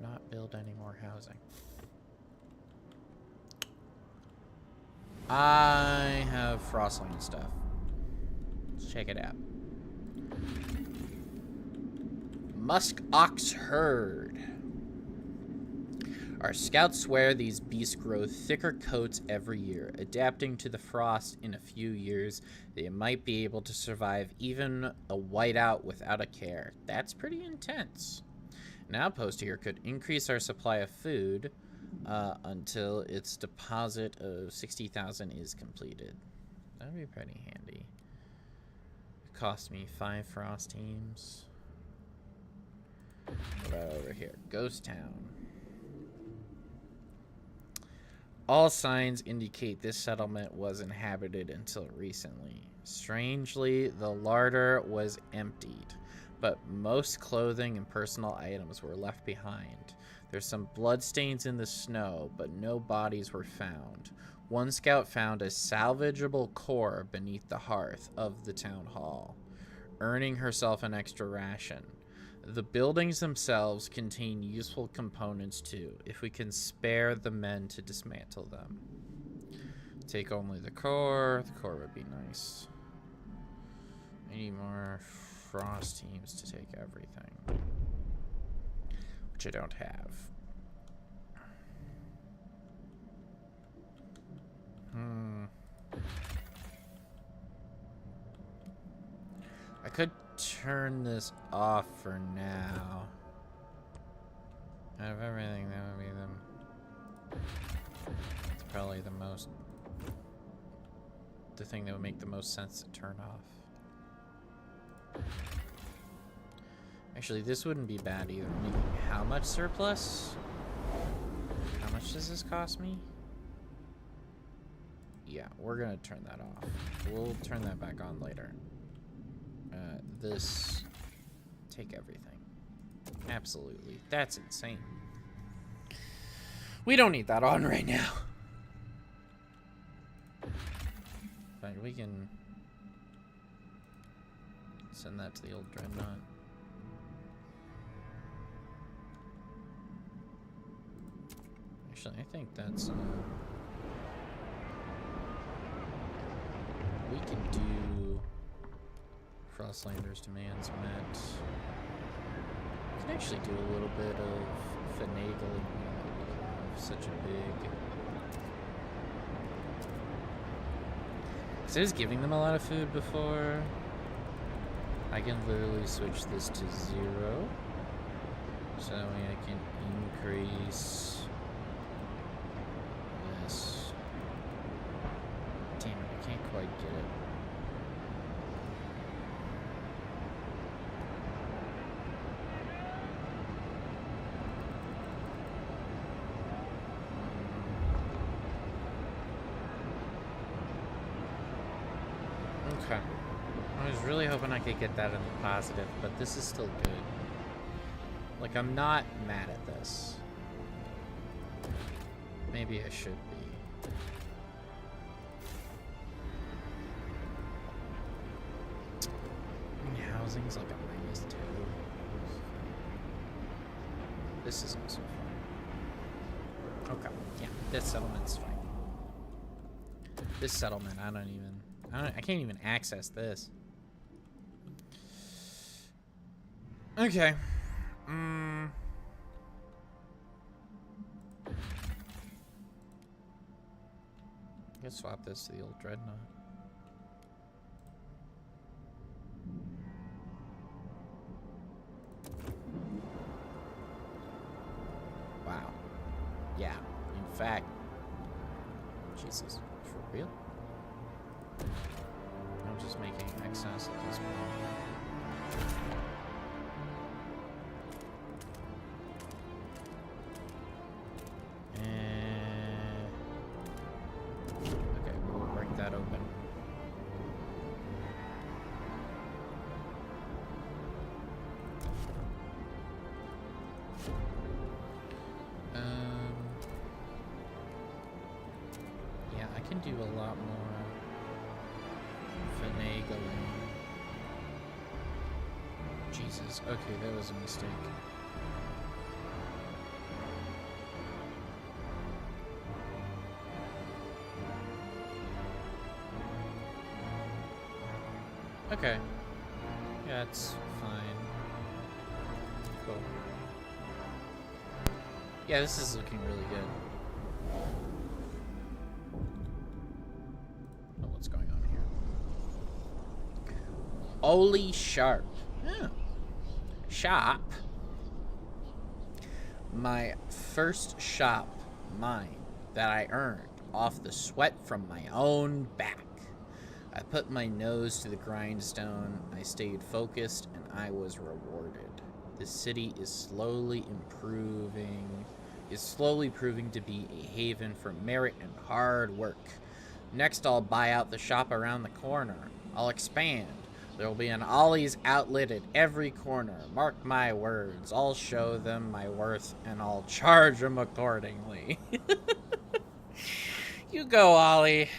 not build any more housing. I have Frostland stuff. Let's check it out. Musk Ox Herd. Our scouts swear these beasts grow thicker coats every year. Adapting to the frost in a few years, they might be able to survive even a whiteout without a care. That's pretty intense. An outpost here could increase our supply of food until its deposit of 60,000 is completed. That'd be pretty handy. It cost me 5 frost teams. What about over here? Ghost Town. All signs indicate this settlement was inhabited until recently. Strangely, the larder was emptied, but most clothing and personal items were left behind. There's some bloodstains in the snow, but no bodies were found. One scout found a salvageable core beneath the hearth of the town hall, earning herself an extra ration. The buildings themselves contain useful components too, if we can spare the men to dismantle them. Take only the core. The core would be nice. I need more frost teams to take everything, which I don't have. I could turn this off for now. Out of everything, that would be them. It's probably the thing that would make the most sense to turn off. Actually, this wouldn't be bad either. How much surplus? How much does this cost me? Yeah, we're gonna turn that off. We'll turn that back on later. This, take everything. Absolutely. That's insane. We don't need that on right now. But we can send that to the old dreadnought. Actually, I think that's we can do Frostlander's demands met. We can actually do a little bit of finagling of such a big. Because I was giving them a lot of food before. I can literally switch this to 0. So that way I can increase this. Damn it, I can't quite get it. Okay. I was really hoping I could get that in the positive, but this is still good. Like, I'm not mad at this. Maybe I should be. Housing's like a -2. This is also fine. Okay, yeah, this settlement's fine. This settlement, I can't even access this. Okay. Let's swap this to the old dreadnought. Wow. Yeah. In fact, Jesus, for real? I'm just making excess at this point. Okay, we'll break that open. Yeah, I can do a lot more finagling. Jesus, okay, that was a mistake. Okay. Yeah, it's fine. Cool. Yeah, this is looking really good. Oh, what's going on here? Holy sharp. Yeah. Shop. My first shop mine that I earned off the sweat from my own back. I put my nose to the grindstone, I stayed focused, and I was rewarded. The city is slowly proving to be a haven for merit and hard work. Next, I'll buy out the shop around the corner. I'll expand. There will be an Ollie's outlet at every corner. Mark my words, I'll show them my worth, and I'll charge them accordingly. You go, Ollie.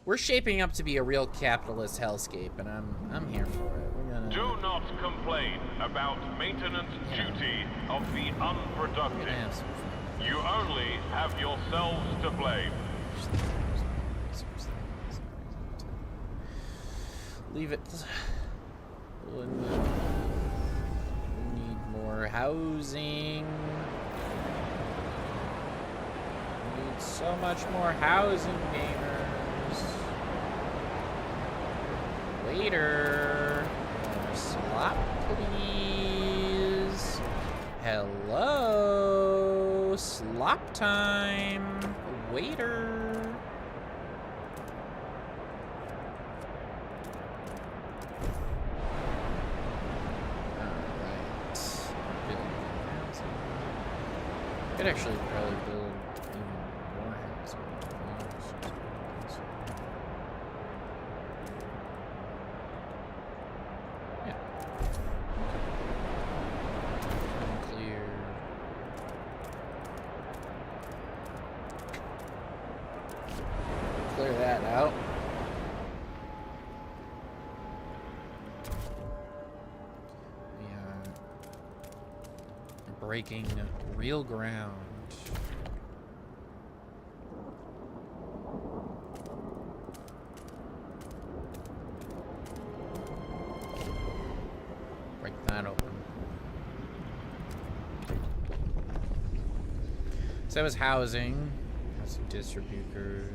We're shaping up to be a real capitalist hellscape, and I'm here for it. Do not complain about maintenance duty of the unproductive. You only have yourselves to blame. Leave it. We need more housing. We need so much more housing, gamers. Waiter. More slop, please. Hello. Slop time. Waiter. Could actually probably build even more housing. Yeah. Clear. Clear that out. We are breaking real ground. Break that open. So that was housing. Has some distributor.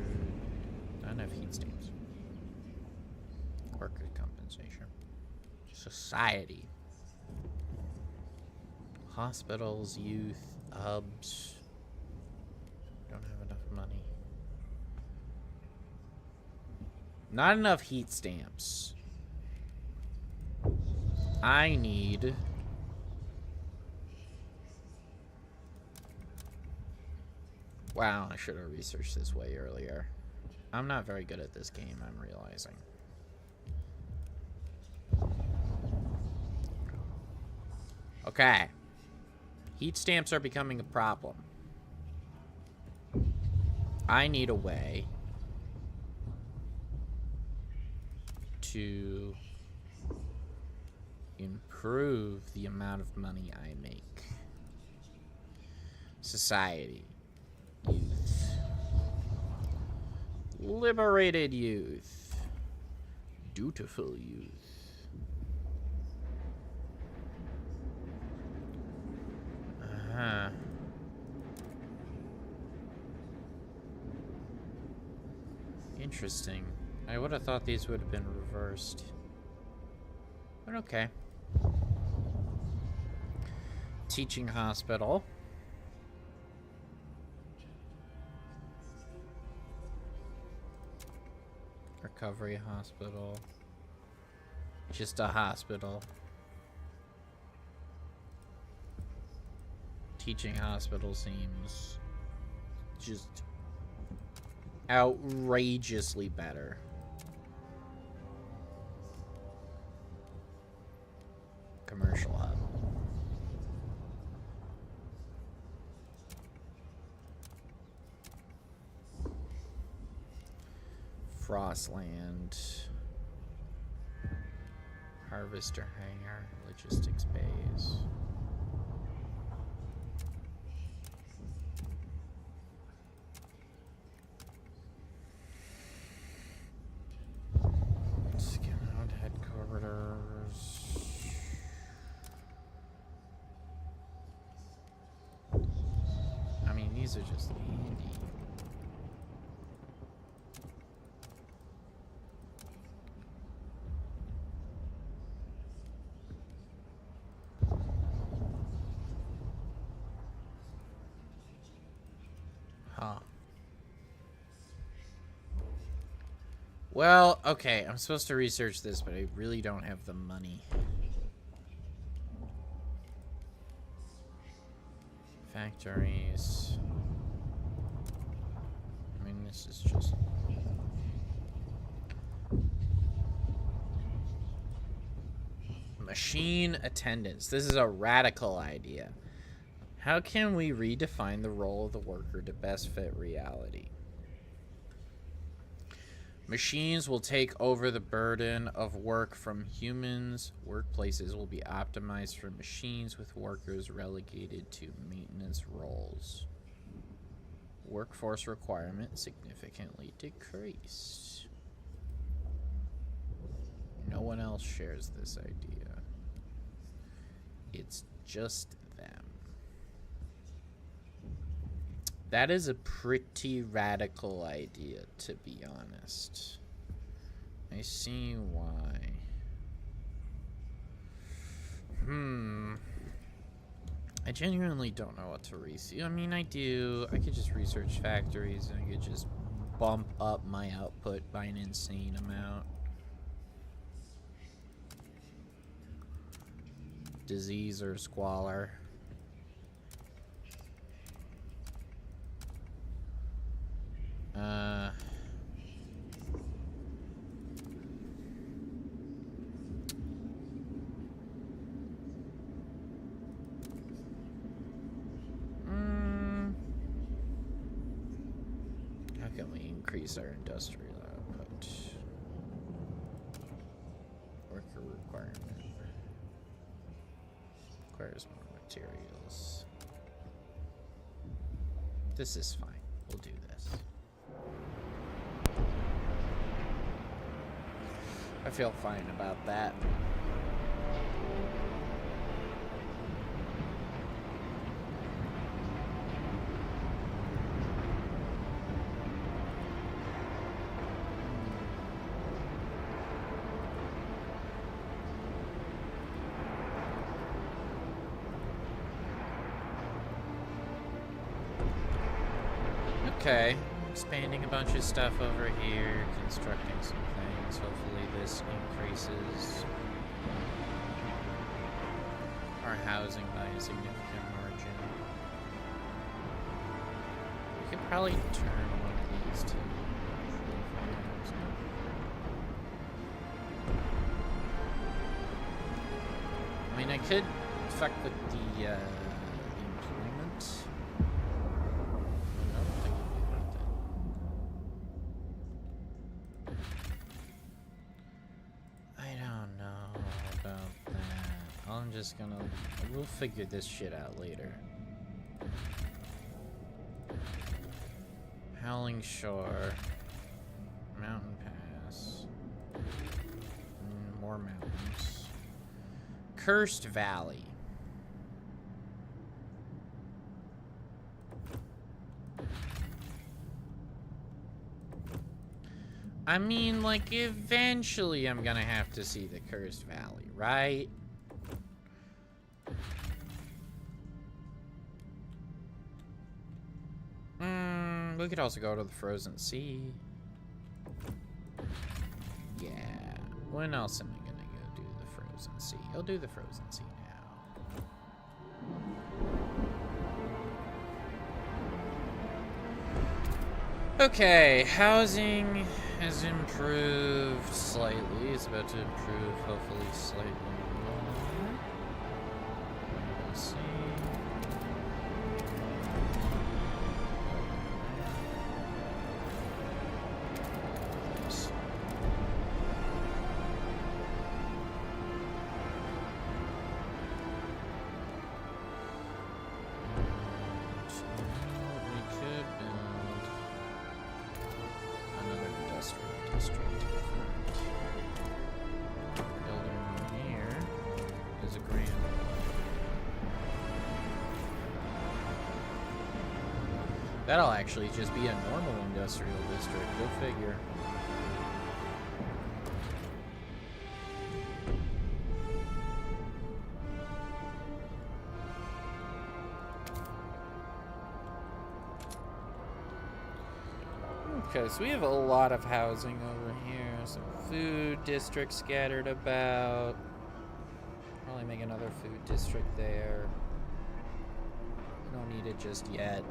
Not enough heat stamps. Worker compensation. Society. Hospitals, youth, hubs. Don't have enough money. Not enough heat stamps. I need... Wow, I should have researched this way earlier. I'm not very good at this game, I'm realizing. Okay. Heat stamps are becoming a problem. I need a way to improve the amount of money I make. Society. Youth. Liberated youth. Dutiful youth. Uh-huh. Interesting. I would have thought these would have been reversed. But okay. Teaching hospital. Recovery hospital. Just a hospital. Teaching hospital seems just outrageously better. Commercial hub. Frostland. Harvester hangar. Logistics bays. Scout headquarters. I mean, these are just handy. Huh. Well, okay, I'm supposed to research this, but I really don't have the money. Factories. I mean, this is just... Machine attendants. This is a radical idea. How can we redefine the role of the worker to best fit reality? Machines will take over the burden of work from humans. Workplaces will be optimized for machines with workers relegated to maintenance roles. Workforce requirement significantly decreased. No one else shares this idea. It's just them. That is a pretty radical idea, to be honest. I see why. I genuinely don't know what to research. I mean, I do. I could just research factories, and I could just bump up my output by an insane amount. Disease or squalor. How can we increase our industrial output? Worker requirement. Requires more materials. This is fine. We'll do this. I feel fine about that. Okay, expanding a bunch of stuff over here, constructing some things. Hopefully this increases our housing by a significant margin. We could probably turn one of these to housing. I mean, I could fuck with the employment. I'm just gonna... We'll figure this shit out later. Howling Shore. Mountain Pass. More mountains. Cursed Valley. I mean, like, eventually I'm gonna have to see the Cursed Valley, right? We could also go to the Frozen Sea. Yeah. When else am I gonna go do the Frozen Sea? I'll do the Frozen Sea now. Okay, housing has improved slightly. It's about to improve, hopefully, slightly more. Let's see. That'll actually just be a normal industrial district, go figure. Okay, so we have a lot of housing over here. Some food districts scattered about. Probably make another food district there. We don't need it just yet.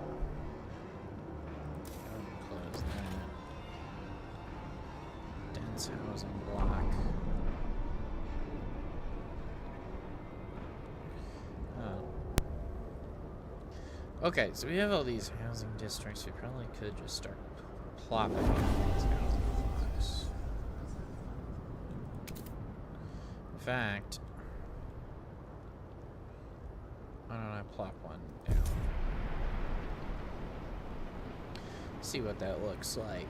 Close that. Dense housing block. Okay, so we have all these housing districts. We probably could just start plopping in these housing blocks. In fact, why don't I plop one down? See what that looks like.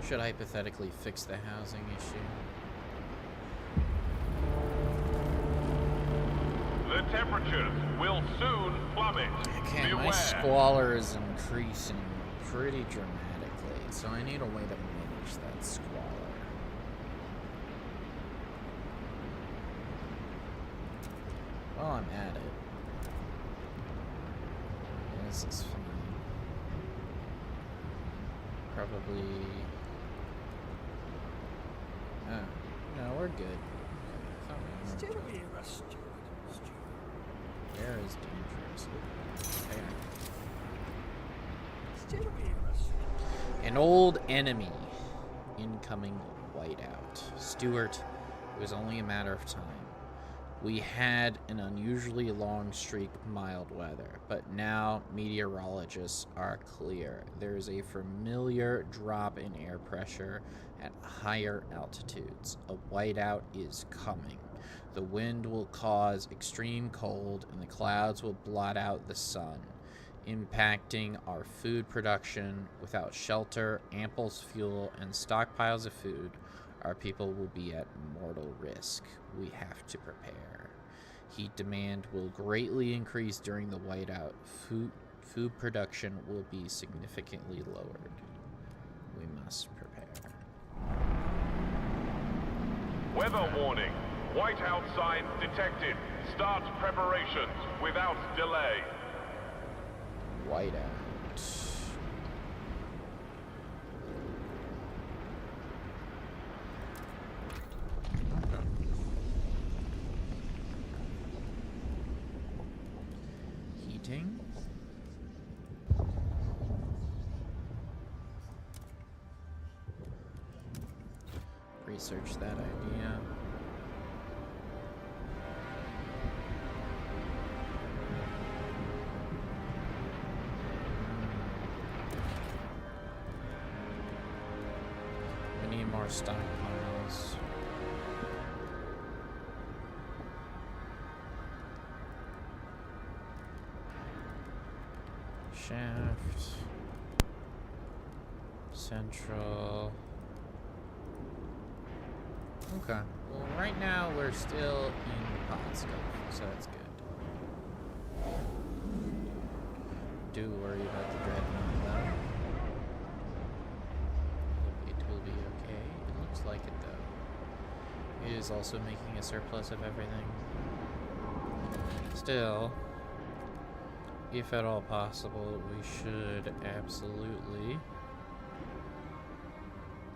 Should hypothetically fix the housing issue. The temperatures will soon plummet. Okay, my squalor is increasing pretty dramatically, so I need a way to manage that squalor. While I'm at it, this is fine. Probably. Oh, no, we're good. Okay, Where is dangerous? There. An old enemy. Incoming whiteout. Stuart, it was only a matter of time. We had an unusually long streak of mild weather, but now meteorologists are clear. There is a familiar drop in air pressure at higher altitudes. A whiteout is coming. The wind will cause extreme cold, and the clouds will blot out the sun, impacting our food production. Without shelter, ample fuel, and stockpiles of food, our people will be at mortal risk. We have to prepare. Heat demand will greatly increase during the whiteout. Food production will be significantly lowered. We must prepare. Weather warning. Whiteout signs detected. Start preparations without delay. Whiteout. Eating. Research that idea. We need more stockpiles. Shaft. Central. Okay. Well, right now we're still in pot stuff, so that's good. Do worry about the dreadnought though. It will be okay. It looks like it though. It is also making a surplus of everything. Still, if at all possible, we should absolutely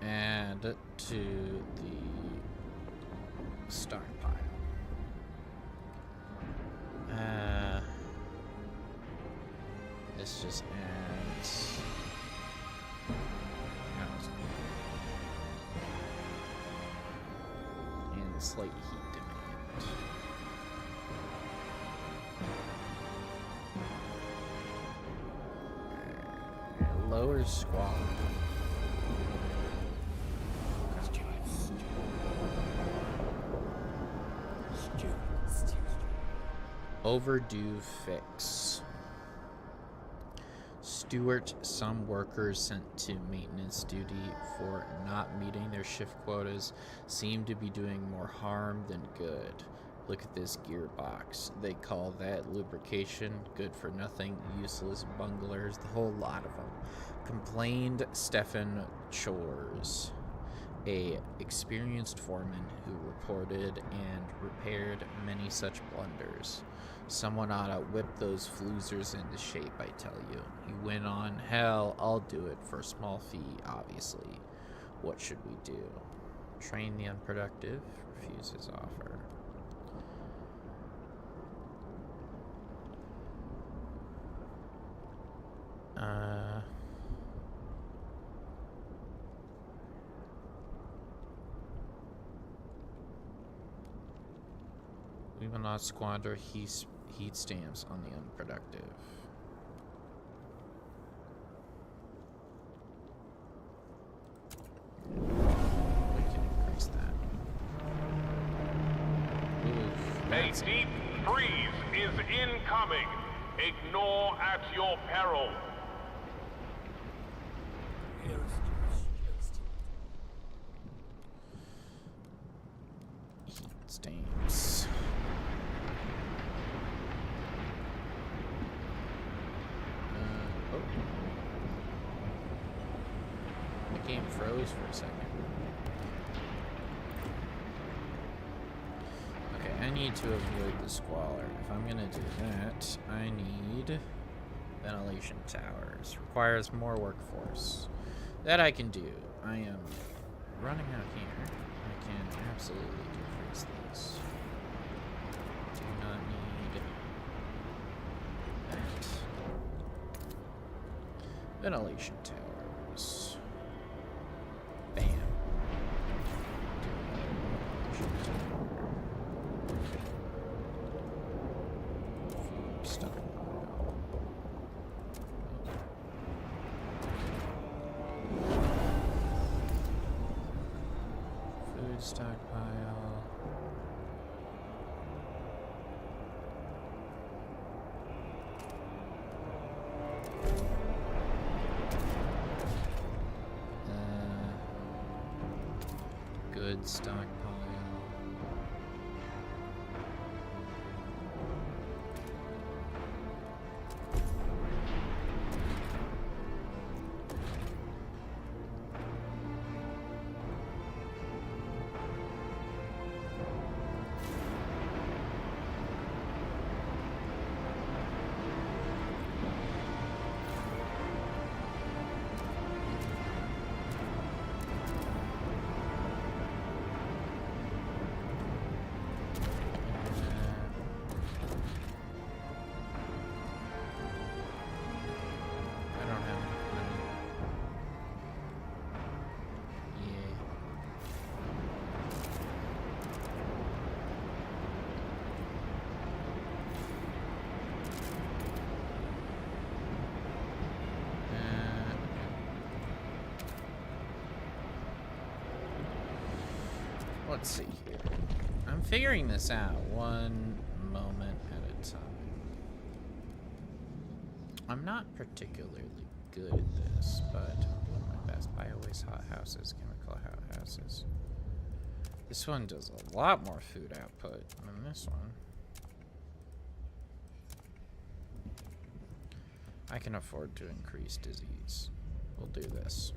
add to the stockpile. This just adds and slight heat demand. Lower squad. Overdue fix. Stewart, some workers sent to maintenance duty for not meeting their shift quotas seem to be doing more harm than good. Look at this gearbox. They call that lubrication. Good for nothing. Useless bunglers. The whole lot of them. Complained Stefan Chores, a experienced foreman who reported and repaired many such blunders. Someone ought to whip those floozers into shape, I tell you. He went on, hell, I'll do it for a small fee, obviously. What should we do? Train the unproductive? Refuse his offer. We will not squander heat stamps on the unproductive. We can increase that. Oof, A deep freeze is incoming. Ignore at your peril. heat stamps. The game froze for a second. Okay, I need to avoid the squalor. If I'm gonna do that, I need ventilation towers. Requires more workforce. That I can do. I am running out here. I can absolutely decrease these. Do not need that. Ventilation towers. Bam. Do another ventilation tower. Food stockpile. Food stockpile. Good stockpile. Let's see here. I'm figuring this out one moment at a time. I'm not particularly good at this, but I'm doing my best. Buy always hot houses, chemical hot houses. This one does a lot more food output than this one. I can afford to increase disease. We'll do this.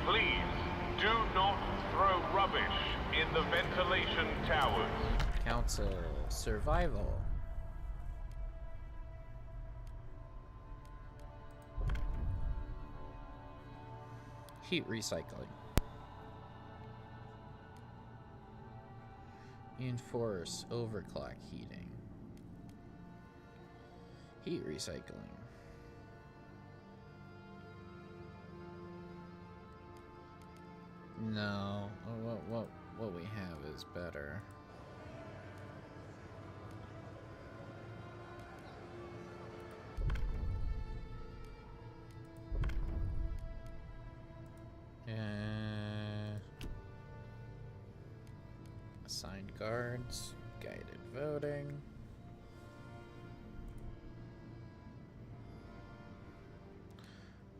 Please do not throw rubbish in the ventilation towers. Council survival. Heat recycling. Enforce overclock heating. Heat recycling. No, what we have is better. Assigned guards, guided voting.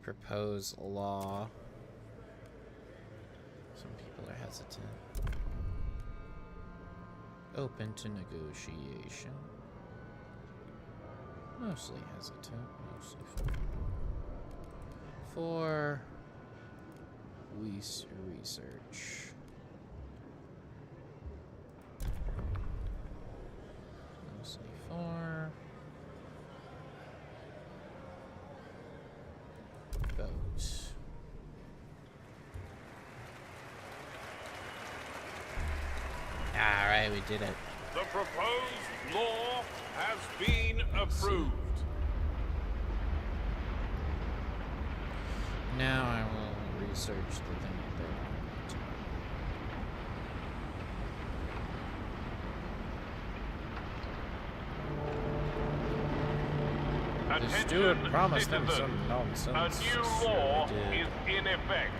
Propose law. Some people are hesitant. Open to negotiation. Mostly hesitant, mostly fun. For research. Mostly for vote. Alright, we did it. The proposed law has been approved. Now I will research the thing that they want to. The steward promised them some nonsense. A new law is in effect.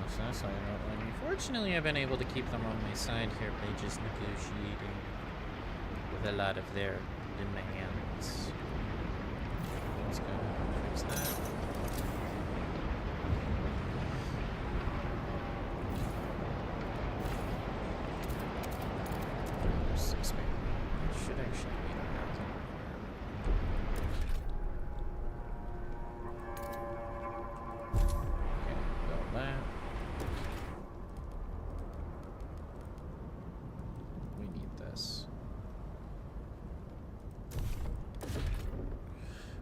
So that's why I don't like me. Fortunately, I've been able to keep them on my side here by just negotiating with a lot of their demands. Let's go fix that. Should actually be a housing requirement. Okay, build that. We need this.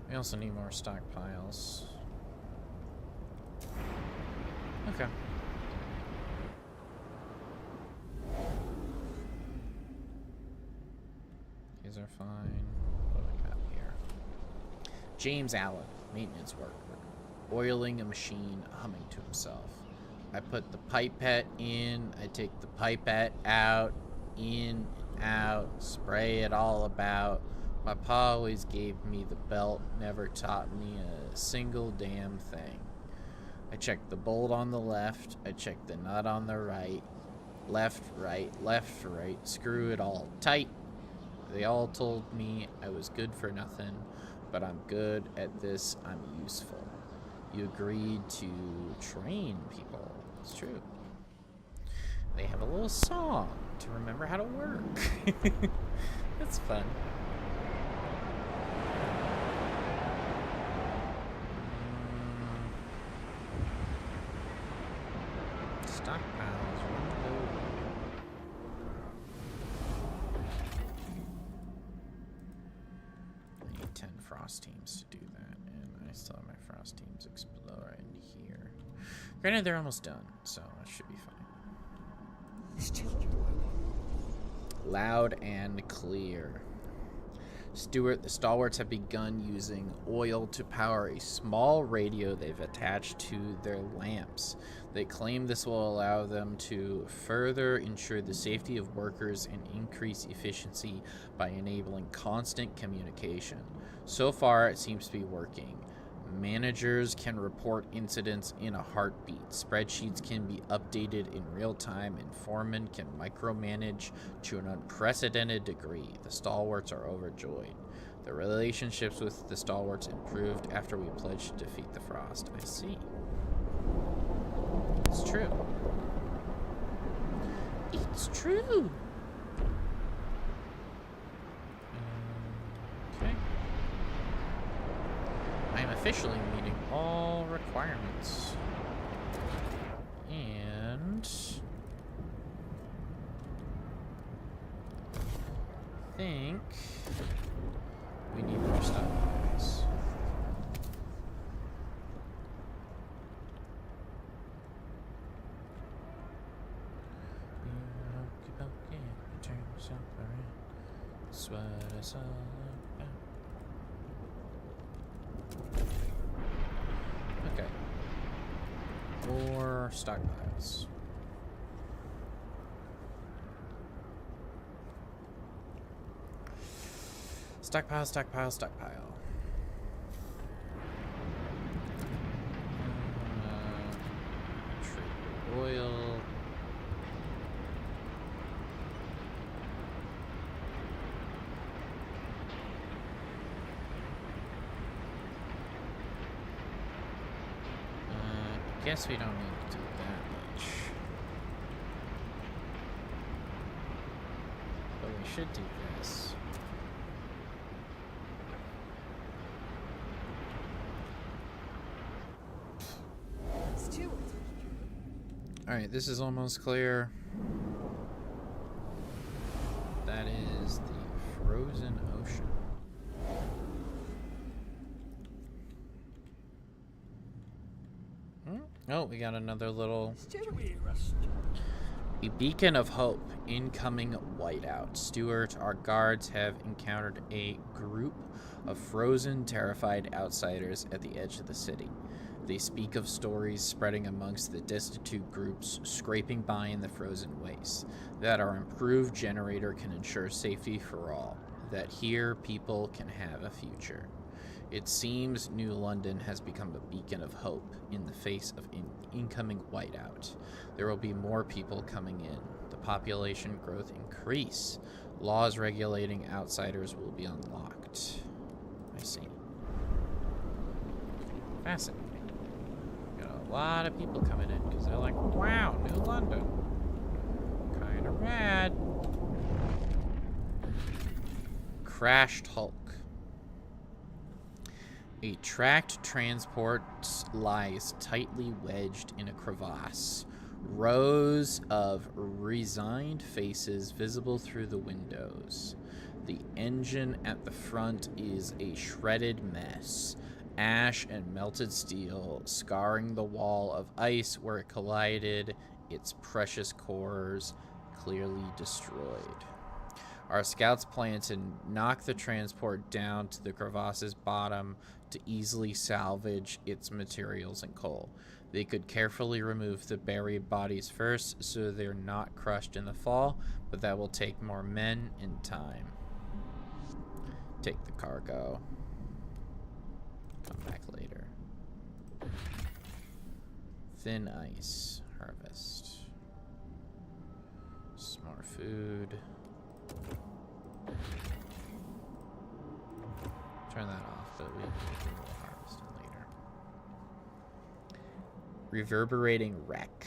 We also need more stockpiles. Okay. These are fine. What do I got here? James Allen, maintenance worker. Oiling a machine, humming to himself. I put the pipette in, I take the pipette out, in, out, spray it all about. My pa always gave me the belt, never taught me a single damn thing. I checked the bolt on the left, I checked the nut on the right, left, right, screw it all tight. They all told me I was good for nothing, but I'm good at this, I'm useful. You agreed to train people. It's true. They have a little song to remember how to work. That's fun. Stockpiles, I need 10 frost teams to do that, and I still have my frost teams exploring here. Granted, they're almost done, so it should be fine. Loud and clear. Stewart, the stalwarts have begun using oil to power a small radio they've attached to their lamps. They claim this will allow them to further ensure the safety of workers and increase efficiency by enabling constant communication. So far, it seems to be working. Managers can report incidents in a heartbeat. Spreadsheets can be updated in real time, and foremen can micromanage to an unprecedented degree. The stalwarts are overjoyed. The relationships with the stalwarts improved after we pledged to defeat the Frost. I see. It's true. It's true. Okay. I am officially meeting all requirements. And I think we need more stuff, guys. That's what it's all about. Okay. More stockpiles. Stockpile, stockpile, stockpile. Trade oil. I guess we don't need to do that much. But we should do this. Stewart. Alright, this is almost clear. That is the frozen ocean. Oh, we got another little... A beacon of hope. Incoming whiteout. Stewart, our guards have encountered a group of frozen, terrified outsiders at the edge of the city. They speak of stories spreading amongst the destitute groups scraping by in the frozen wastes. That our improved generator can ensure safety for all. That here people can have a future. It seems New London has become a beacon of hope in the face of incoming whiteout. There will be more people coming in. The population growth increase. Laws regulating outsiders will be unlocked. I see. Fascinating. Got a lot of people coming in because they're like, wow, New London. Kind of rad. Crashed Hulk. A tracked transport lies tightly wedged in a crevasse. Rows of resigned faces visible through the windows. The engine at the front is a shredded mess. Ash and melted steel scarring the wall of ice where it collided, its precious cores clearly destroyed. Our scouts plan to knock the transport down to the crevasse's bottom to easily salvage its materials and coal. They could carefully remove the buried bodies first so they're not crushed in the fall, but that will take more men and time. Take the cargo. Come back later. Thin ice. Harvest. Some more food. Turn that off, but we'll harvest it later. Reverberating wreck.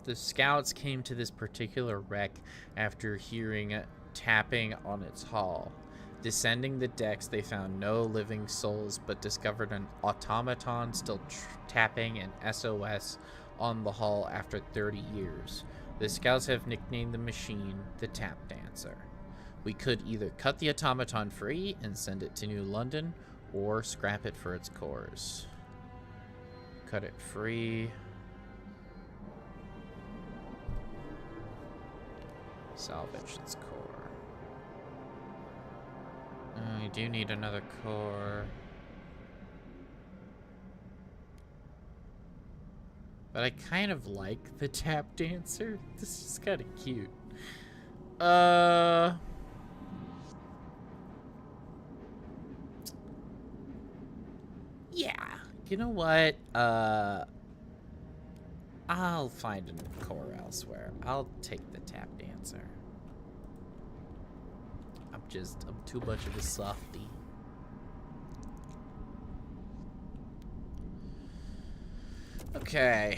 The scouts came to this particular wreck after hearing tapping on its hull. Descending the decks, they found no living souls, but discovered an automaton still tapping an SOS on the hull after 30 years. The scouts have nicknamed the machine the Tap Dancer. We could either cut the automaton free and send it to New London, or scrap it for its cores. Cut it free. Salvage its core. I do need another core. But I kind of like the tap dancer. This is kind of cute. Yeah. You know what? I'll find a core elsewhere. I'll take the tap dancer. I'm too much of a softie. Okay.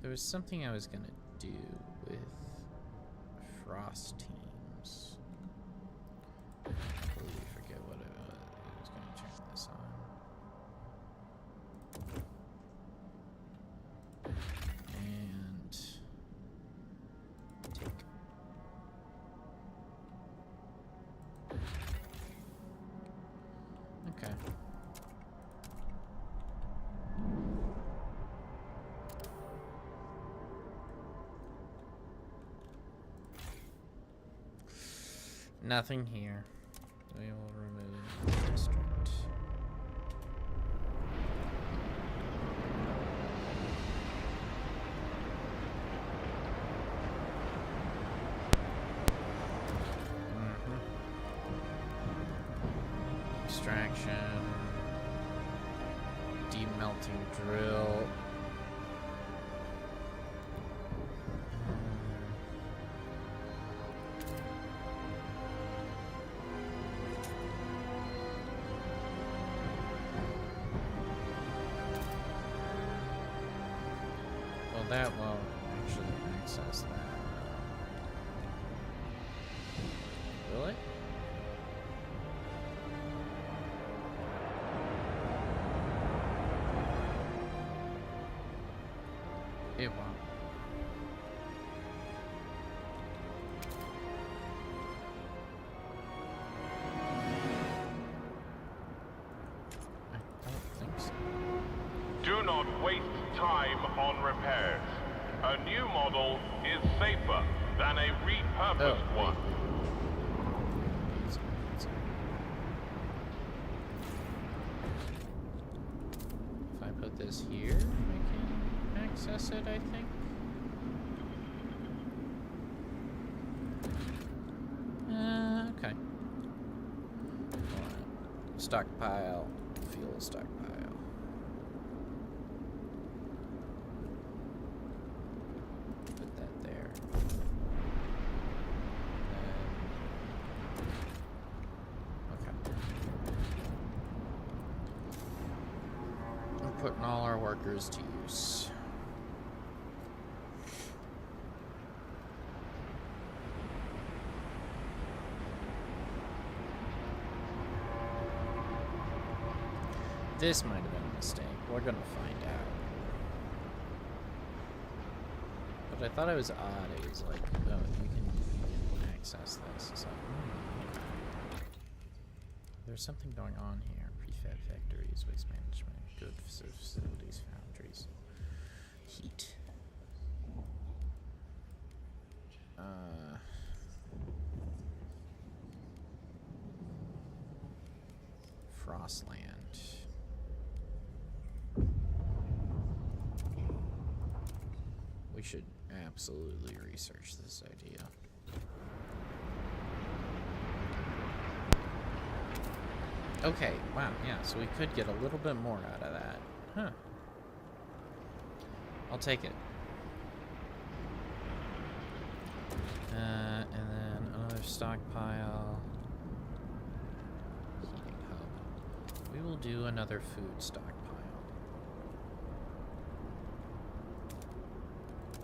There was something I was gonna do with Frost teams. Completely forget what it was. I was gonna turn this on. And take. Okay. Nothing here. We will remove the district. Extraction. Demelting drill. That won't actually access that. Will it? It won't. I don't think so. Do not waste time on repairs. A new model is safer than a repurposed one. If I put this here, I can access it, I think. Okay. Stockpile, fuel stockpile. Putting all our workers to use. This might have been a mistake. We're gonna find out. But I thought it was odd. It was like, oh, you can access this. So, okay. There's something going on here. Prefab factories, waste management. Good facilities, foundries, heat. Frostland. We should absolutely research this idea. Okay, wow, yeah, so we could get a little bit more out of that. Huh. I'll take it. And then another stockpile. Heating hub. We will do another food stockpile.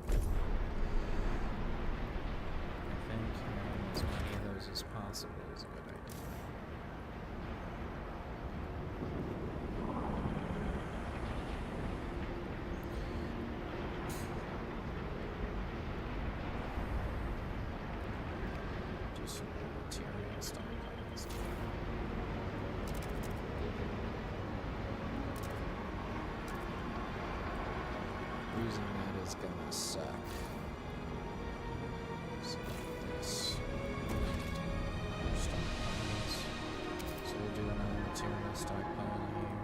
I think having as many of those as possible is a good idea. Some material stockpiles. Using that is gonna suck. So this. Stockpiles. So we'll do another material stockpile here.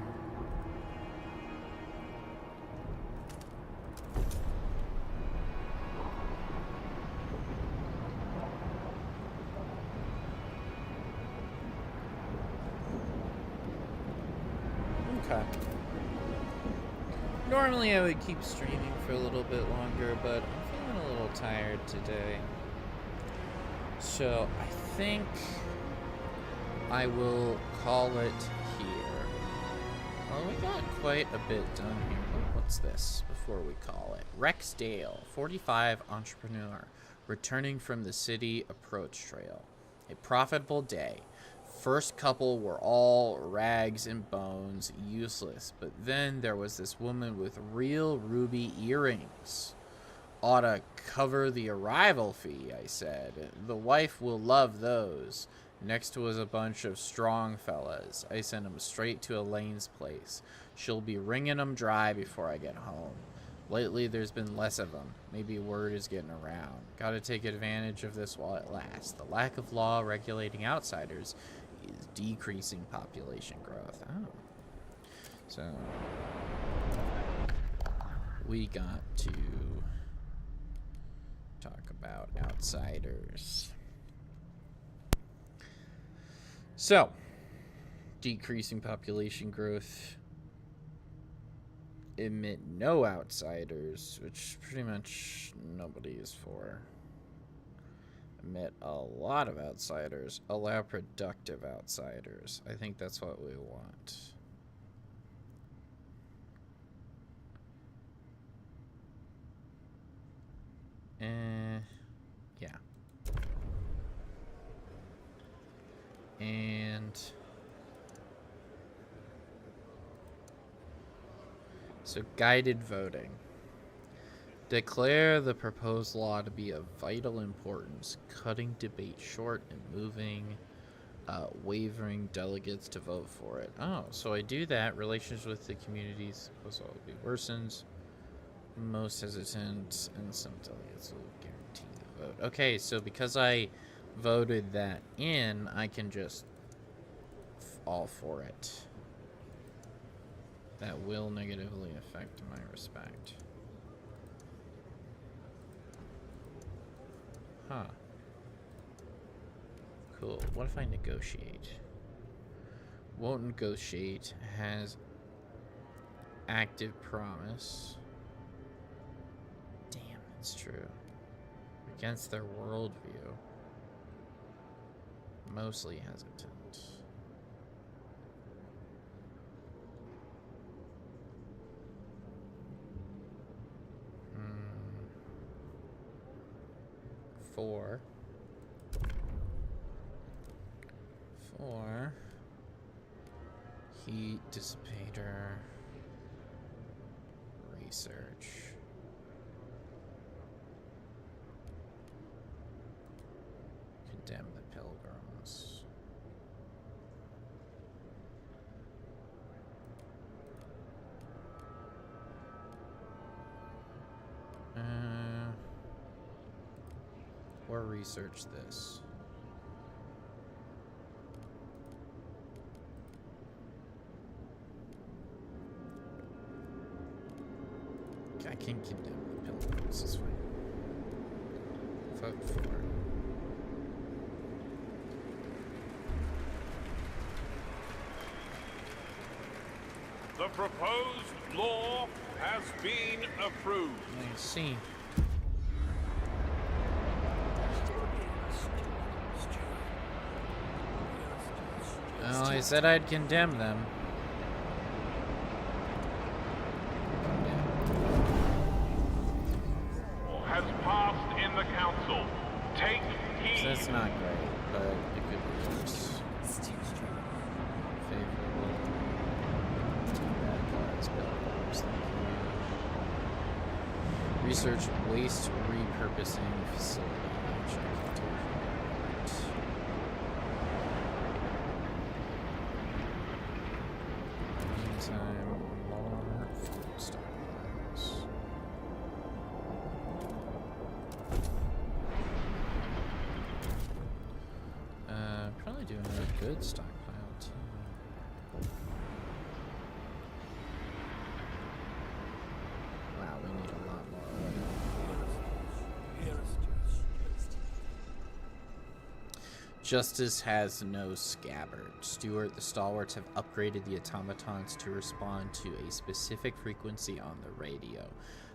Okay. Normally I would keep streaming for a little bit longer, but I'm feeling a little tired today. So I think I will call it here. Well, we got quite a bit done here. Oh, what's this before we call it? Rex Dale, 45 entrepreneur, returning from the city approach trail. A profitable day. First couple were all rags and bones, useless, but then there was this woman with real ruby earrings. Oughta cover the arrival fee, I said. The wife will love those. Next was a bunch of strong fellas. I sent 'em straight to Elaine's place. She'll be wringing 'em dry before I get home. Lately, there's been less of 'em. Maybe word is getting around. Gotta take advantage of this while it lasts. The lack of law regulating outsiders is decreasing population growth. Oh. So, we got to talk about outsiders. So, decreasing population growth. Admit no outsiders, which pretty much nobody is for. Admit a lot of outsiders. Allow productive outsiders. I think that's what we want. Yeah. And so guided voting. Declare the proposed law to be of vital importance, cutting debate short and moving wavering delegates to vote for it. Oh, so I do that. Relations with the communities will be worsens. Most hesitant, and some delegates will guarantee the vote. Okay, so because I voted that in, I can just all for it. That will negatively affect my respect. Huh. Cool. What if I negotiate? Won't negotiate. Has active promise. Damn, that's true. Against their worldview. Mostly hesitant. Four. Heat dissipator. Research. Condemn the pilgrims. Or research this. I can condemn the pilgrims, it's fine. Vote for. The proposed law has been approved. I see. Well, I said I'd condemn them. Has passed in the council. Take heed. So that's not great, but it could be worse. Favorable. Radicalized pilgrims, thank you. Research waste repurposing facility. Which I can do. Meantime, more food stockpiles. good stockpile too. Wow, we need a lot more oil. Justice has no scabbard. Stuart, the stalwarts have upgraded the automatons to respond to a specific frequency on the radio.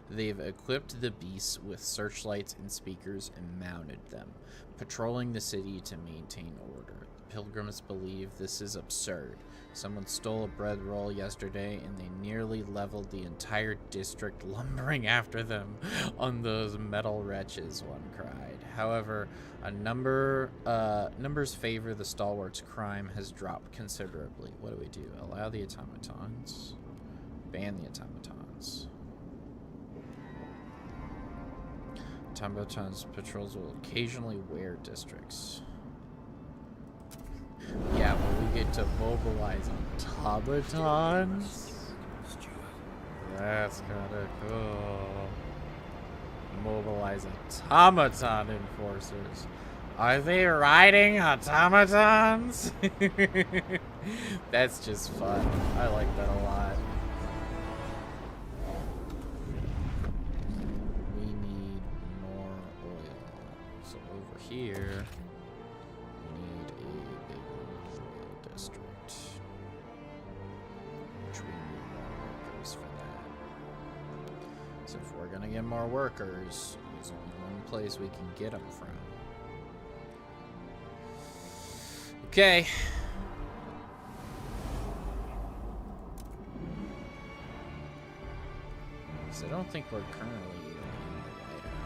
They've equipped the beasts with searchlights and speakers and mounted them, patrolling the city to maintain order. The pilgrims believe this is absurd. Someone stole a bread roll yesterday and they nearly leveled the entire district, lumbering after them on those metal wretches, one cried. However, numbers favor the stalwarts. Crime has dropped considerably. What do? Allow the automatons. Ban the automatons. Automatons patrols will occasionally wear districts. Yeah, but we get to mobilize automatons. That's kinda cool. Mobilize automaton enforcers. Are they riding automatons? That's just fun. I like that a lot. We need more oil. So over here, we need a big oil district. Which we need more workers for that. So if we're gonna get more workers, there's only one place we can get them from. Okay. So I don't think we're currently even in the whiteout.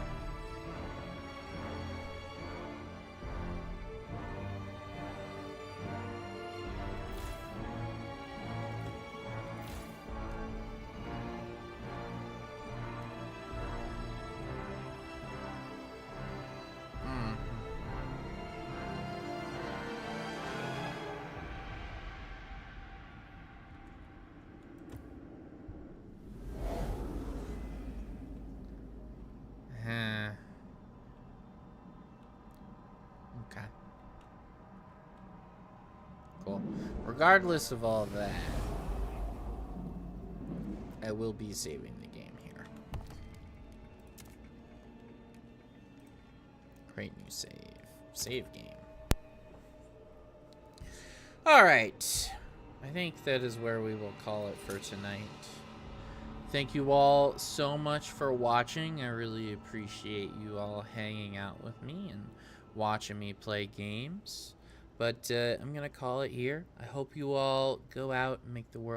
Okay. Cool. Regardless of all that, I will be saving the game here. Create new save. Save game. Alright. I think that is where we will call it for tonight. Thank you all so much for watching. I really appreciate you all hanging out with me and watching me play games. But I'm going to call it here. I hope you all go out and make the world